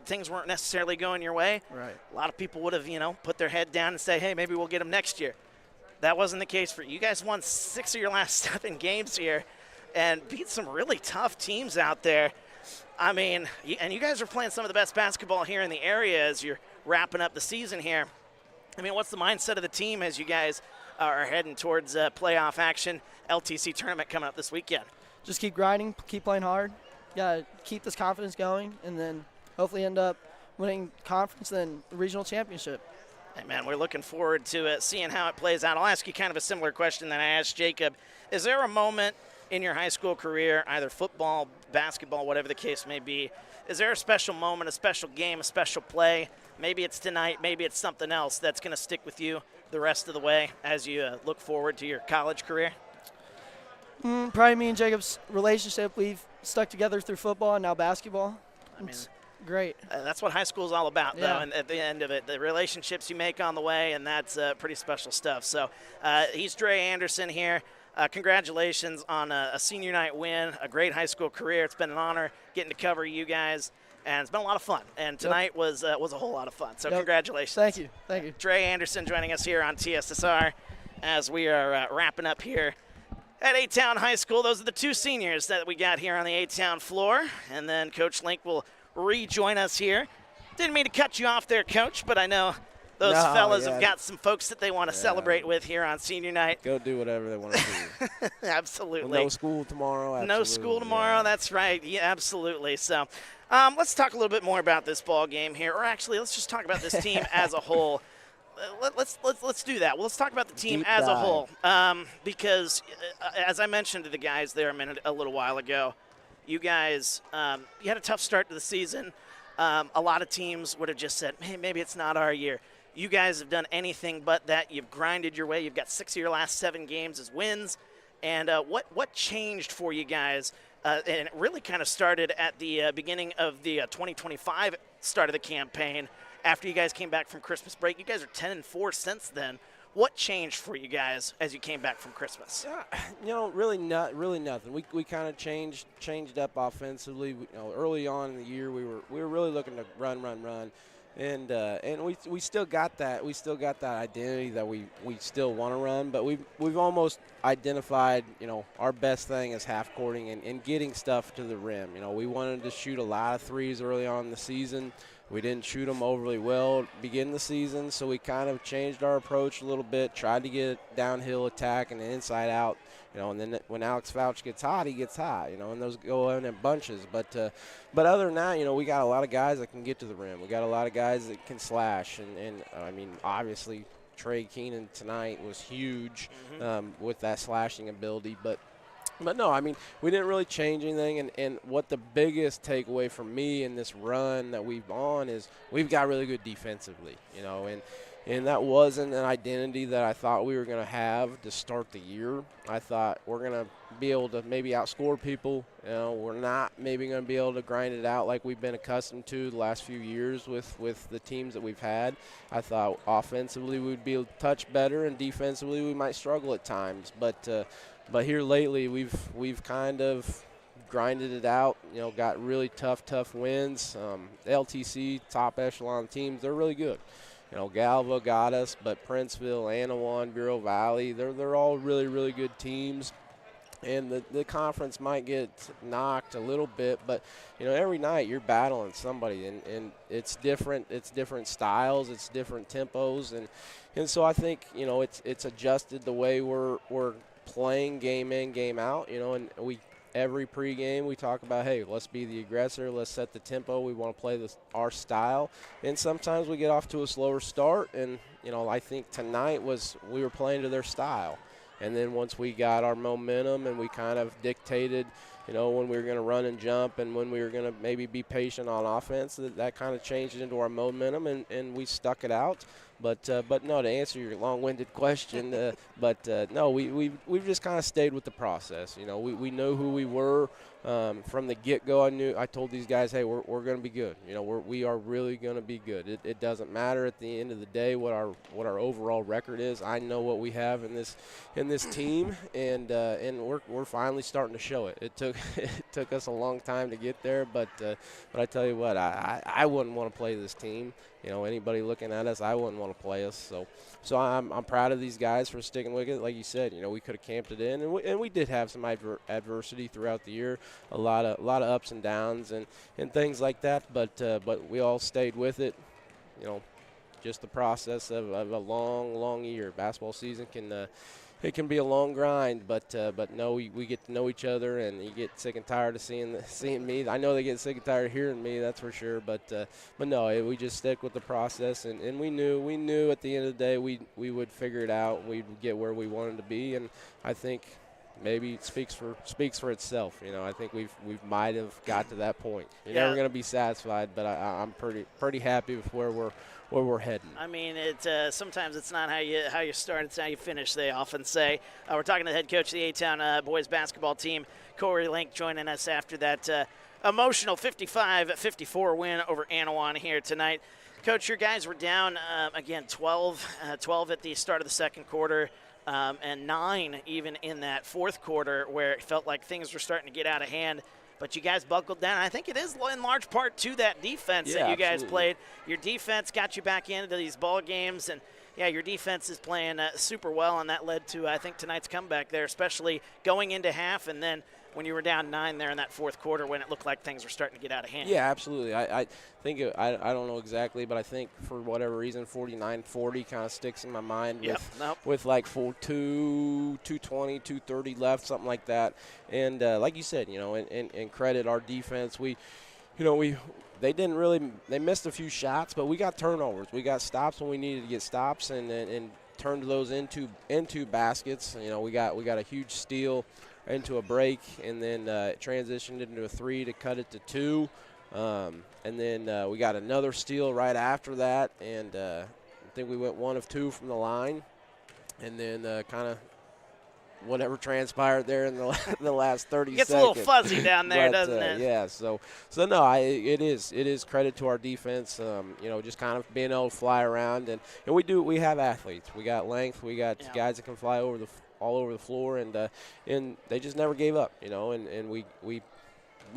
things weren't necessarily going your way. Right. A lot of people would have, put their head down and say, hey, maybe we'll get them next year. That wasn't the case for you. You guys won 6 of your last 7 games here and beat some really tough teams out there. I mean, and you guys are playing some of the best basketball here in the area as you're wrapping up the season here. I mean, what's the mindset of the team as you guys are heading towards playoff action, LTC tournament coming up this weekend? Just keep grinding, keep playing hard. Got to keep this confidence going, and then hopefully end up winning conference and the regional championship. Hey, man, we're looking forward to seeing how it plays out. I'll ask you kind of a similar question that I asked Jacob. Is there a moment in your high school career, either football, basketball, whatever the case may be, is there a special moment, a special game, a special play? Maybe it's tonight, maybe it's something else that's going to stick with you the rest of the way as you look forward to your college career? Probably me and Jacob's relationship. We've stuck together through football and now basketball. It's great. That's what high school is all about, though, Yeah. and at the end of it, the relationships you make on the way, and that's pretty special stuff. So he's Dre Anderson here. Congratulations on a senior night win, a great high school career. It's been an honor getting to cover you guys, and it's been a lot of fun. And tonight was a whole lot of fun. So congratulations. Thank you. Thank you. Dre Anderson joining us here on TSSR as we are wrapping up here at A-Town High School. Those are the 2 seniors that we got here on the A-Town floor. And then Coach Link will rejoin us here. Didn't mean to cut you off there, Coach, but I know those fellas have got some folks that they want to celebrate with here on senior night. Go do whatever they want to do. Absolutely. No school tomorrow. Absolutely. No school tomorrow. That's right. Yeah, absolutely. So let's talk a little bit more about this ball game here, or actually, let's just talk about this team as a whole. Let's do that. Well, let's talk about the team Deep as a dive. whole, because as I mentioned to the guys there a little while ago, you guys you had a tough start to the season. A lot of teams would have just said, hey, maybe it's not our year. You guys have done anything but that. You've grinded your way. You've got 6 of your last 7 games as wins. And what changed for you guys? And it really kind of started at the beginning of the 2025 start of the campaign. After you guys came back from Christmas break, you guys are 10-4 since then. What changed for you guys as you came back from Christmas? Really nothing. We kind of changed up offensively. Early on in the year, we were really looking to run, and we still got that. We still got that identity that we still want to run, but we've almost identified our best thing is half courting and getting stuff to the rim. We wanted to shoot a lot of threes early on in the season. We didn't shoot them overly well beginning the season, so we kind of changed our approach a little bit, tried to get a downhill attack and an inside out, and then when Alex Fouch gets hot, he gets hot, and those go in bunches. But other than that, we got a lot of guys that can get to the rim. We got a lot of guys that can slash, and I mean, obviously Trey Keenan tonight was huge with that slashing ability, But no, I mean, we didn't really change anything, and what the biggest takeaway for me in this run that we've on is we've got really good defensively, and that wasn't an identity that I thought we were going to have to start the year. I thought we're going to be able to maybe outscore people. We're not maybe going to be able to grind it out like we've been accustomed to the last few years with the teams that we've had. I thought offensively we'd be a touch better, and defensively we might struggle at times, But here lately, we've kind of grinded it out. Got really tough wins. LTC top echelon teams, they're really good. Galva got us, but Princeville, Annawan, Bureau Valley, they're all really good teams. And the conference might get knocked a little bit, but every night you're battling somebody, and it's different. It's different styles, it's different tempos, and so I think it's adjusted the way we're playing game in, game out, and every pregame we talk about, hey, let's be the aggressor, let's set the tempo, we want to play our style, and sometimes we get off to a slower start, and I think tonight we were playing to their style, and then once we got our momentum and we kind of dictated when we were going to run and jump and when we were going to maybe be patient on offense. That kind of changed into our momentum, and we stuck it out. But no, to answer your long-winded question, no, we've just kind of stayed with the process. We know who we were from the get-go. I told these guys, hey, we're going to be good. We are really going to be good. It doesn't matter at the end of the day what our overall record is. I know what we have in this team, and we're finally starting to show it. It took us a long time to get there, but I tell you what, I wouldn't want to play this team. Anybody looking at us, I wouldn't want to play us. So I'm proud of these guys for sticking with it. Like you said, we could have camped it in, and we did have some adversity throughout the year, a lot of ups and downs and things like that. But we all stayed with it. Just the process of a long year. Basketball season it can be a long grind, but no, we get to know each other, and you get sick and tired of seeing me. I know they get sick and tired of hearing me, that's for sure. But no, we just stick with the process, and we knew at the end of the day we would figure it out. We'd get where we wanted to be, and I think maybe it speaks for itself. I think we might have got to that point. You're never going to be satisfied, but I'm pretty happy with where we're heading. I mean, sometimes it's not how you start, it's how you finish, they often say. We're talking to the head coach of the A-Town boys basketball team, Corey Link, joining us after that emotional 55-54 win over Annawan here tonight. Coach, your guys were down, again, 12 at the start of the second quarter, and 9 even in that fourth quarter, where it felt like things were starting to get out of hand. But you guys buckled down. I think it is in large part to that defense that you guys played. Your defense got you back into these ball games, and your defense is playing super well, and that led to, I think, tonight's comeback there, especially going into half, and then when you were down 9 there in that fourth quarter when it looked like things were starting to get out of hand. Yeah, absolutely. I think I don't know exactly, but I think for whatever reason 49-40 kind of sticks in my mind with like 220, 230 left, something like that. And like you said, and credit our defense. They missed a few shots, but we got turnovers. We got stops when we needed to get stops, and turned those into baskets. We got a huge steal into a break, and then transitioned into a 3 to cut it to 2. And then we got another steal right after that, and I think we went 1 of 2 from the line. And then kind of whatever transpired there in the last 30 seconds. Gets a little fuzzy down there, doesn't it? Yeah, so no, it is credit to our defense, just kind of being able to fly around. And we have athletes. We got length. We got guys that can fly all over the floor, and they just never gave up, and we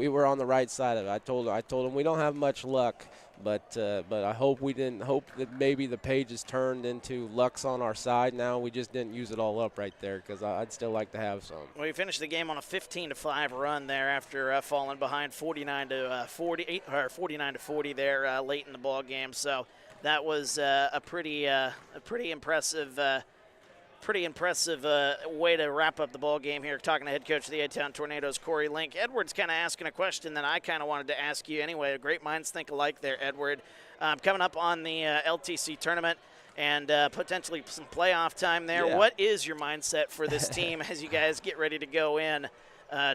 were on the right side of it. I told them we don't have much luck, but I hope that maybe the pages turned into luck's on our side now. We just didn't use it all up right there, because I'd still like to have some. Well, you finished the game on a 15-5 run there after falling behind 49-40 there late in the ball game. So that was a pretty impressive. Pretty impressive way to wrap up the ball game here. Talking to head coach of the A-Town Tornadoes, Corey Link. Edward's kind of asking a question that I kind of wanted to ask you anyway. Great minds think alike there, Edward. Coming up on the LTC tournament and potentially some playoff time there. Yeah. What is your mindset for this team as you guys get ready to go in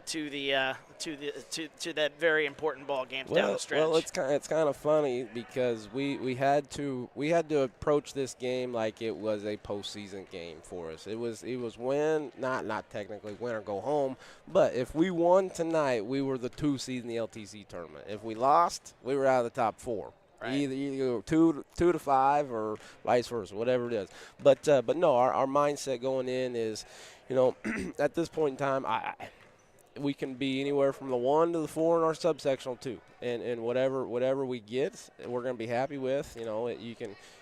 to that very important ball game down the stretch? Well, it's kind of funny because we had to approach this game like it was a postseason game for us. It was win, not technically win or go home, but if we won tonight, we were the 2 seed in the LTC tournament. If we lost, we were out of the top 4. Right. Either 2 to 5 or vice versa, whatever it is. But no, our mindset going in is, at this point in time, we can be anywhere from the 1 to the 4 in our subsectional 2, and whatever we get, we're going to be happy with.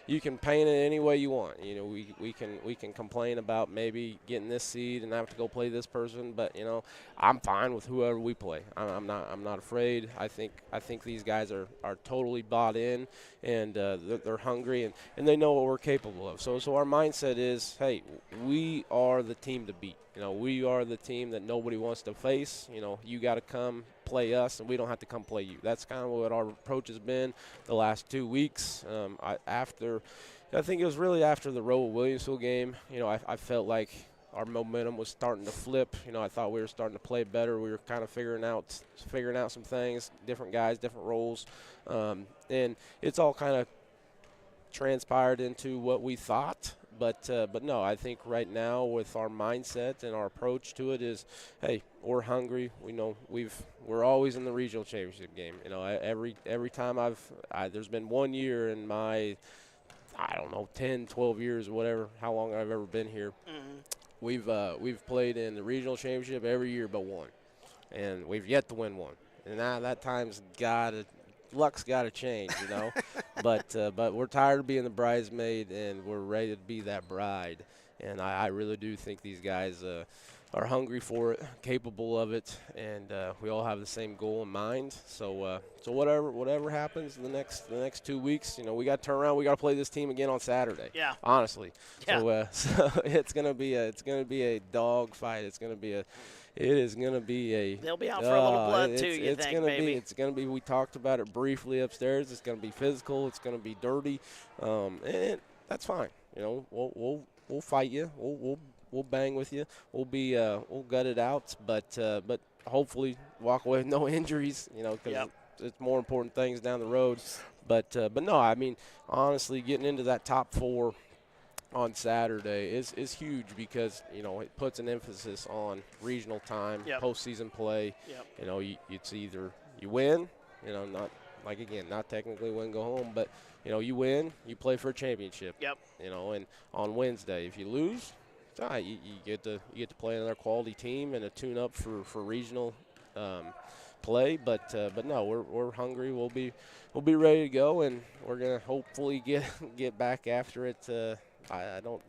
You can paint it any way you want. We can complain about maybe getting this seed and have to go play this person, but I'm fine with whoever we play. I'm not afraid. I think these guys are totally bought in, and they're hungry, and they know what we're capable of. So our mindset is, hey, we are the team to beat. We are the team that nobody wants to face. You got to come play us, and we don't have to come play you. That's kind of what our approach has been the last 2 weeks. I think it was really after the Roe Williamsville game. I felt like our momentum was starting to flip. I thought we were starting to play better. We were kind of figuring out some things, different guys, different roles, and it's all kind of transpired into what we thought. But no, I think right now with our mindset and our approach to it is, hey, we're hungry. We know we're always in the regional championship game. Every time there's been 1 year in my, I don't know, 10, 12 years, whatever, how long I've ever been here. Mm-hmm. We've played in the regional championship every year but one, and we've yet to win one. And now that luck's got to change, but we're tired of being the bridesmaid, and we're ready to be that bride. And I really do think these guys are hungry for it, capable of it, and we all have the same goal in mind. So whatever happens the next 2 weeks, we got to turn around. We got to play this team again on Saturday. Yeah. Honestly. Yeah. So it's gonna be a dog fight. It is going to be a. They'll be out for a little blood too. It's going to be. We talked about it briefly upstairs. It's going to be physical. It's going to be dirty, and that's fine. We'll fight you. We'll bang with you. We'll gut it out. But hopefully walk away with no injuries. Because it's more important things down the road. But no, I mean honestly, getting into that top four on Saturday is huge because it puts an emphasis on regional time, postseason play. It's either you win, not technically win, go home, but you win, you play for a championship. And on Wednesday, if you lose, it's all right, you get to play another quality team and a tune up for regional play. But no, we're hungry. We'll be ready to go, and we're gonna hopefully get back after it.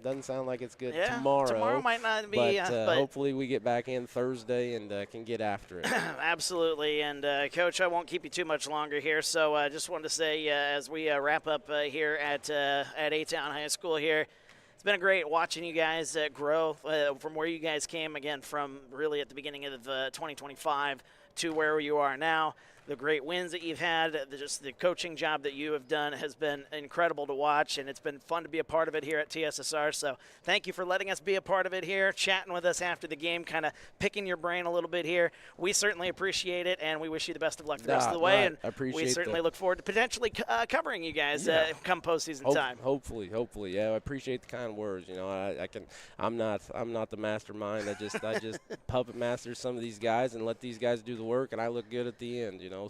Doesn't sound like it's good tomorrow. Tomorrow might not be. But hopefully we get back in Thursday and can get after it. Absolutely. And, Coach, I won't keep you too much longer here. So I just wanted to say as we wrap up here at A-Town High School here, it's been great watching you guys grow from where you guys came, again, from really at the beginning of 2025 to where you are now. The great wins that you've had, just the coaching job that you have done has been incredible to watch, and it's been fun to be a part of it here at TSSR. So thank you for letting us be a part of it here, chatting with us after the game, kind of picking your brain a little bit here. We certainly appreciate it, and we wish you the best of luck the rest of the way. And we certainly look forward to potentially covering you guys come postseason time. Hopefully. Yeah, I appreciate the kind words. I'm not the mastermind. I just puppet master some of these guys and let these guys do the work, and I look good at the end. No,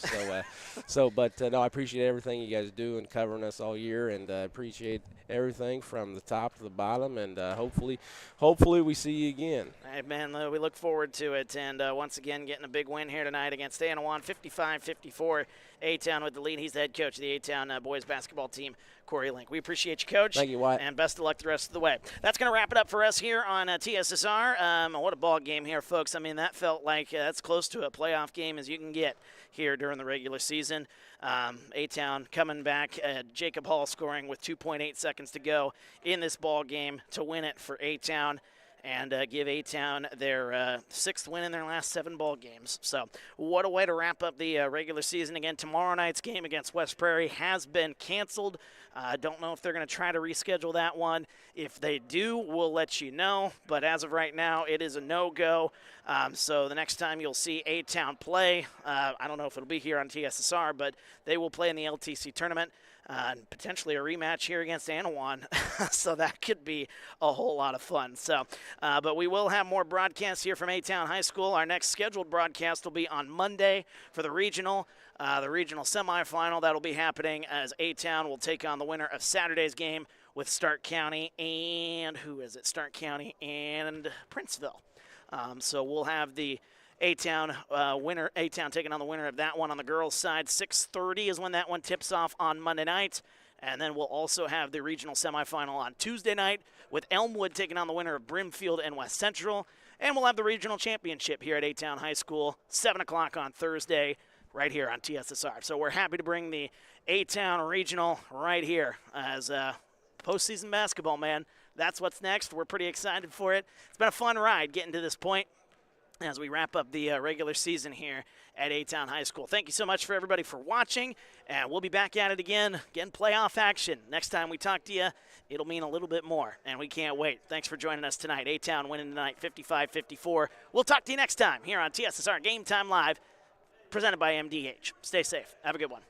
I appreciate everything you guys do and covering us all year, and appreciate everything from the top to the bottom, and hopefully we see you again. All right, man, we look forward to it, and once again getting a big win here tonight against Annawan, 55-54. A-Town with the lead. He's the head coach of the A-Town boys basketball team, Corey Link. We appreciate you, Coach. Thank you, Wyatt. And best of luck the rest of the way. That's going to wrap it up for us here on TSSR. What a ball game here, folks. I mean, that felt like that's close to a playoff game as you can get here during the regular season. A-Town coming back. Jacob Hall scoring with 2.8 seconds to go in this ball game to win it for A-Town and give A-Town their sixth win in their last 7 ball games. So what a way to wrap up the regular season. Again, tomorrow night's game against West Prairie has been canceled. I don't know if they're going to try to reschedule that one. If they do, we'll let you know. But as of right now, it is a no-go. So the next time you'll see A-Town play, I don't know if it'll be here on TSSR, but they will play in the LTC tournament. And potentially a rematch here against Annawan. So that could be a whole lot of fun. So, but we will have more broadcasts here from A-Town High School. Our next scheduled broadcast will be on Monday for the regional semifinal. That'll be happening as A-Town will take on the winner of Saturday's game with Stark County and Stark County and Princeville. So we'll have the A-Town winner. A-Town taking on the winner of that one on the girls' side. 6:30 is when that one tips off on Monday night. And then we'll also have the regional semifinal on Tuesday night with Elmwood taking on the winner of Brimfield and West Central. And we'll have the regional championship here at A-Town High School, 7 o'clock on Thursday, right here on TSSR. So we're happy to bring the A-Town regional right here as postseason basketball, man. That's what's next. We're pretty excited for it. It's been a fun ride getting to this point. as we wrap up the regular season here at A-Town High School. Thank you so much for everybody for watching, and we'll be back at it again playoff action. Next time we talk to you, it'll mean a little bit more, and we can't wait. Thanks for joining us tonight. A-Town winning tonight 55-54. We'll talk to you next time here on TSSR Game Time Live, presented by MDH. Stay safe. Have a good one.